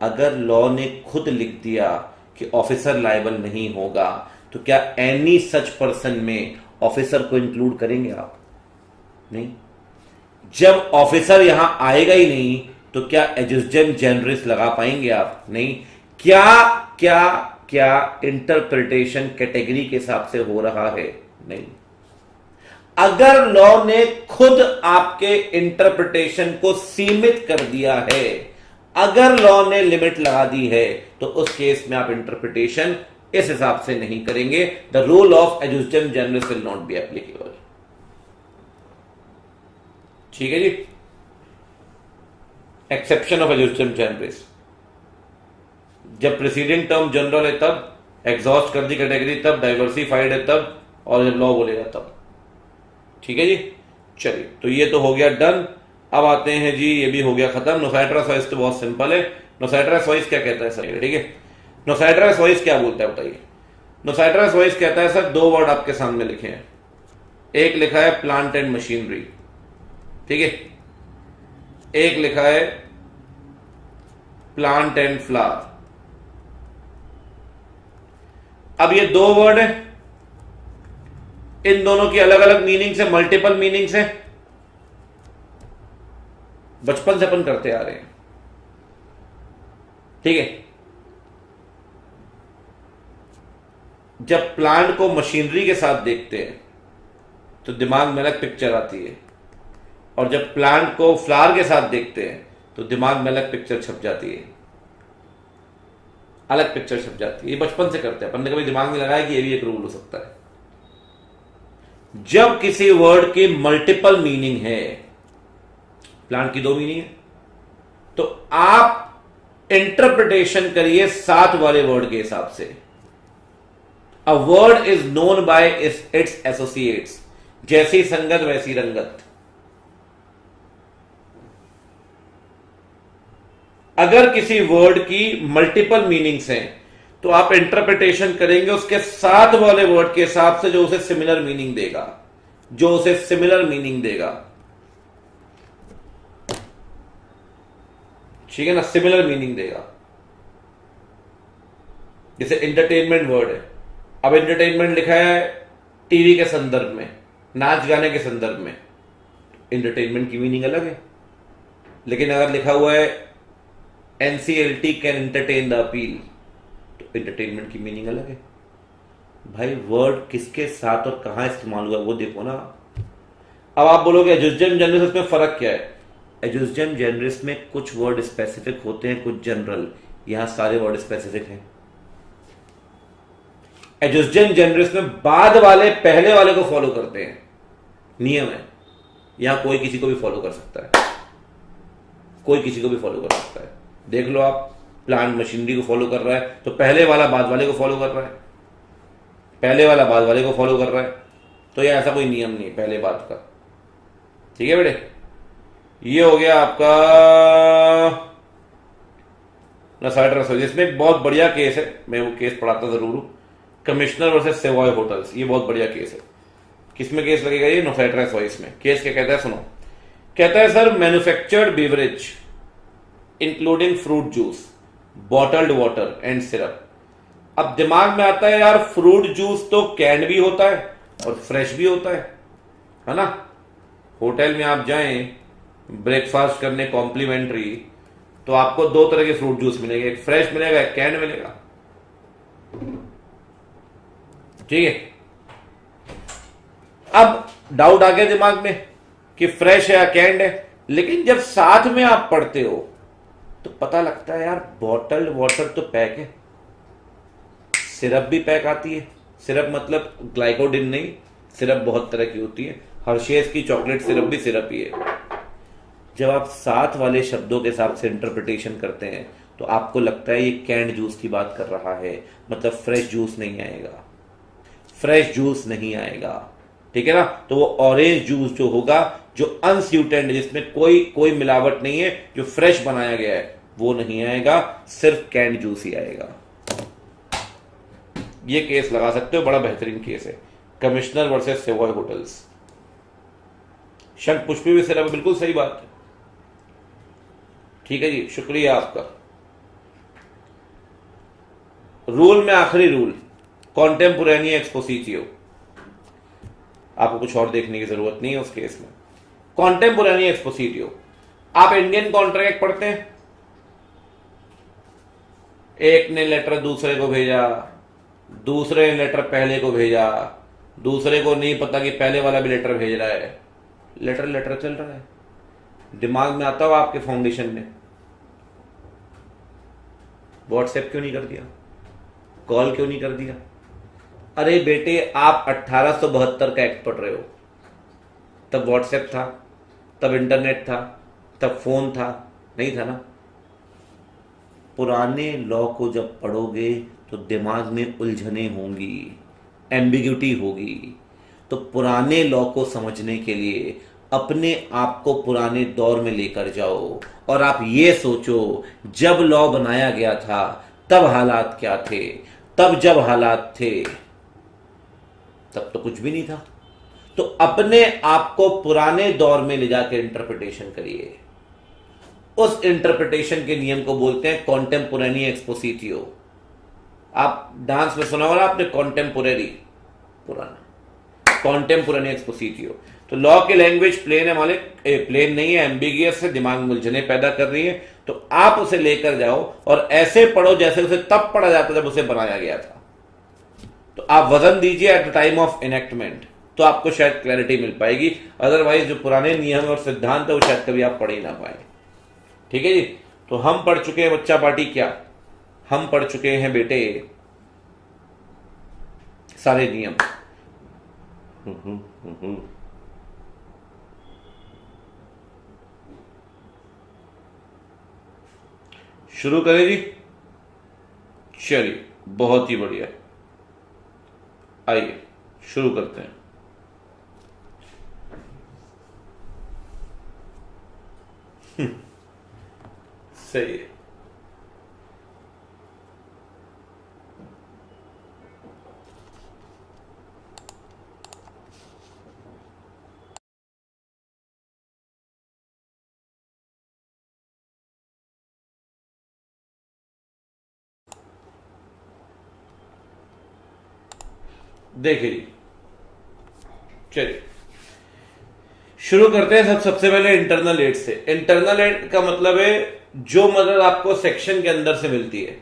अगर लॉ ने खुद लिख दिया कि ऑफिसर लायबल नहीं होगा, तो क्या एनी सच पर्सन में ऑफिसर को इंक्लूड करेंगे आप? नहीं. जब ऑफिसर यहां आएगा ही नहीं, तो क्या एजुजन जेनरिस लगा पाएंगे आप? नहीं. क्या क्या क्या इंटरप्रिटेशन कैटेगरी के हिसाब से हो रहा है? नहीं. अगर लॉ ने खुद आपके इंटरप्रिटेशन को सीमित कर दिया है, अगर लॉ ने लिमिट लगा दी है, तो उस केस में आप इंटरप्रिटेशन इस हिसाब से नहीं करेंगे. The rule of ejusdem generis will not be applicable. ठीक है जी. एक्सेप्शन ऑफ एजुजन जेनरिस, जब प्रीसीडिंग टर्म जनरल है तब, एग्जॉस्ट कर दी कैटेगरी तब, डाइवर्सिफाइड है तब, और जब लॉ बोलेगा तब. ठीक है जी. चलिए, तो ये तो हो गया डन. अब आते हैं जी, ये भी हो गया खत्म. नोसाइट्रस वॉइस तो बहुत सिंपल है. नोसाइट्रस वॉइस क्या कहता है सर? ठीक है, नोसाइट्रस वॉइस क्या बोलता है बताइए. नोसाइट्रस वॉइस कहता है सर, दो वर्ड आपके सामने लिखे हैं. एक लिखा है प्लांट एंड मशीनरी, ठीक है, एक लिखा है प्लांट एंड फ्लावर. अब ये दो वर्ड है, इन दोनों की अलग अलग मीनिंग्स है, मल्टीपल मीनिंग्स है. बचपन से अपन करते आ रहे हैं. ठीक है. जब प्लांट को मशीनरी के साथ देखते हैं तो दिमाग में अलग पिक्चर आती है, और जब प्लांट को फ्लावर के साथ देखते हैं तो दिमाग में अलग पिक्चर छप जाती है. अलग पिक्चर छप जाती है. ये बचपन से करते हैं अपन ने, कभी दिमाग में लगाया कि ये भी एक रूल हो सकता है. जब किसी वर्ड की मल्टीपल मीनिंग है, प्लांट की दो मीनिंग है, तो आप इंटरप्रिटेशन करिए साथ वाले वर्ड के हिसाब से. A word is known by it's associates. जैसी संगत वैसी रंगत. अगर किसी वर्ड की मल्टीपल मीनिंग्स हैं, तो आप इंटरप्रिटेशन करेंगे उसके साथ वाले वर्ड के हिसाब से, जो उसे सिमिलर मीनिंग देगा. जो उसे सिमिलर मीनिंग देगा. ठीक है ना, सिमिलर मीनिंग देगा. जैसे एंटरटेनमेंट वर्ड है. अब एंटरटेनमेंट लिखा है टीवी के संदर्भ में, नाच गाने के संदर्भ में, एंटरटेनमेंट की मीनिंग अलग है. लेकिन अगर लिखा हुआ है NCLT can entertain the appeal, तो एंटरटेनमेंट की मीनिंग अलग है. भाई वर्ड किसके साथ और कहां इस्तेमाल हुआ वो देखो ना. अब आप बोलोगे एजुजन जेनरिस में फर्क क्या है? एजुजन जेनरिस में कुछ वर्ड स्पेसिफिक होते हैं, कुछ जनरल. यहां सारे वर्ड स्पेसिफिक हैं. एजुजन जेनरिस में बाद वाले पहले वाले को फॉलो करते हैं. नियम है. यहां कोई किसी को भी फॉलो कर सकता है. कोई किसी को भी फॉलो कर सकता है. देख लो आप, प्लांट मशीनरी को फॉलो कर रहा है, तो पहले वाला बाद वाले को फॉलो कर रहा है, पहले वाला बाद वाले को फॉलो कर रहा है. तो यह ऐसा कोई नियम नहीं पहले बाद का. ठीक है बेटे. ये हो गया आपका नोसाइट्रस. इसमें एक बहुत बढ़िया केस है, मैं वो केस पढ़ाता जरूर हूं. Commissioner versus Savoy hotels. ये बहुत बढ़िया केस है. किसमें केस लगेगा? ये नोसाइट्रस वॉइस में. केस क्या कहता है सुनो. कहता है sir, manufactured beverage including fruit juice, bottled water and syrup. अब दिमाग में आता है यार, फ्रूट जूस तो कैन भी होता है और फ्रेश भी होता है ना. होटल में आप जाएं ब्रेकफास्ट करने कॉम्प्लीमेंट्री, तो आपको दो तरह के फ्रूट जूस मिलेंगे, एक फ्रेश मिलेगा, एक कैन मिलेगा. ठीक है. अब डाउट आ गया दिमाग में कि फ्रेश है या कैंड है, लेकिन जब साथ में आप पढ़ते हो तो पता लगता है यार बॉटल्ड वाटर तो पैक है, सिरप भी पैक आती है। सिरप मतलब ग्लाइकोडिन नहीं, सिरप बहुत तरह की होती है। हर्शेस की चॉकलेट सिरप भी सिरप ही है। जब आप साथ वाले शब्दों के हिसाब से इंटरप्रिटेशन करते हैं तो आपको लगता है ये कैंड जूस की बात कर रहा है, मतलब फ्रेश जूस नहीं आएगा, फ्रेश जूस नहीं आएगा, ठीक है ना। तो वो ऑरेंज जूस जो होगा, जो अनस्वीटेंड, जिसमें कोई मिलावट नहीं है, जो फ्रेश बनाया गया है, वो नहीं आएगा, सिर्फ कैंड जूस ही आएगा। ये केस लगा सकते हो, बड़ा बेहतरीन केस है, कमिश्नर वर्सेस सेवॉय होटल्स। शंख पुष्पी भी सिर्फ, बिल्कुल सही बात है। ठीक है जी, शुक्रिया आपका। रूल में आखिरी रूल, कॉन्टेम्पोरेनी एक्सपोजिटियो। आपको कुछ और देखने की जरूरत नहीं है उस केस में। कॉन्टेम्पोरेनी एक्सपोजिटियो, आप इंडियन कॉन्ट्रैक्ट पढ़ते हैं, एक ने लेटर दूसरे को भेजा, दूसरे ने लेटर पहले को भेजा, दूसरे को नहीं पता कि पहले वाला भी लेटर भेज रहा है, लेटर चल रहा है। दिमाग में आता होगा आपके फाउंडेशन में, व्हाट्सएप क्यों नहीं कर दिया, कॉल क्यों नहीं कर दिया? अरे बेटे, आप 1872 का एक्ट पढ़ रहे हो, तब व्हाट्सएप था, तब इंटरनेट था, तब फोन था? नहीं था ना। पुराने लॉ को जब पढ़ोगे तो दिमाग में उलझने होंगी, एम्बिग्यूटी होगी। तो पुराने लॉ को समझने के लिए अपने आप को पुराने दौर में लेकर जाओ और आप ये सोचो, जब लॉ बनाया गया था तब हालात क्या थे, तब जब हालात थे तब तो कुछ भी नहीं था। तो अपने आप को पुराने दौर में ले जाकर इंटरप्रिटेशन करिए। उस इंटरप्रिटेशन के नियम को बोलते हैं कॉन्टेम्पोरेरी एक्सपोजिटियो। आप डांस में सुना होगा आपने, कॉन्टेम्पोरेरी, पुराना, कॉन्टेम्पोरेरी एक्सपोजिटियो। तो लॉ की लैंग्वेज प्लेन है मालिक, प्लेन नहीं है, एम्बिगियस है, दिमाग में उलझने पैदा कर रही है। तो आप उसे लेकर जाओ और ऐसे पढ़ो जैसे उसे तब पढ़ा जाता जब उसे बनाया गया था। तो आप वजन दीजिए at the time of enactment, तो आपको शायद क्लैरिटी मिल पाएगी। अदरवाइज जो पुराने नियम और सिद्धांत है वो शायद कभी आप पढ़ ही ना पाए। ठीक है जी। तो हम पढ़ चुके हैं बच्चा पार्टी, क्या हम पढ़ चुके हैं बेटे सारे नियम। शुरू करें जी? चलिए, बहुत ही बढ़िया, आइए शुरू करते हैं। सही है। देखिए जी, चलिए शुरू करते हैं। सबसे पहले इंटरनल एड से। इंटरनल एड का मतलब है जो मदद आपको सेक्शन के अंदर से मिलती है,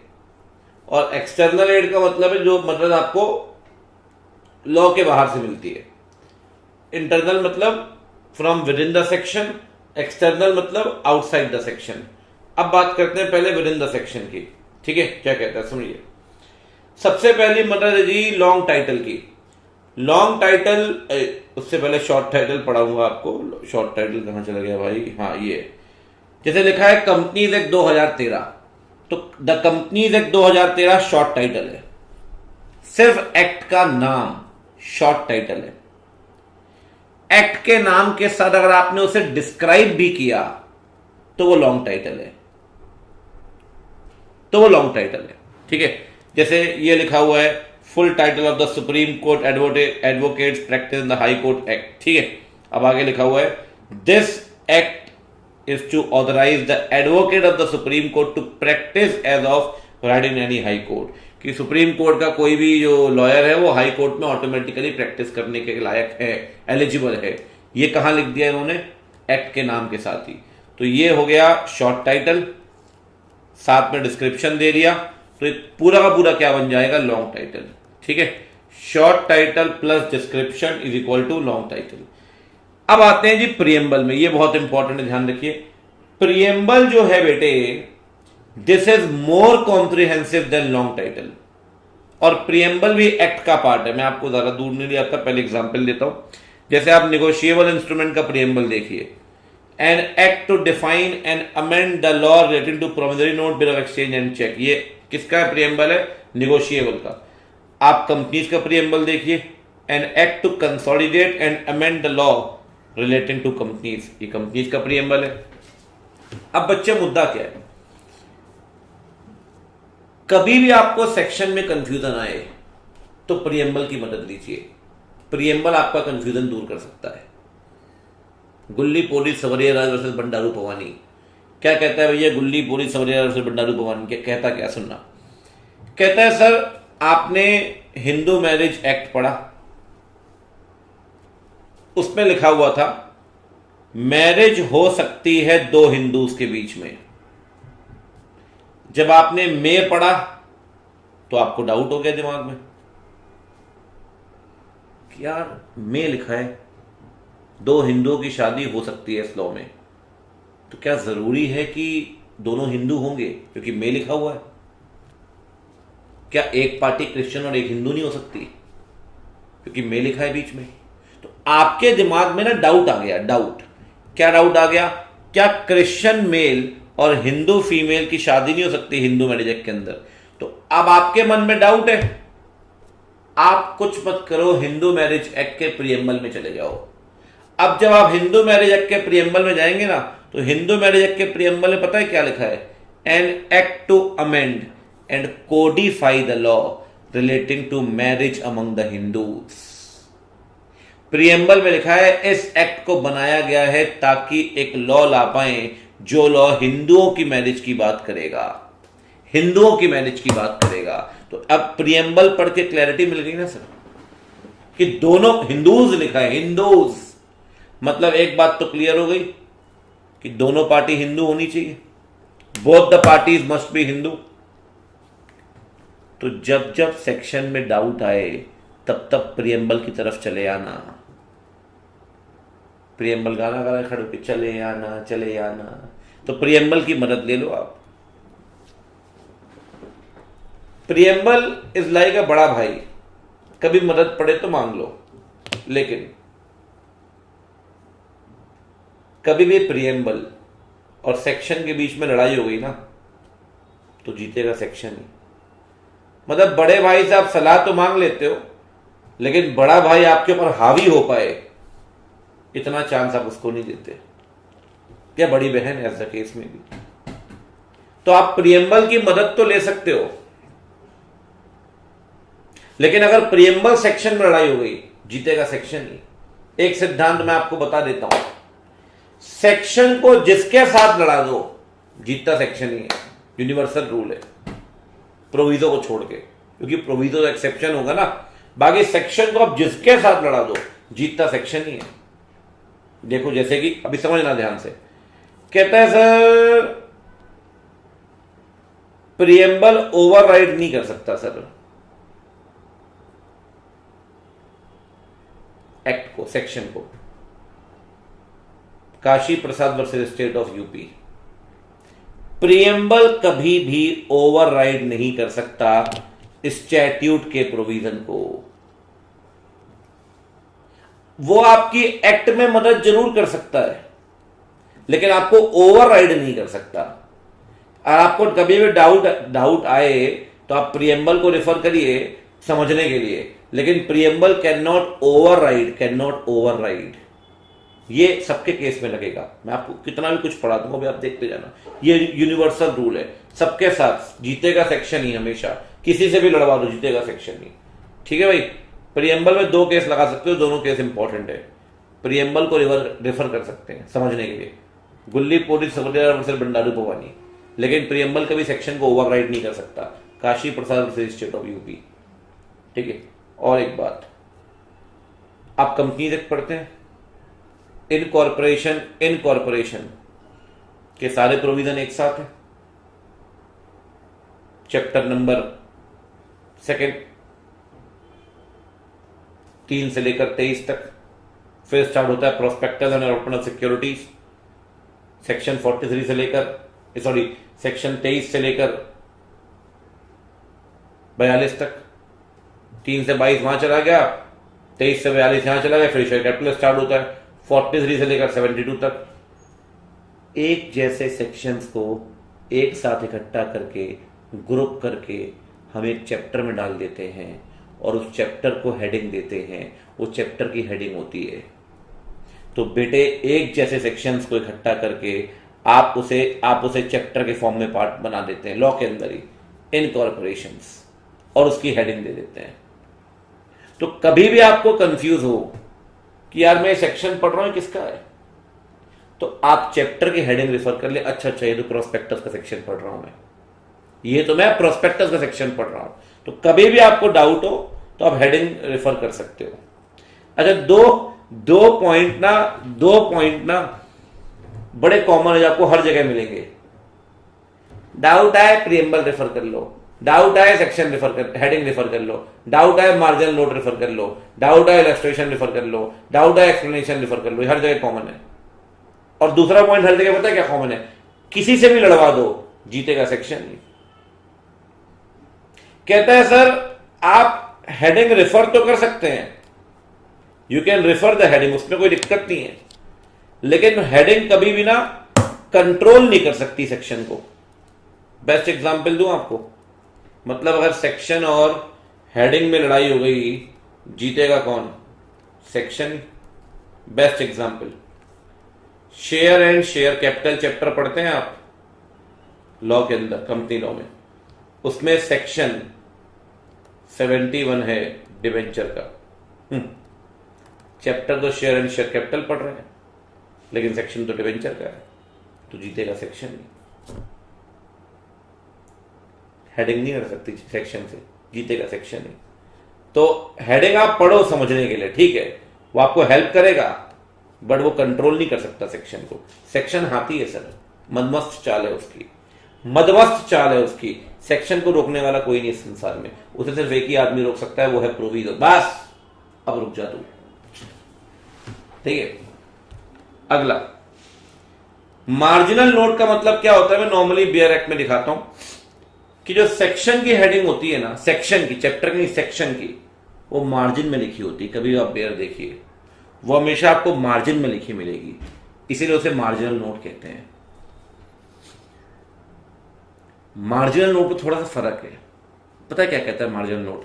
और एक्सटर्नल एड का मतलब है जो मदद आपको लॉ के बाहर से मिलती है। इंटरनल मतलब from with in the section, external मतलब आउटसाइड द सेक्शन। अब बात करते हैं पहले विद इन द सेक्शन की। ठीक है, क्या कहता है सुनिए। सबसे पहली मदद है जी लॉन्ग टाइटल की। लॉन्ग टाइटल, उससे पहले शॉर्ट टाइटल पढ़ाऊंगा आपको। शॉर्ट टाइटल कहां चला गया भाई? हाँ, ये जैसे लिखा है कंपनीज एक्ट 2013, तो the companies act 2013 short title है, सिर्फ एक्ट का नाम शॉर्ट टाइटल है। एक्ट के नाम के साथ अगर आपने उसे डिस्क्राइब भी किया तो वो लॉन्ग टाइटल है, तो वो लॉन्ग टाइटल है। ठीक है, जैसे ये लिखा हुआ है full title of the supreme court advocates practice in the high court act. ठीक है, अब आगे लिखा हुआ है this act is to authorise the advocate of the supreme court to practise as of right in any high court. कि supreme court का कोई भी जो लॉयर है वो हाई कोर्ट में ऑटोमेटिकली प्रैक्टिस करने के लायक है, एलिजिबल है। ये कहां लिख दिया इन्होंने? एक्ट के नाम के साथ ही। तो ये हो गया शॉर्ट टाइटल, साथ में डिस्क्रिप्शन दे दिया, तो एक पूरा का पूरा क्या बन जाएगा? Long title. ठीक है, short title plus description is equal to long title. अब आते हैं जी प्रियम्बल में, ये बहुत इंपॉर्टेंट है, ध्यान रखिए। प्रियम्बल जो है बेटे, this is more comprehensive than long title. और प्रियम्बल भी एक्ट का पार्ट है। मैं आपको ज्यादा दूर नहीं ले आता, पहले एग्जांपल देता हूं। जैसे आप निगोशिएबल इंस्ट्रूमेंट का प्रियम्बल देखिए, an act to define and amend the law relating to promissory note, bill of exchange and cheque. ये किसका प्रियम्बल है? निगोशिएबल का। आप कंपनीज का प्रियम्बल देखिए, an act to consolidate and amend the law relating to companies, ये companies का preamble है। अब बच्चे मुद्दा क्या है, कभी भी आपको सेक्शन में कंफ्यूजन आए तो प्रियम्बल की मदद लीजिए। प्रियम्बल आपका कंफ्यूजन दूर कर सकता है। गुल्ली पोली सवरिया राज वर्सेस बंडारू पवानी, क्या कहता है भैया? गुल्ली पोली सवरिया राज वर्सेस बंडारू पवानी क्या कहता, क्या सुनना। कहता है सर आपने हिंदू मैरिज एक्ट पढ़ा, उसमें लिखा हुआ था मैरिज हो सकती है दो हिंदूज के बीच में। जब आपने में पढ़ा तो आपको डाउट हो गया दिमाग में कि यार में लिखा है, दो हिंदुओं की शादी हो सकती है इस लॉ में, तो क्या जरूरी है कि दोनों हिंदू होंगे क्योंकि में लिखा हुआ है? क्या एक पार्टी क्रिश्चियन और एक हिंदू नहीं हो सकती क्योंकि में लिखा है बीच में? तो आपके दिमाग में ना डाउट आ गया। डाउट, क्या डाउट आ गया? क्या क्रिश्चियन मेल और हिंदू फीमेल की शादी नहीं हो सकती हिंदू मैरिज एक्ट के अंदर? तो अब आपके मन में डाउट है, आप कुछ मत करो, हिंदू मैरिज एक्ट के प्रियम्बल में चले जाओ। अब जब आप हिंदू मैरिज एक्ट के प्रियम्बल में जाएंगे ना, तो हिंदू मैरिज एक्ट के प्रियम्बल में पता है क्या लिखा है? An act to amend and codify the law relating to marriage among the Hindus. Preamble में लिखा है इस एक्ट को बनाया गया है ताकि एक लॉ ला पाए जो लॉ हिंदुओं की मैरिज की बात करेगा, हिंदुओं की मैरिज की बात करेगा। तो अब प्रियम्बल पढ़ के क्लैरिटी मिल गई ना सर कि दोनों हिंदूज लिखा है, हिंदूज मतलब एक बात तो क्लियर हो गई कि दोनों पार्टी हिंदू होनी चाहिए, both the parties must be Hindu. तो जब जब सेक्शन में डाउट आए तब तब प्रियम्बल की तरफ चले आना। प्रियम्बल गाना गा खड़े होकर चले आना चले आना, तो प्रियम्बल की मदद ले लो आप। प्रियम्बल इज लाइक अ बड़ा भाई, कभी मदद पड़े तो मांग लो, लेकिन कभी भी प्रियम्बल और सेक्शन के बीच में लड़ाई हो गई ना तो जीतेगा सेक्शन ही। मतलब बड़े भाई से आप सलाह तो मांग लेते हो, लेकिन बड़ा भाई आपके ऊपर हावी हो पाए इतना चांस आप उसको नहीं देते, या बड़ी बहन एज द केस में भी। तो आप प्रियम्बल की मदद तो ले सकते हो, लेकिन अगर प्रियम्बल सेक्शन में लड़ाई हो गई जीतेगा सेक्शन ही। एक सिद्धांत मैं आपको बता देता हूं, सेक्शन को जिसके साथ लड़ा दो जीतता सेक्शन ही है। यूनिवर्सल रूल है, प्रोविजो को छोड़ के, क्योंकि प्रोविजो एक्सेप्शन होगा ना। बाकी सेक्शन को आप जिसके साथ लड़ा दो जीतता सेक्शन ही है। देखो जैसे कि अभी समझना ध्यान से, कहता है सर प्रियम्बल ओवरराइड नहीं कर सकता सर एक्ट को, सेक्शन को। Kashi Prasad versus state of UP, preamble कभी भी ओवरराइड नहीं कर सकता स्टैट्यूट के प्रोविजन को। वो आपकी एक्ट में मदद जरूर कर सकता है, लेकिन आपको ओवरराइड नहीं कर सकता। और आपको कभी भी डाउट आए तो आप प्रियम्बल को रेफर करिए समझने के लिए, लेकिन प्रियम्बल कैन नॉट ओवरराइड। ये सबके केस में लगेगा। मैं आपको कितना भी कुछ पढ़ा दूंगा, अभी आप देखते जाना। ये यूनिवर्सल रूल है, सबके साथ जीतेगा सेक्शन ही हमेशा। किसी से भी लड़वा दो जीतेगा सेक्शन ही। ठीक है भाई, प्रियम्बल में दो केस लगा सकते हो, दोनों केस इंपॉर्टेंट है। प्रियम्बल को रेफर कर सकते हैं समझने के लिए, गुल्ली पोली सवरिया वर्सेस बंडारू पवानी, लेकिन प्रियम्बल कभी सेक्शन को ओवरराइड नहीं कर सकता। Kashi Prasad versus state of UP. ठीक है, और एक बात, आप कंपनी एक्ट पढ़ते हैं, इनकॉर्पोरेशन के सारे प्रोविजन एक साथ है। चैप्टर नंबर 2 3 से लेकर 23 तक। फिर स्टार्ट होता है prospectus and allotment of securities, section 43 से लेकर सेक्शन 23 से लेकर 42 तक। 3 से 22 वहां चला गया, 23 से 42 यहां चला गया, फिर शेयर कैपिटल स्टार्ट होता है 43 से लेकर 72 तक। एक जैसे सेक्शंस को एक साथ इकट्ठा करके, ग्रुप करके हम एक चैप्टर में डाल देते हैं और उस चैप्टर को हेडिंग देते हैं, वो चैप्टर की हेडिंग होती है। तो बेटे एक जैसे सेक्शंस को इकट्ठा करके आप उसे चैप्टर के फॉर्म में पार्ट बना देते हैं, लॉ के अंदर ही इनकॉर्पोरेशंस, और उसकी हेडिंग दे देते हैं। तो कभी भी आपको कंफ्यूज हो कि यार मैं सेक्शन पढ़ रहा हूं किसका है, तो आप चैप्टर की हेडिंग रेफर कर ले, अच्छा ये तो प्रोस्पेक्टस का सेक्शन पढ़ रहा हूं मैं प्रोस्पेक्टस का सेक्शन पढ़ रहा हूं। तो कभी भी आपको डाउट हो तो आप हेडिंग रेफर कर सकते हो। अच्छा, दो पॉइंट ना बड़े कॉमन है, आपको हर जगह मिलेंगे। डाउट आए प्रीएम्बल रेफर कर लो, डाउट आए सेक्शन हेडिंग रेफर कर लो, डाउट आए मार्जिनल नोट रेफर कर लो, डाउट आए इलस्ट्रेशन रेफर कर लो, डाउट आए एक्सप्लेनेशन रेफर कर लो, हर जगह कॉमन है। और दूसरा पॉइंट हर जगह पता है क्या कॉमन है, किसी से भी लड़वा दो जीतेगा सेक्शन नहीं। कहता है सर आप हेडिंग रेफर तो कर सकते हैं, you can refer the heading, उसमें कोई दिक्कत नहीं है, लेकिन हेडिंग कभी भी ना कंट्रोल नहीं कर सकती सेक्शन को। बेस्ट एग्जांपल दूं आपको, मतलब अगर सेक्शन और हेडिंग में लड़ाई हो गई, जीतेगा कौन? Section. Best example, share and share capital chapter पढ़ते हैं आप लॉ के अंदर, कंपनी लॉ में, उसमें सेक्शन 71 है डिवेंचर का। चैप्टर तो शेयर एंड शेयर कैपिटल पढ़ रहे हैं, लेकिन सेक्शन तो डिवेंचर का है, तो जीतेगा सेक्शन नहीं। हेडिंग नहीं कर सकती सेक्शन से, जीतेगा सेक्शन नहीं। तो हेडिंग आप पढ़ो समझने के लिए, ठीक है, वो आपको हेल्प करेगा, बट वो कंट्रोल नहीं कर सकता सेक्शन को। सेक्शन हाथी है सर, मदमस्त चाल है उसकी, मदमस्त चाल है उसकी। सेक्शन को रोकने वाला कोई नहीं इस संसार में, उसे सिर्फ एक ही आदमी रोक सकता है, वो है प्रोविजो। बस अब रुक जा तू, ठीक है। अगला, मार्जिनल नोट का मतलब क्या होता है, मैं नॉर्मली बियर एक्ट में दिखाता हूं कि जो सेक्शन की हेडिंग होती है ना, सेक्शन की, चैप्टर की सेक्शन की, वो मार्जिन में लिखी होती है। कभी आप बियर देखिए, वो हमेशा आपको मार्जिन में लिखी मिलेगी, इसीलिए उसे मार्जिनल नोट कहते हैं। मार्जिनल नोट में थोड़ा सा फर्क है, पता है क्या कहता है marginal note?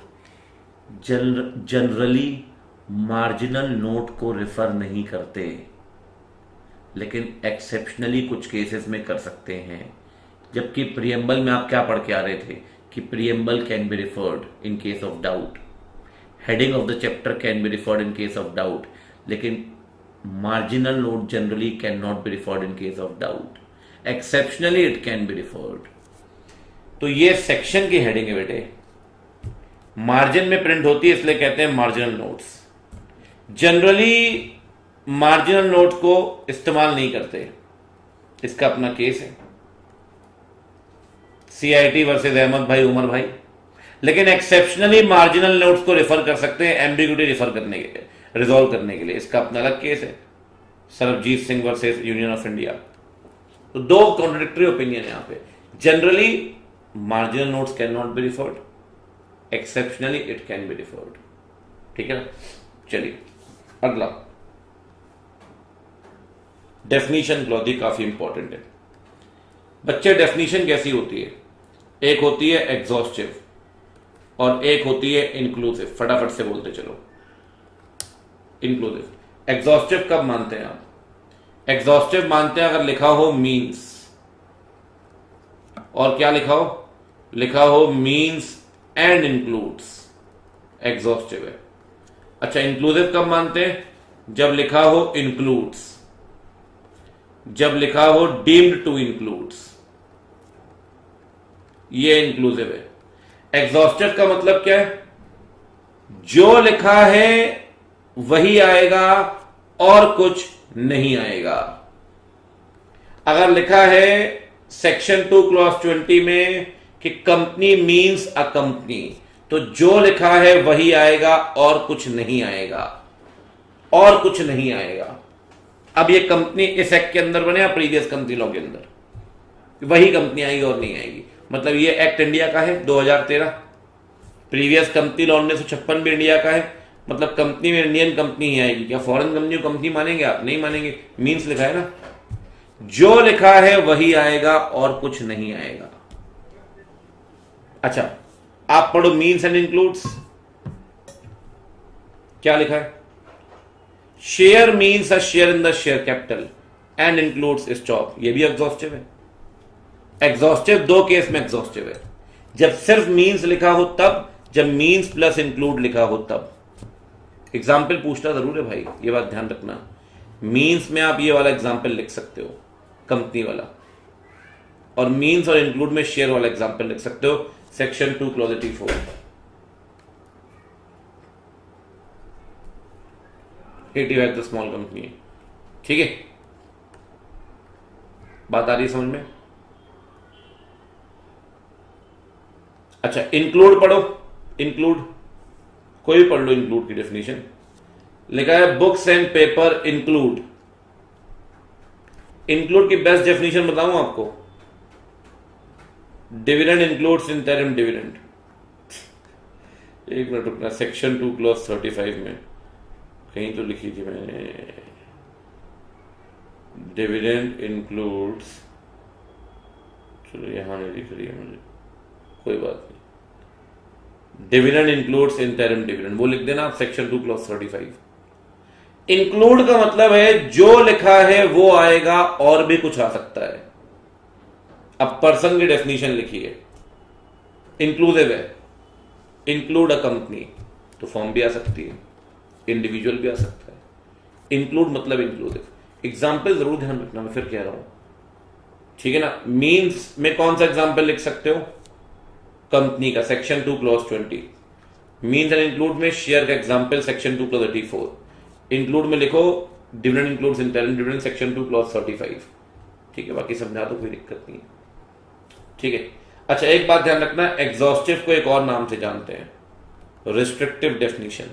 Generally marginal note को रेफर नहीं करते, लेकिन एक्सेप्शनली कुछ केसेस में कर सकते हैं। जबकि प्रीएम्बल में आप क्या पढ़ के आ रहे थे कि preamble can be referred in case of doubt, heading of the chapter can be referred in case of doubt, लेकिन marginal note generally can not be referred in case of doubt, exceptionally it can be referred. तो ये section की heading है बेटे, margin में print होती है, इसलिए कहते हैं marginal notes. Generally marginal note को इस्तेमाल नहीं करते, इसका अपना केस है, सीआईटी वर्सेस अहमद भाई उमर भाई। लेकिन एक्सेप्शनली मार्जिनल नोट्स को रेफर कर सकते हैं एम्बिग्यूटी रेफर करने के लिए, रिजॉल्व करने के लिए, इसका अपना अलग केस है, Sarabjit Singh versus union of India. तो दो कॉन्ट्रडिक्टरी ओपिनियन है यहां पे। Generally marginal notes can not be referred, exceptionally it can be referred, ठीक है ना। चलिए अगला, डेफिनेशन क्लॉज काफी इंपॉर्टेंट है बच्चे। डेफिनेशन कैसी होती है? एक होती है एग्जॉस्टिव और एक होती है इंक्लूसिव। फटाफट से बोलते चलो। इंक्लूसिव, एग्जॉस्टिव कब मानते हैं आप? एग्जॉस्टिव मानते हैं अगर लिखा हो मीन्स, और क्या लिखा हो मीन्स एंड इंक्लूड्स, एग्जॉस्टिव है। अच्छा, इंक्लूसिव कब मानते हैं? जब लिखा हो इंक्लूड्स, जब लिखा हो डीम्ड टू इंक्लूड्स, ये इंक्लूसिव है। एग्जॉस्टिव का मतलब क्या है? जो लिखा है वही आएगा और कुछ नहीं आएगा। अगर लिखा है सेक्शन 2 क्लॉज 20 में कि कंपनी मीन्स अ कंपनी, तो जो लिखा है वही आएगा और कुछ नहीं आएगा, और कुछ नहीं आएगा। अब ये कंपनी इस एक्ट के अंदर बने या प्रीवियस कंपनी लॉ के अंदर, वही कंपनी आएगी और नहीं आएगी। मतलब ये एक्ट इंडिया का है 2013, प्रीवियस कंपनी लॉ 1956 भी इंडिया का है, मतलब कंपनी में इंडियन कंपनी ही आएगी। क्या फॉरेन कंपनी को कंपनी मानेंगे आप? नहीं मानेंगे। मीन्स लिखा है ना, जो लिखा है वही आएगा और कुछ नहीं आएगा। अच्छा, आप पढ़ो मीन्स एंड इंक्लूड्स। क्या लिखा है? Share means a share in the share capital and includes stock. ये भी एग्जॉस्टिव है। एग्जॉस्टिव दो केस में एग्जॉस्टिव है, जब सिर्फ मीन्स लिखा हो तब, जब मीन्स प्लस इंक्लूड लिखा हो तब। एग्जाम्पल पूछता जरूर है भाई, ये बात ध्यान रखना। मीन्स में आप ये वाला एग्जाम्पल लिख सकते हो, कंपनी वाला, और मीन्स और इंक्लूड में शेयर वाला एग्जाम्पल लिख सकते हो, section 2 clause 84। The small company है, ठीक है। बात आ रही है समझ में? अच्छा, इंक्लूड पढ़ो। इंक्लूड कोई भी पढ़ लो। इंक्लूड की डेफिनेशन लिखा है, books and paper include. Include की बेस्ट डेफिनेशन बताऊं आपको? Dividend includes interim dividend. एक मिनट रुकना, सेक्शन 2 क्लॉज 35 में कहीं तो लिखी थी मैंने, डिविडेंड इंक्लूड्स, चलो यहां नहीं लिख रही है मुझे, कोई बात नहीं। डिविडेंड इंक्लूड्स इंटरिम डिविडेंड, वो लिख देना आप, सेक्शन 2 क्लॉज 35। इंक्लूड का मतलब है जो लिखा है वो आएगा और भी कुछ आ सकता है। अब पर्सन की डेफिनेशन लिखी है, इंक्लूसिव है। इंक्लूड अ कंपनी, तो फॉर्म भी आ सकती है, इंडिविजुअल भी आ सकता है। इंक्लूड मतलब इंक्लूसिव। एग्जाम्पल जरूर ध्यान रखना, मैं फिर कह रहा हूं, ठीक है ना। मीन्स में कौन सा एग्जाम्पल लिख सकते हो? कंपनी का, section 2 clause 20। Means and include में शेयर का एग्जाम्पल, सेक्शन 2 क्लॉज 84। इंक्लूड में लिखो dividend includes interim dividend, section 2 clause 35। ठीक है, बाकी समझा दो, कोई दिक्कत नहीं है, ठीक है। अच्छा, एक बात ध्यान रखना, एग्जॉस्टिव को एक और नाम से जानते हैं, रिस्ट्रिक्टिव डेफिनेशन।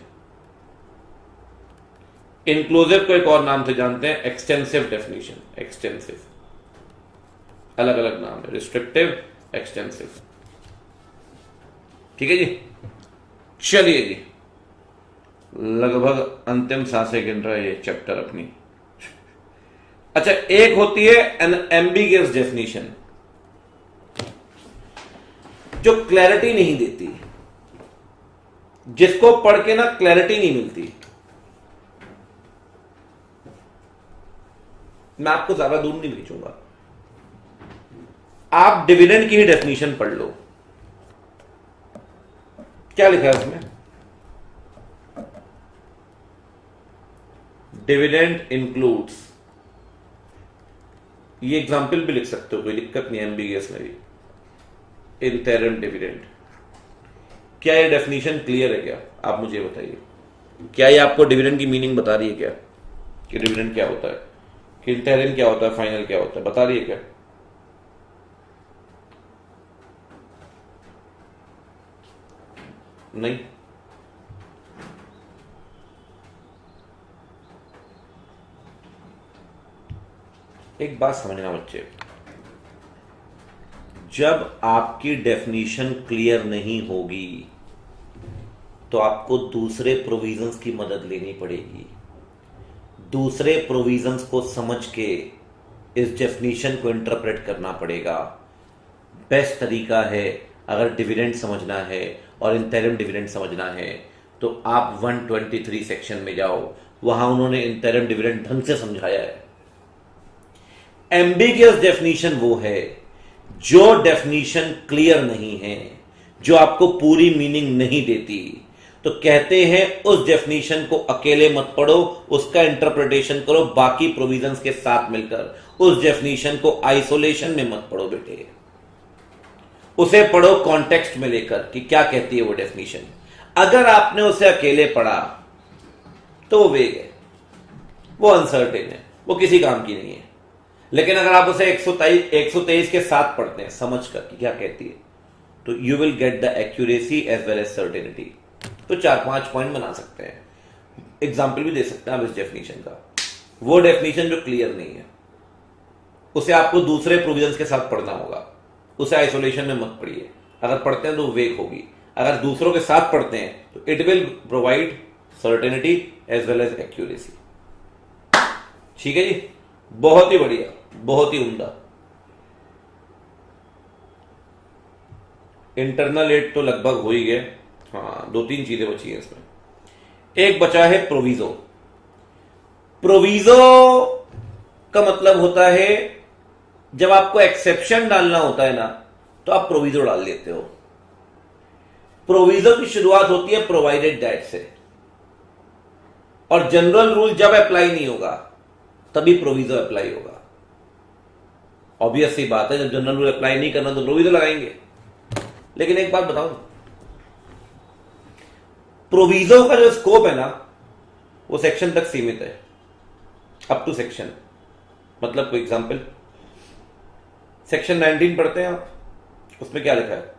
इंक्लूसिव को एक और नाम से जानते हैं, एक्सटेंसिव डेफिनेशन। एक्सटेंसिव, अलग अलग नाम है, रिस्ट्रिक्टिव, एक्सटेंसिव, ठीक है जी। चलिए जी, लगभग अंतिम सांसें गिन रहा है ये चैप्टर अपनी। अच्छा, एक होती है एन एम्बिगियस डेफिनेशन, जो क्लैरिटी नहीं देती, जिसको पढ़ के ना क्लैरिटी नहीं मिलती। मैं आपको ज्यादा दूर नहीं भेजूंगा, आप डिविडेंड की ही डेफिनेशन पढ़ लो। क्या लिखा है उसमें? डिविडेंड इंक्लूड्स, ये एग्जाम्पल भी लिख सकते हो, कोई दिक्कत नहीं है, एम्बिगियस में भी। इंटरिम डिविडेंड, क्या ये डेफिनेशन क्लियर है क्या? आप मुझे बताइए, क्या ये आपको डिविडेंड की मीनिंग बता रही है क्या, कि डिविडेंड क्या होता है, कि इंटरिम क्या होता है, फाइनल क्या होता है, बता रही है क्या? नहीं। एक बात समझना बच्चे, जब आपकी डेफिनेशन क्लियर नहीं होगी तो आपको दूसरे प्रोविजंस की मदद लेनी पड़ेगी। दूसरे प्रोविजंस को समझ के इस डेफिनेशन को इंटरप्रेट करना पड़ेगा। बेस्ट तरीका है, अगर डिविडेंड समझना है और इंटरिम डिविडेंड समझना है तो आप 123 सेक्शन में जाओ, वहां उन्होंने इंटरिम डिविडेंड ढंग से समझाया है। एम्बिगियस डेफिनेशन वो है जो डेफिनेशन क्लियर नहीं है, जो आपको पूरी मीनिंग नहीं देती, तो कहते हैं उस डेफिनेशन को अकेले मत पढ़ो, उसका इंटरप्रिटेशन करो बाकी प्रोविजंस के साथ मिलकर। उस डेफिनेशन को आइसोलेशन में मत पढ़ो बेटे, उसे पढ़ो कॉन्टेक्स्ट में लेकर कि क्या कहती है वो डेफिनेशन। अगर आपने उसे अकेले पढ़ा तो वो वेग है, वो अनसर्टेन है, वो किसी काम की नहीं है। लेकिन अगर आप उसे 123 के साथ पढ़ते हैं समझ कर कि क्या कहती है, तो you will get the accuracy as well as certainty. तो 4-5 पॉइंट बना सकते हैं, एग्जाम्पल भी दे सकते हैं आप इस डेफिनेशन का। वो डेफिनेशन जो क्लियर नहीं है उसे आपको दूसरे प्रोविजंस के साथ पढ़ना होगा, उसे आइसोलेशन में मत पढ़िए। अगर पढ़ते हैं तो वेक होगी, अगर दूसरों के साथ पढ़ते हैं तो it will provide certainty as well as accuracy. ठीक है जी, बहुत ही बढ़िया, बहुत ही उम्दा। इंटरनल एड तो लगभग हो ही गए। हाँ, 2-3 चीजें बची हैं इसमें। एक बचा है प्रोविजो। प्रोविजो का मतलब होता है जब आपको एक्सेप्शन डालना होता है ना तो आप प्रोविजो डाल देते हो। प्रोविजो की शुरुआत होती है प्रोवाइडेड दैट से, और जनरल रूल जब अप्लाई नहीं होगा तभी प्रोविजो अप्लाई होगा। ऑब्वियस सी बात है, जब जनरल रूल अप्लाई नहीं करना तो प्रोविजो लगाएंगे। लेकिन एक बात बताऊं, प्रोविजो का जो स्कोप है ना वो सेक्शन तक सीमित है, अप टू सेक्शन। मतलब कोई एग्जांपल, सेक्शन 19 पढ़ते हैं आप, उसमें क्या लिखा है?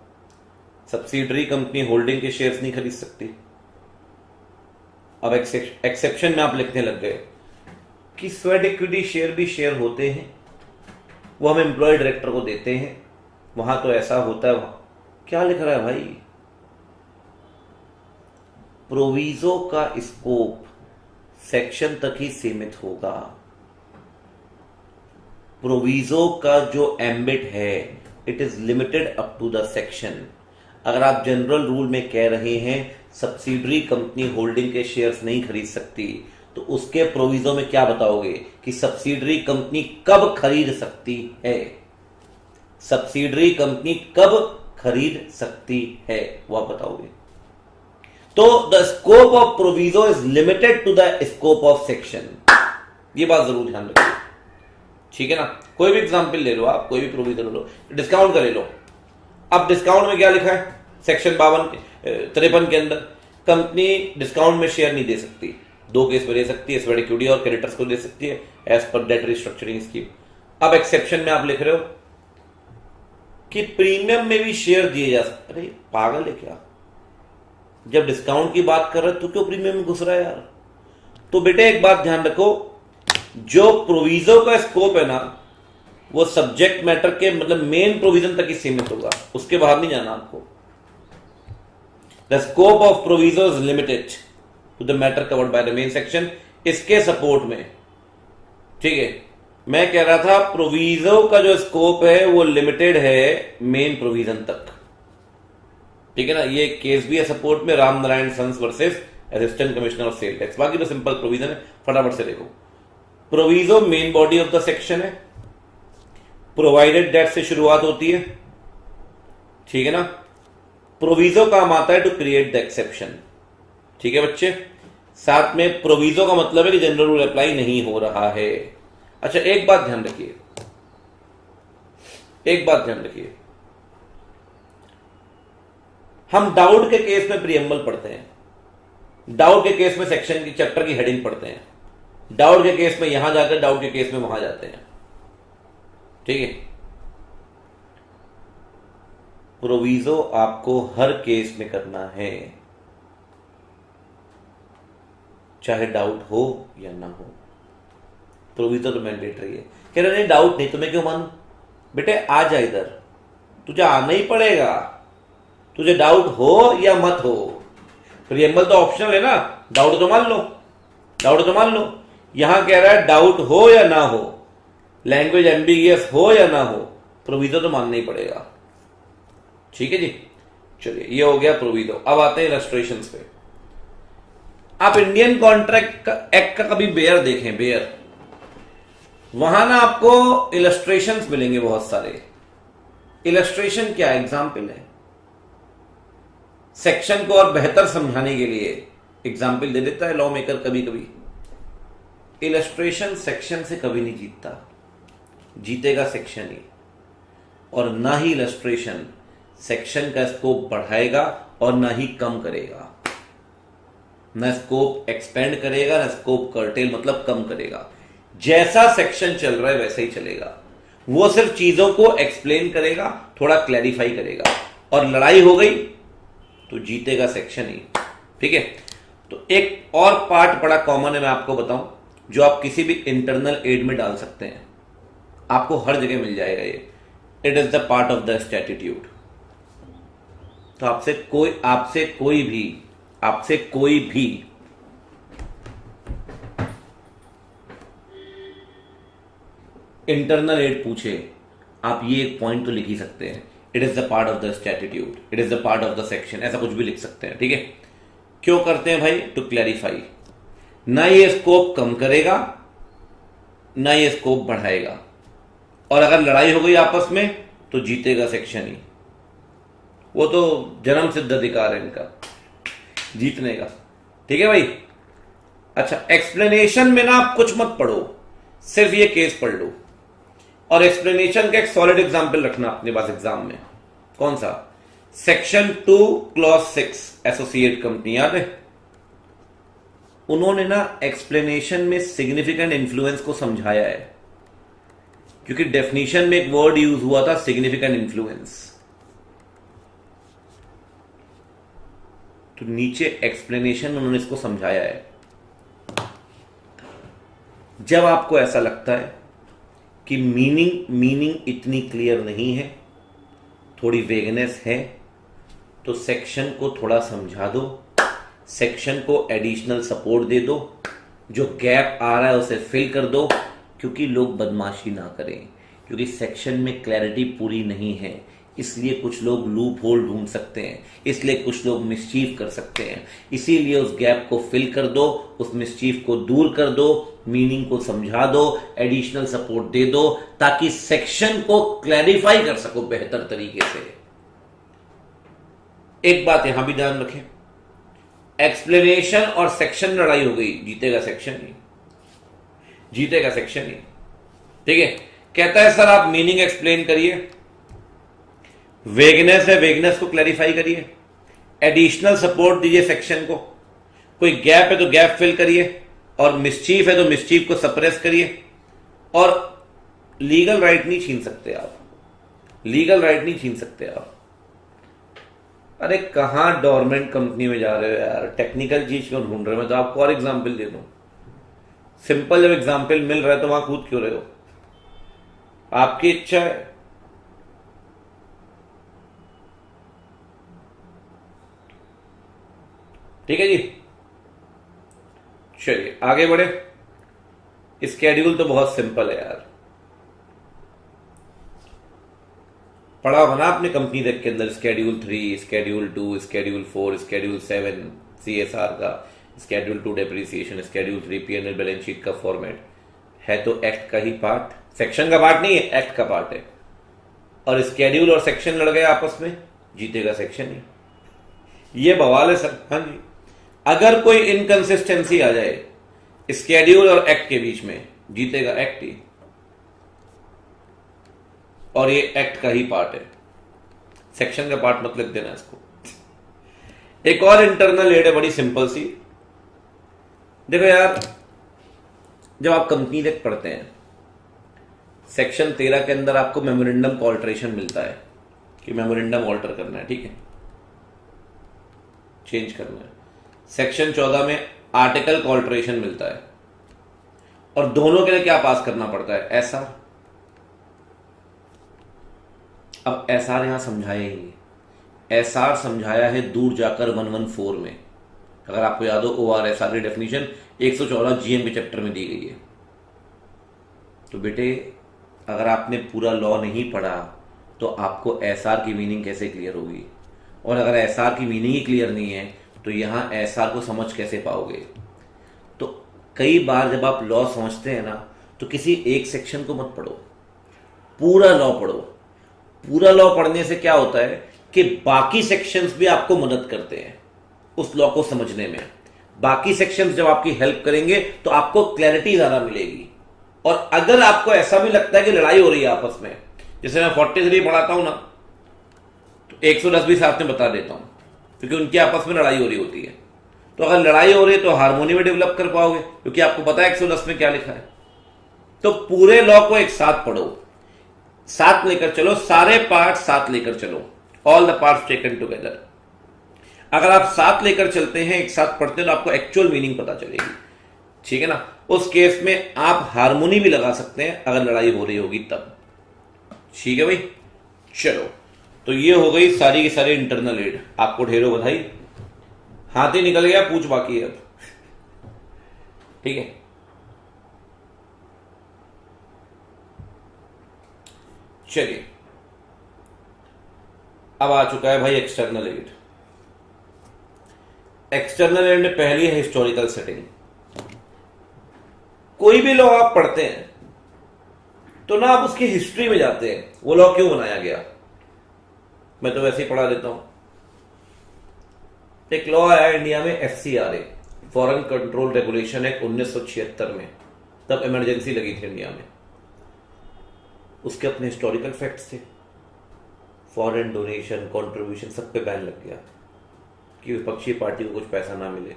सब्सिडरी कंपनी होल्डिंग के शेयर्स नहीं खरीद सकती। अब एक्सेप्शन में आप लिखने लग गए कि स्वेट इक्विटी शेयर भी शेयर होते हैं, वो हम एम्प्लॉय डायरेक्टर को देते हैं, वहां तो ऐसा होता है। वहां क्या लिख रहा है भाई? प्रोविजो का स्कोप सेक्शन तक ही सीमित होगा। प्रोविजो का जो एम्बिट है it is limited up to the section. अगर आप जनरल रूल में कह रहे हैं सब्सिडरी कंपनी होल्डिंग के शेयर्स नहीं खरीद सकती, तो उसके प्रोविजो में क्या बताओगे कि सब्सिडरी कंपनी कब खरीद सकती है? सब्सिडरी कंपनी कब खरीद सकती है वो आप बताओगे। तो the scope of proviso is limited to the scope of section. ये बात जरूर ध्यान रखिए, ठीक है ना। कोई भी एग्जांपल ले लो आप, कोई भी प्रोविजन ले लो, डिस्काउंट का ले लो। अब डिस्काउंट में क्या लिखा है? सेक्शन 53 के अंदर कंपनी डिस्काउंट में शेयर नहीं दे सकती। 2 केस में दे सकती है, स्वेट इक्विटी और क्रेडिटर्स को दे सकती है as per debt restructuring scheme. अब एक्सेप्शन में आप लिख रहे हो कि प्रीमियम में भी शेयर दिए जा सकते। अरे पागल है क्या? जब डिस्काउंट की बात कर रहे हो तो क्यों प्रीमियम में घुस रहा है यार? तो बेटे एक बात ध्यान रखो, जो प्रोविजो का स्कोप है ना वो सब्जेक्ट मैटर के मतलब मेन प्रोविजन तक ही सीमित होगा, उसके बाहर नहीं जाना आपको। The scope of proviso is limited to the matter covered by the main section. इसके सपोर्ट में, ठीक है, मैं कह रहा था प्रोविजो का जो स्कोप है वो लिमिटेड है मेन प्रोविजन तक, ठीक है ना। ये केस भी है सपोर्ट में, Ram Narayan sons versus assistant commissioner of sale tax. बाकी तो सिंपल प्रोविजन है, फटाफट से देखो। Proviso main body of the section है, प्रोवाइडेड दैट से शुरुआत होती है, ठीक है ना। प्रोविजो काम आता है टू क्रिएट द एक्सेप्शन, ठीक है बच्चे। साथ में प्रोविजो का मतलब है कि जनरल रूल अप्लाई नहीं हो रहा है। अच्छा एक बात ध्यान रखिए, एक बात ध्यान रखिए, हम डाउट के केस में प्रीएम्बल पढ़ते हैं, डाउट के केस में सेक्शन की चैप्टर की हेडिंग पढ़ते हैं, डाउट के केस में यहां जाकर डाउट के केस में वहां जाते हैं, ठीक है। प्रोविजो आपको हर केस में करना है, चाहे डाउट हो या ना हो। प्रोविजो तो मैंडेटरी है। कह रहे नहीं डाउट नहीं तो मैं क्यों मानूं? बेटे आ जा इधर, तुझे आना ही पड़ेगा, तुझे डाउट हो या मत हो। प्रीएम्बल तो ऑप्शनल है ना, डाउट तो मान लो, डाउट तो मान लो। यहां कह रहा है डाउट हो या ना हो, लैंग्वेज एम्बिगियस हो या ना हो, प्रोविजो तो मानना ही पड़ेगा, ठीक है जी। चलिए ये हो गया प्रोविजो। अब आते हैं इलस्ट्रेशंस पे। आप इंडियन कॉन्ट्रैक्ट एक्ट का कभी बेयर देखें, बेयर, वहां ना आपको इलस्ट्रेशंस मिलेंगे बहुत सारे। इलस्ट्रेशन क्या एग्जाम्पल है, सेक्शन को और बेहतर समझाने के लिए एग्जाम्पल दे देता है लॉ मेकर कभी कभी। इलस्ट्रेशन सेक्शन से कभी नहीं जीतता, जीतेगा सेक्शन ही। और ना ही इलस्ट्रेशन सेक्शन का स्कोप बढ़ाएगा और ना ही कम करेगा, ना स्कोप एक्सपेंड करेगा, ना स्कोप कर्टेल मतलब कम करेगा। जैसा सेक्शन चल रहा है वैसे ही चलेगा। वो सिर्फ चीजों को एक्सप्लेन करेगा, थोड़ा क्लैरिफाई करेगा। और लड़ाई हो गई तो जीतेगा सेक्शन ही। ठीक है, तो एक और पार्ट बड़ा कॉमन है, मैं आपको बताऊं, जो आप किसी भी इंटरनल एड में डाल सकते हैं, आपको हर जगह मिल जाएगा ये। It is the part of the statute. तो आपसे कोई भी इंटरनल एड पूछे, आप ये एक पॉइंट तो लिख ही सकते हैं, it is the part of the statute, it is the part of the section, ऐसा कुछ भी लिख सकते हैं। ठीक है, क्यों करते हैं भाई? To clarify. ना ये स्कोप कम करेगा ना ये स्कोप बढ़ाएगा, और अगर लड़ाई हो गई आपस में तो जीतेगा सेक्शन ही। वो तो जन्म सिद्ध अधिकार है इनका जीतने का। ठीक है भाई। अच्छा, एक्सप्लेनेशन में ना आप कुछ मत पढ़ो, सिर्फ ये केस पढ़ लो, और एक्सप्लेनेशन का एक सॉलिड एग्जांपल रखना अपने पास एग्जाम में। कौन सा? सेक्शन 2 क्लॉज 6 एसोसिएट कंपनी, याद है? उन्होंने ना एक्सप्लेनेशन में सिग्निफिकेंट इन्फ्लुएंस को समझाया है, क्योंकि डेफिनेशन में एक वर्ड यूज हुआ था, सिग्निफिकेंट इन्फ्लुएंस। तो नीचे एक्सप्लेनेशन में उन्होंने इसको समझाया है। जब आपको ऐसा लगता है कि मीनिंग इतनी क्लियर नहीं है, थोड़ी वेगनेस है, तो सेक्शन को थोड़ा समझा दो, सेक्शन को एडिशनल सपोर्ट दे दो, जो गैप आ रहा है उसे फिल कर दो, क्योंकि लोग बदमाशी ना करें, क्योंकि सेक्शन में क्लैरिटी पूरी नहीं है, इसलिए कुछ लोग लूप होल ढूंढ सकते हैं, इसलिए कुछ लोग मिसचीफ कर सकते हैं। इसीलिए उस गैप को फिल कर दो, उस मिसचीफ को दूर कर दो, मीनिंग को समझा दो, एडिशनल सपोर्ट दे दो, ताकि सेक्शन को क्लैरिफाई कर सको बेहतर तरीके से। एक बात यहां भी ध्यान रखें, एक्सप्लेनेशन और सेक्शन लड़ाई हो गई, जीतेगा सेक्शन ही, जीतेगा सेक्शन ही। ठीक है, कहता है सर आप मीनिंग एक्सप्लेन करिए, वेगनेस है वेगनेस को क्लैरिफाई करिए, एडिशनल सपोर्ट दीजिए सेक्शन को, कोई गैप है तो गैप फिल करिए, और मिसचीफ है तो मिसचीफ को सप्रेस करिए, और लीगल राइट नहीं छीन सकते आप, लीगल राइट नहीं छीन सकते आप। अरे कहां डोरमेंट कंपनी में जा रहे हो यार, टेक्निकल चीज क्यों ढूंढ रहे हो? मैं तो आपको और एग्जाम्पल दे दूं, सिंपल जब एग्जाम्पल मिल रहा है तो वहां कूद क्यों रहे हो? आपकी इच्छा है। ठीक है जी, चलिए आगे बढ़े। स्केड्यूल तो बहुत सिंपल है यार, पढ़ा होगा ना आपने कंपनी डेक के अंदर, schedule 3, schedule 2, schedule 4, schedule 7 CSR का, schedule 2 depreciation, schedule 3 P&L balance sheet का फॉर्मेट है, तो एक्ट का ही पार्ट, सेक्शन का पार्ट नहीं है, एक्ट का पार्ट है। और स्केड्यूल और सेक्शन लड़ गए आपस में, जीतेगा सेक्शन ही। ये बवाल है सर। हाँ जी, अगर कोई इनकंसिस्टेंसी आ जाए स्केड्यूल और एक्ट के बीच में, जीतेगा एक्ट ही, और ये एक्ट का ही पार्ट है, सेक्शन का पार्ट मत लिख देना इसको। एक और इंटरनल एड है बड़ी सिंपल सी। देखो यार, जब आप कंपनी डेक पढ़ते हैं, सेक्शन 13 के अंदर आपको मेमोरेंडम का ऑल्टरेशन मिलता है कि मेमोरेंडम ऑल्टर करना है, ठीक है, चेंज करना है। सेक्शन 14 में आर्टिकल का ऑल्टरेशन मिलता है, और दोनों के लिए क्या पास करना पड़ता है? एसआर। अब एसआर यहां समझाया ही नहीं, एसआर समझाया है दूर जाकर 114 में। अगर आपको याद हो, ORSR की डेफिनेशन 114 GM के चैप्टर में दी गई है। तो बेटे, अगर आपने पूरा लॉ नहीं पढ़ा तो आपको एसआर की मीनिंग कैसे क्लियर होगी? और अगर एसआर की मीनिंग ही क्लियर नहीं है तो यहां एसआर को समझ कैसे पाओगे? तो कई बार जब आप लॉ समझते हैं ना, तो किसी एक सेक्शन को मत पढ़ो, पूरा लॉ पढ़ो। पूरा लॉ पढ़ने से क्या होता है कि बाकी सेक्शंस भी आपको मदद करते हैं उस लॉ को समझने में। बाकी सेक्शंस जब आपकी हेल्प करेंगे तो आपको क्लैरिटी ज्यादा मिलेगी। और अगर आपको ऐसा भी लगता है कि लड़ाई हो रही है आपस में, जैसे मैं 43 पढ़ाता हूं ना, तो 110 भी साथ में बता देता हूं, क्योंकि उनकी आपस में लड़ाई हो रही होती है। तो अगर लड़ाई हो रही है तो हार्मोनी में डेवलप कर पाओगे, क्योंकि आपको पता है 110 में क्या लिखा है। तो पूरे लॉ को एक साथ पढ़ो, साथ लेकर चलो, सारे पार्ट साथ लेकर चलो, all the parts taken together. अगर आप साथ लेकर चलते हैं, एक साथ पढ़ते हैं, तो आपको एक्चुअल मीनिंग पता चलेगी, ठीक है ना। उस केस में आप हारमोनी भी लगा सकते हैं अगर लड़ाई हो रही होगी तब, ठीक है भाई। चलो, तो ये हो गई सारी की सारी इंटरनल एड। आपको ढेरों बधाई, हाथ ही निकल गया, पूछ बाकी है अब, ठीक है। चलिए, अब आ चुका है भाई एक्सटर्नल एड। एक्सटर्नल एड में पहली है हिस्टोरिकल सेटिंग। कोई भी लॉ आप पढ़ते हैं तो ना आप उसकी हिस्ट्री में जाते हैं, वो लॉ क्यों बनाया गया। मैं तो वैसे ही पढ़ा देता हूं। एक लॉ आया इंडिया में, FCRA, foreign control regulation act 1976 में, तब इमरजेंसी लगी थी इंडिया में। उसके अपने हिस्टोरिकल फैक्ट्स थे, फॉरेन डोनेशन, कंट्रीब्यूशन, सब पे बैन लग गया कि विपक्षी पार्टी को कुछ पैसा ना मिले।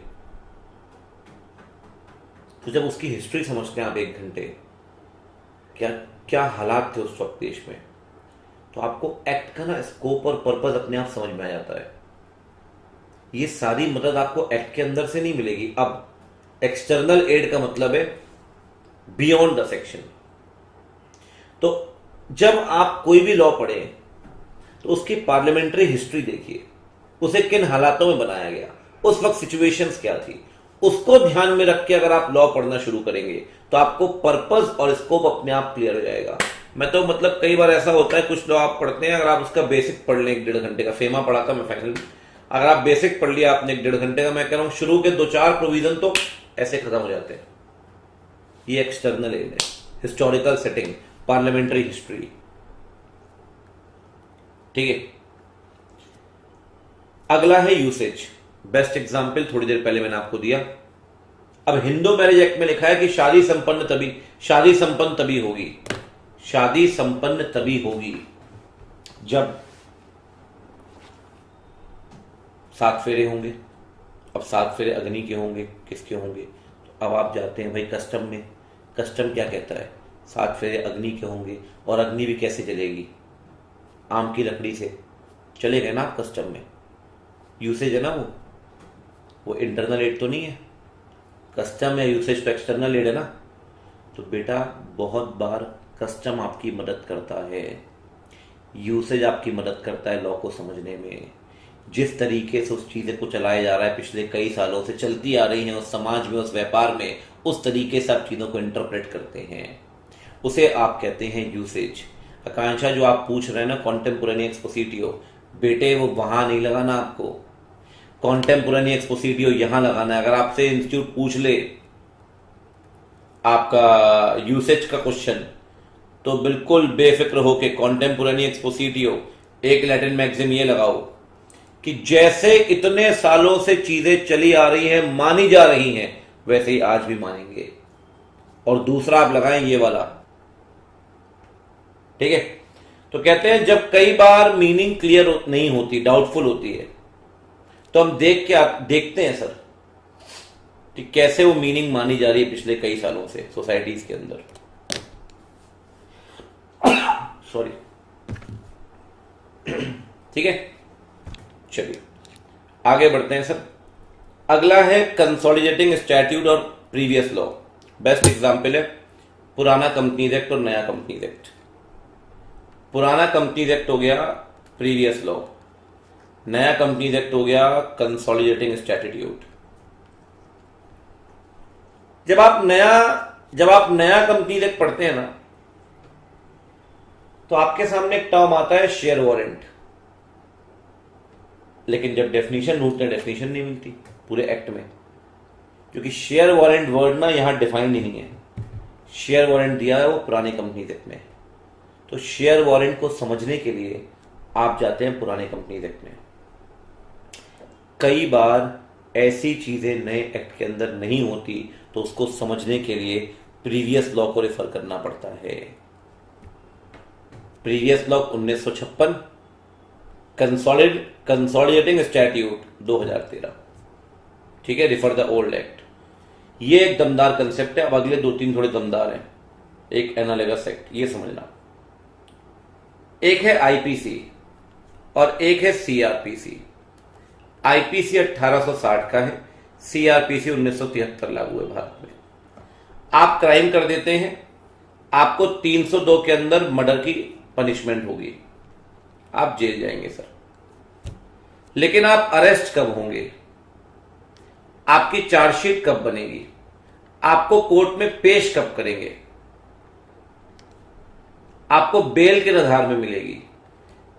तो जब उसकी हिस्ट्री समझते हैं आप एक घंटे, क्या क्या हालात थे उस वक्त देश में, तो आपको एक्ट का ना स्कोप और पर्पस अपने आप समझ में आ जाता है। ये सारी मदद आपको एक्ट के अंदर से नहीं मिलेगी। अब एक्सटर्नल एड का मतलब है बियॉन्ड द सेक्शन। तो जब आप कोई भी लॉ पढ़े तो उसकी पार्लियामेंट्री हिस्ट्री देखिए, उसे किन हालातों में बनाया गया, उस वक्त सिचुएशंस क्या थी, उसको ध्यान में रख के अगर आप लॉ पढ़ना शुरू करेंगे तो आपको पर्पस और स्कोप अपने आप क्लियर हो जाएगा। मैं तो मतलब कई बार ऐसा होता है, कुछ लॉ आप पढ़ते हैं, अगर आप उसका बेसिक पढ़ लें, 1.5 घंटे का फेमा पढ़ा था मैं फाइनल, अगर आप बेसिक पढ़ लिया आपने 1.5 घंटे का, मैं कह रहा हूं शुरू के 2-4 प्रोविजन तो ऐसे खत्म हो जाते हैं। ये एक्सटर्नल एड है, हिस्टोरिकल सेटिंग, पार्लियामेंट्री हिस्ट्री, ठीक है। अगला है यूसेज। बेस्ट एग्जाम्पल थोड़ी देर पहले मैंने आपको दिया। अब हिंदू मैरिज एक्ट में लिखा है कि शादी संपन्न तभी होगी, शादी संपन्न तभी होगी जब 7 फेरे होंगे। अब 7 फेरे अग्नि के होंगे, किसके होंगे, तो अब आप जाते हैं भाई कस्टम में। कस्टम क्या कहता है, 7 फेरे अग्नि के होंगे, और अग्नि भी कैसे जलेगी, आम की लकड़ी से चलेगा ना आप कस्टम में। यूसेज है ना वो इंटरनल एड तो नहीं है। कस्टम या यूसेज तो एक्सटर्नल एड है ना। तो बेटा बहुत बार कस्टम आपकी मदद करता है, यूसेज आपकी मदद करता है लॉ को समझने में। जिस तरीके से उस चीज़ें को चलाया जा रहा है, पिछले कई सालों से चलती आ रही हैं उस समाज में, उस व्यापार में, उस तरीके से आप चीज़ों को इंटरप्रेट करते हैं, उसे आप कहते हैं यूसेज। आकांक्षा जो आप पूछ रहे हैं ना कॉन्टेम्पोरेरी एक्सपोजिटियो, बेटे वो वहां नहीं लगाना आपको, कॉन्टेम्पोरेरी एक्सपोजिटियो यहां लगाना है। अगर आपसे इंस्टीट्यूट पूछ ले आपका यूसेज का क्वेश्चन, तो बिल्कुल बेफिक्र होके कॉन्टेम्पोरेरी एक्सपोजिटियो, एक लैटिन मैक्सिम ये लगाओ कि जैसे इतने सालों से चीजें चली आ रही हैं, मानी जा रही हैं, वैसे ही आज भी मानेंगे। और दूसरा आप लगाएं ये वाला, ठीक है। तो कहते हैं जब कई बार मीनिंग क्लियर नहीं होती, डाउटफुल होती है, तो हम देखते हैं सर कि कैसे वो मीनिंग मानी जा रही है पिछले कई सालों से सोसाइटीज के अंदर। सॉरी, ठीक है। चलिए आगे बढ़ते हैं सर। अगला है कंसोलिडेटिंग स्टैट्यूट और प्रीवियस लॉ। बेस्ट एग्जांपल है पुराना कंपनीज एक्ट और नया कंपनीज एक्ट। पुराना कंपनीज एक्ट हो गया प्रीवियस लॉ, नया कंपनीज एक्ट हो गया कंसोलिडेटिंग स्टैट्यूट। जब आप नया कंपनीज एक्ट पढ़ते हैं ना, तो आपके सामने एक टर्म आता है शेयर वारंट। लेकिन जब डेफिनेशन ढूंढते हैं, डेफिनेशन नहीं मिलती पूरे एक्ट में, क्योंकि शेयर वारंट वर्ड ना यहां डिफाइंड ही नहीं है। शेयर वारंट दिया है वो पुराने कंपनीज एक्ट में। तो शेयर वारंट को समझने के लिए आप जाते हैं पुराने कंपनीज एक्ट में। कई बार ऐसी चीजें नए एक्ट के अंदर नहीं होती, तो उसको समझने के लिए प्रीवियस लॉ को रेफर करना पड़ता है। प्रीवियस लॉ 1956, कंसोलिडेटिंग स्टैट्यूट 2013, ठीक है, रिफर द ओल्ड एक्ट। ये एक दमदार कंसेप्ट है। अब अगले 2-3 थोड़े दमदार हैं। एक एनालॉगस एक्ट, ये समझना। एक है आईपीसी, और एक है सीआरपीसी। आईपीसी 1860 का है, सीआरपीसी 1973 लागू है भारत में। आप क्राइम कर देते हैं, आपको 302 के अंदर मर्डर की पनिशमेंट होगी, आप जेल जाएंगे सर। लेकिन आप अरेस्ट कब होंगे, आपकी चार्जशीट कब बनेगी, आपको कोर्ट में पेश कब करेंगे, आपको बेल के आधार में मिलेगी,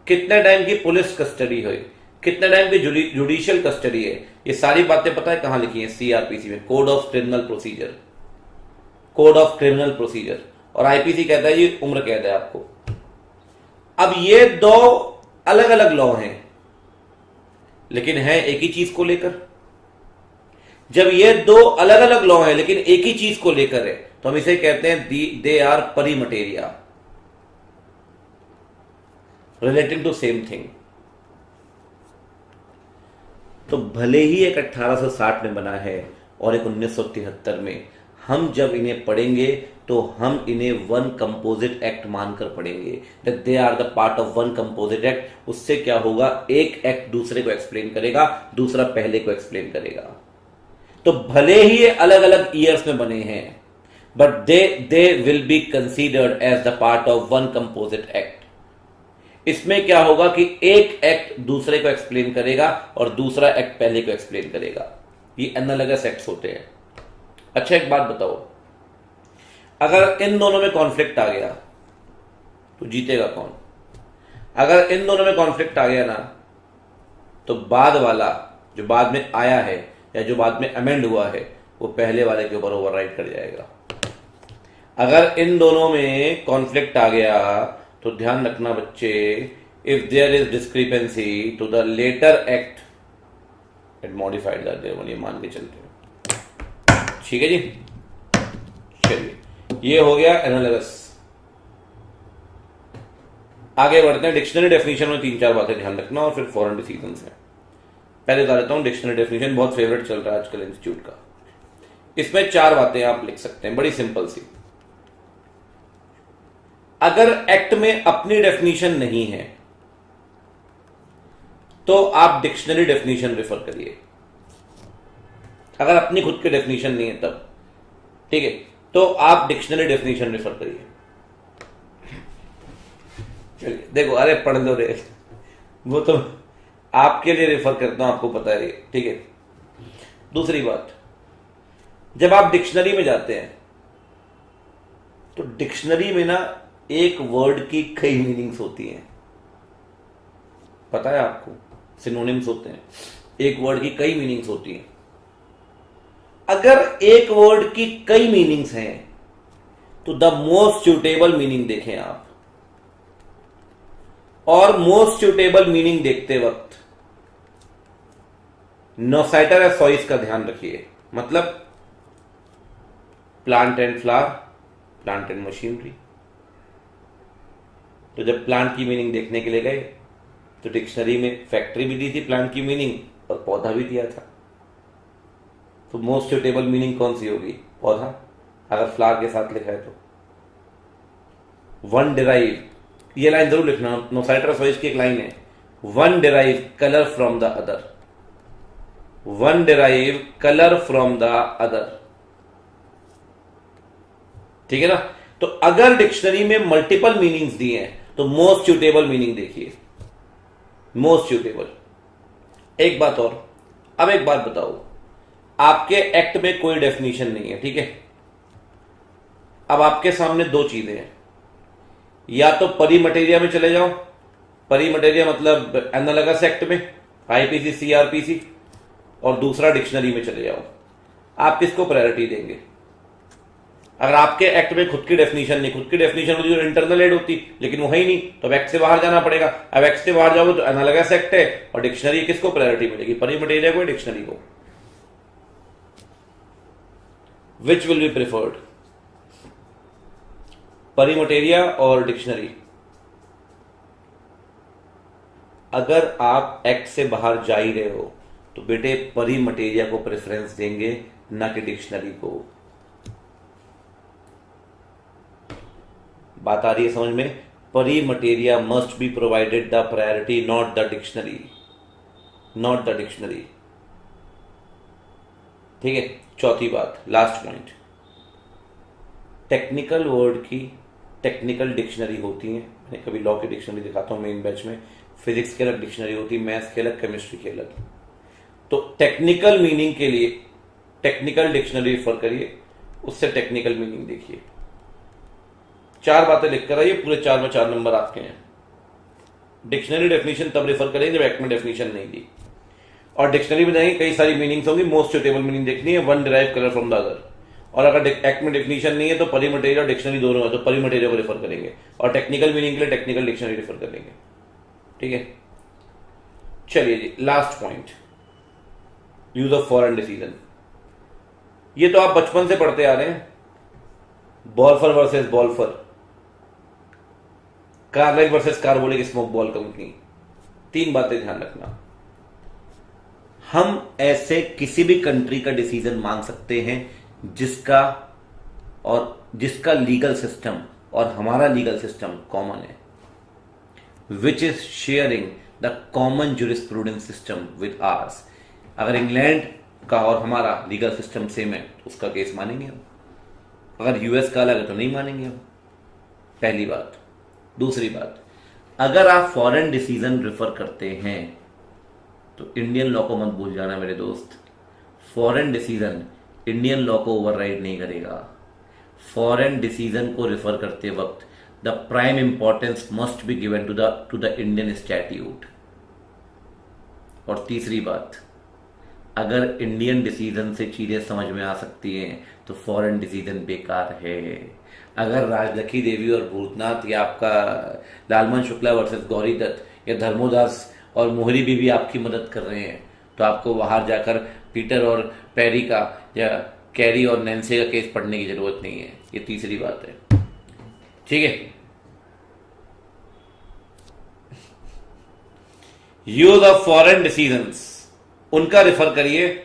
कितने टाइम की पुलिस कस्टडी है, कितने टाइम की जुडिशियल कस्टडी है, ये सारी बातें पता है कहां लिखी हैं? सीआरपीसी में, code of criminal procedure, code of criminal procedure. और आईपीसी कहता है ये उम्र कैद है आपको। अब ये दो अलग अलग लॉ हैं, लेकिन है एक ही चीज को लेकर। जब ये दो अलग अलग लॉ हैं लेकिन एक ही चीज को लेकर है, तो हम इसे कहते हैं they are pari materia, relating to same thing. तो भले ही एक 1860 में बना है और एक 1973 में, हम जब इन्हें पढ़ेंगे तो हम इन्हें वन कंपोजिट एक्ट मानकर पढ़ेंगे, that they are the part of one composite act. उससे क्या होगा, एक एक्ट दूसरे को एक्सप्लेन करेगा, दूसरा पहले को एक्सप्लेन करेगा। तो भले ही ये अलग अलग ईयर्स में बने हैं, but they will be considered as the part of one composite act. इसमें क्या होगा कि एक एक्ट दूसरे को एक्सप्लेन करेगा और दूसरा एक्ट पहले को एक्सप्लेन करेगा। ये एनालॉगस एक्ट्स होते हैं। अच्छा एक बात बताओ, अगर इन दोनों में कॉन्फ्लिक्ट आ गया तो जीतेगा कौन? अगर इन दोनों में कॉन्फ्लिक्ट आ गया ना, तो बाद वाला जो बाद में आया है या जो बाद में अमेंड हुआ है, वो पहले वाले के ऊपर ओवरराइड कर जाएगा। अगर इन दोनों में कॉन्फ्लिक्ट आ गया तो ध्यान रखना बच्चे, if there is discrepancy to the later act it modified the there one, ये मान के चलते हैं। ठीक है जी, चलिए ये हो गया एनालॉगस। आगे बढ़ते हैं। डिक्शनरी डेफिनेशन में 3-4 बातें ध्यान रखना और फिर फॉरेन डिसीजंस हैं। पहले बता देता हूं, डिक्शनरी डेफिनेशन बहुत फेवरेट चल रहा है आजकल इंस्टीट्यूट का। इसमें 4 बातें आप लिख सकते हैं, बड़ी सिंपल सी। अगर एक्ट में अपनी डेफिनेशन नहीं है तो आप डिक्शनरी डेफिनेशन रेफर करिए। अगर अपनी खुद की डेफिनेशन नहीं है तब, ठीक है, तो आप डिक्शनरी डेफिनेशन रेफर करिए। चलिए देखो, अरे पढ़ लो रे, वो तो आपके लिए रेफर करता हूं, आपको पता है, ठीक है। दूसरी बात, जब आप डिक्शनरी में जाते हैं तो डिक्शनरी में ना एक वर्ड की कई मीनिंग्स होती हैं, पता है आपको, सिनोनिम्स होते हैं। एक वर्ड की कई मीनिंग्स होती हैं। अगर एक वर्ड की कई मीनिंग्स हैं तो द मोस्ट सुटेबल मीनिंग देखें आप, और मोस्ट सुटेबल मीनिंग देखते वक्त नोसाइटर एंड सॉइस का ध्यान रखिए। मतलब plant and flower, plant and machinery. तो जब प्लांट की मीनिंग देखने के लिए गए तो डिक्शनरी में फैक्ट्री भी दी थी प्लांट की मीनिंग और पौधा भी दिया था। तो मोस्ट सुटेबल मीनिंग कौन सी होगी? पौधा, अगर फ्लावर के साथ लिखा है तो। वन डिराइव, ये लाइन जरूर लिखना, नोसाइटर सॉइस की एक लाइन है, one derive colour from the other, one derive colour from the other, ठीक है ना। तो अगर डिक्शनरी में मल्टीपल मीनिंग्स दिए हैं तो मोस्ट सुटेबल मीनिंग देखिए, मोस्ट सुटेबल। एक बात और, अब एक बात बताओ, आपके एक्ट में कोई डेफिनेशन नहीं है, ठीक है। अब आपके सामने 2 चीजें हैं, या तो परी मटेरिया में चले जाओ, परी मटेरिया मतलब एनालॉगस एक्ट में, आईपीसी सीआरपीसी, और दूसरा डिक्शनरी में चले जाओ। आप किसको प्रायोरिटी देंगे? अगर आपके एक्ट में खुद की डेफिनेशन नहीं, खुद की डेफिनेशन होती तो इंटरनल एड होती, लेकिन वो है ही नहीं, तो अब एक्ट से बाहर जाना पड़ेगा। अब एक्ट से बाहर जाओगे तो एनालॉगस एक्ट है, और डिक्शनरी किसको प्रायोरिटी मिलेगी? परी मटेरिया को, डिक्शनरी को। विच विल बी प्रिफर्ड, परी मटेरिया और डिक्शनरी? अगर आप एक्ट से बाहर जा ही रहे हो तो बेटे परी मटेरिया को प्रेफरेंस देंगे, ना कि डिक्शनरी को। बात आ रही है समझ में? Pari materia must be provided the priority, not the dictionary, not the dictionary. ठीक है। चौथी बात, लास्ट पॉइंट, टेक्निकल वर्ड की टेक्निकल डिक्शनरी होती है। मैं कभी लॉ की डिक्शनरी दिखाता हूँ मेन बैच में, फिजिक्स की अलग डिक्शनरी होती है, मैथ्स की अलग, केमिस्ट्री की अलग। तो टेक्निकल मीनिंग के लिए टेक्निकल डिक्शनरी रेफर करिए, उससे टेक्निकल मीनिंग देखिए। 4 बातें लिखकर आइए, पूरे 4 में 4 नंबर आपके हैं। डिक्शनरी डेफिनेशन तब रेफर करेंगे जब एक्ट में डेफिनेशन नहीं दी, और डिक्शनरी में जाएंगे कई सारी मीनिंग्स होंगी, मोस्ट सुटेबल मीनिंग देखनी है, one derive colour from the other. और अगर एक्ट में डेफिनेशन नहीं है तो परिमटेरिया और डिक्शनरी दोनों है, तो परिमटेरिया को रेफर करेंगे, और टेक्निकल मीनिंग के लिए टेक्निकल डिक्शनरी रेफर कर लेंगे। ठीक है। चलिए जी, last point, use of foreign decision. ये तो आप बचपन से पढ़ते आ रहे हैं, Balfour versus Balfour, Carlill versus Carbolic Smoke Ball Company. 3 बातें ध्यान रखना, हम ऐसे किसी भी कंट्री का डिसीजन मांग सकते हैं जिसका लीगल सिस्टम और हमारा लीगल सिस्टम कॉमन है, which is sharing the common jurisprudence system with hours. अगर इंग्लैंड का और हमारा लीगल सिस्टम सेम है तो उसका केस मानेंगे हम, अगर यूएस का अलग है तो नहीं मानेंगे हम। पहली बात। दूसरी बात, अगर आप फॉरेन डिसीजन रेफर करते हैं तो इंडियन लॉ को मत भूल जाना मेरे दोस्त, फॉरेन डिसीजन इंडियन लॉ को ओवरराइड नहीं करेगा। फॉरेन डिसीजन को रेफर करते वक्त the prime importance must be given to the Indian statute. और तीसरी बात, अगर इंडियन डिसीजन से चीजें समझ में आ सकती हैं तो फॉरेन डिसीजन बेकार है। अगर राजलक्ष्मी देवी और भूतनाथ या आपका लालमन शुक्ला वर्सेस गौरी दत्त या धर्मोदास और मोहरी बीबी आपकी मदद कर रहे हैं तो आपको बाहर जाकर पीटर और पैरी का या कैरी और नैन्सी का केस पढ़ने की जरूरत नहीं है। ये तीसरी बात है। ठीक है। यूज ऑफ फॉरेन डिसीजंस, उनका रेफर करिए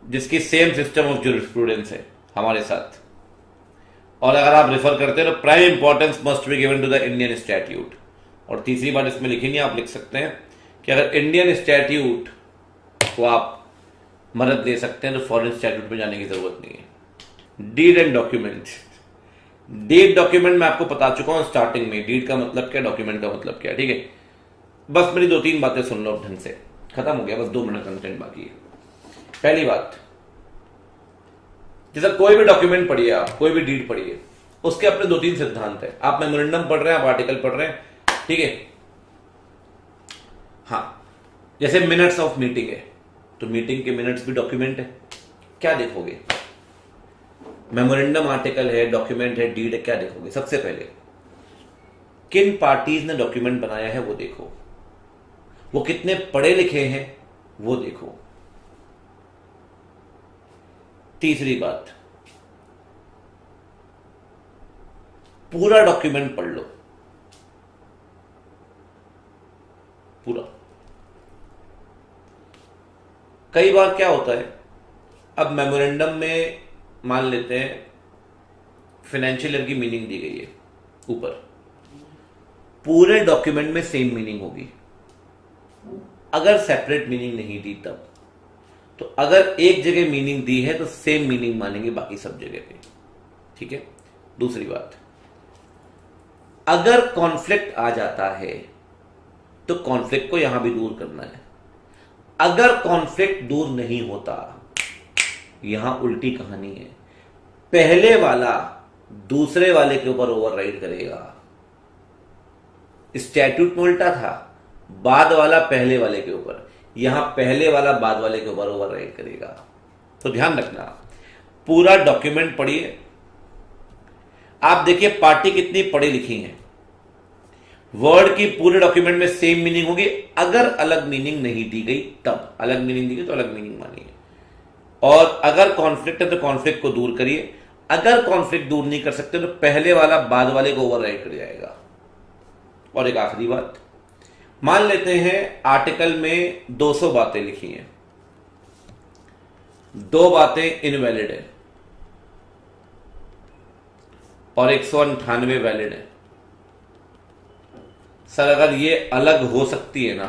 जिसकी सेम सिस्टम ऑफ ज्यूरिस्प्रूडेंस है हमारे साथ, और अगर आप रेफर करते हैं तो prime importance must be given to the Indian statute. और तीसरी बात इसमें लिखी नहीं, आप लिख सकते हैं कि अगर इंडियन स्टैट्यूट को आप मदद दे सकते हैं तो फॉरेन स्टैट्यूट में जाने की जरूरत नहीं है। Deed and document. Deed document मैं आपको बता चुका हूं स्टार्टिंग में, डीड का मतलब क्या, डॉक्यूमेंट का मतलब क्या। ठीक है, बस मेरी 2-3 बातें सुन लो ढंग से, खत्म हो गया, बस 2 मिनट कंटेंट बाकी है। पहली बात, जैसा कोई भी डॉक्यूमेंट पढ़िए आप, कोई भी डीड पढ़िए, उसके अपने 2-3 सिद्धांत है। आप मेमोरेंडम पढ़ रहे हैं, आप आर्टिकल पढ़ रहे हैं, ठीक है। हाँ, जैसे मिनट्स ऑफ मीटिंग है तो मीटिंग के मिनट्स भी डॉक्यूमेंट है। क्या देखोगे? मेमोरेंडम आर्टिकल है, डॉक्यूमेंट है, डीड है, क्या देखोगे? सबसे पहले किन पार्टीज ने डॉक्यूमेंट बनाया है वो देखो, वो कितने पढ़े लिखे हैं वो देखो। तीसरी बात, पूरा डॉक्यूमेंट पढ़ लो, पूरा। कई बार क्या होता है, अब मेमोरेंडम में मान लेते हैं फाइनेंशियल ईयर की मीनिंग दी गई है ऊपर, पूरे डॉक्यूमेंट में सेम मीनिंग होगी। अगर सेपरेट मीनिंग नहीं दी तब, तो अगर एक जगह मीनिंग दी है तो सेम मीनिंग मानेंगे बाकी सब जगह पे। ठीक है। दूसरी बात, अगर कॉन्फ्लिक्ट आ जाता है तो कॉन्फ्लिक्ट को यहां भी दूर करना है। अगर कॉन्फ्लिक्ट दूर नहीं होता, यहां उल्टी कहानी है, पहले वाला दूसरे वाले के ऊपर ओवरराइड करेगा। स्टैट्यूट में उल्टा था, बाद वाला पहले वाले के ऊपर, यहां पहले वाला बाद वाले के ऊपर ओवरराइड करेगा। तो ध्यान रखना, पूरा डॉक्यूमेंट पढ़िए। आप देखिए पार्टी कितनी पढ़ी लिखी है, वर्ड की पूरे डॉक्यूमेंट में सेम मीनिंग होगी। अगर अलग मीनिंग नहीं दी गई तब, अलग मीनिंग दी गई तो अलग मीनिंग मानिए। और अगर कॉन्फ्लिक्ट है तो कॉन्फ्लिक्ट को दूर करिए। अगर कॉन्फ्लिक्ट दूर नहीं कर सकते तो पहले वाला बाद वाले को ओवरराइड कर जाएगा। और एक आखिरी बात, मान लेते हैं आर्टिकल में 200 बातें लिखी हैं, 2 बातें इनवैलिड है और 198 वैलिड है। सर अगर ये अलग हो सकती है ना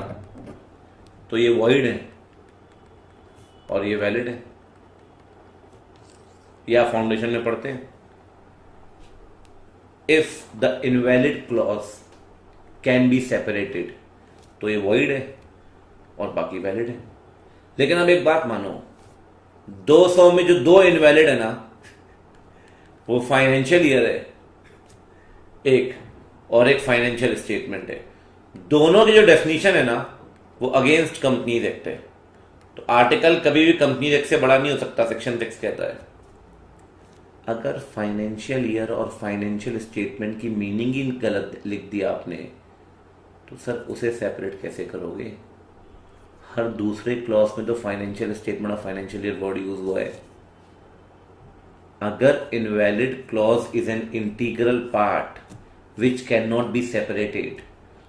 तो ये वॉइड है और ये वैलिड है। या फाउंडेशन में पढ़ते हैं, if the invalid clause can be separated, तो ये वॉइड है और बाकी वैलिड है। लेकिन अब एक बात मानो, 200 में जो 2 इनवैलिड है ना, वो फाइनेंशियल ईयर है एक, और एक फाइनेंशियल स्टेटमेंट है। दोनों की जो डेफिनेशन है ना वो अगेंस्ट कंपनीज एक्ट है। तो आर्टिकल कभी भी कंपनीज एक्ट से बड़ा नहीं हो सकता, सेक्शन 6 कहता है। अगर फाइनेंशियल ईयर और फाइनेंशियल स्टेटमेंट की मीनिंग ही गलत लिख दिया आपने, तो सर उसे सेपरेट कैसे करोगे? हर दूसरे क्लॉज में तो फाइनेंशियल स्टेटमेंट और फाइनेंशियल ईयर वर्ड यूज हुआ है। अगर invalid clause is an integral part which can not be separated,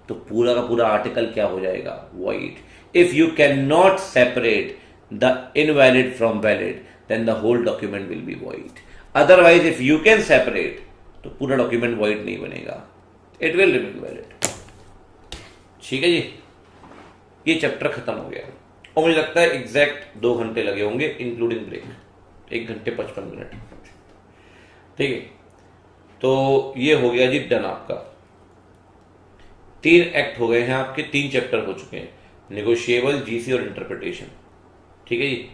तो पूरा का पूरा आर्टिकल क्या हो जाएगा? Void. If you can not separate the invalid from valid, then the whole document will be void. Otherwise if you can separate, तो पूरा document void नहीं बनेगा, इट विल रिमेन वैलिड। ठीक है जी, ये चैप्टर खत्म हो गया और मुझे लगता है एग्जैक्ट 2 घंटे लगे होंगे इंक्लूडिंग ब्रेक, 1 घंटे 55 मिनट। ठीक है, तो ये हो गया जी डन आपका। 3 एक्ट हो गए हैं आपके, 3 चैप्टर हो चुके हैं, नेगोशिएबल, जीसी और इंटरप्रिटेशन। ठीक है जी।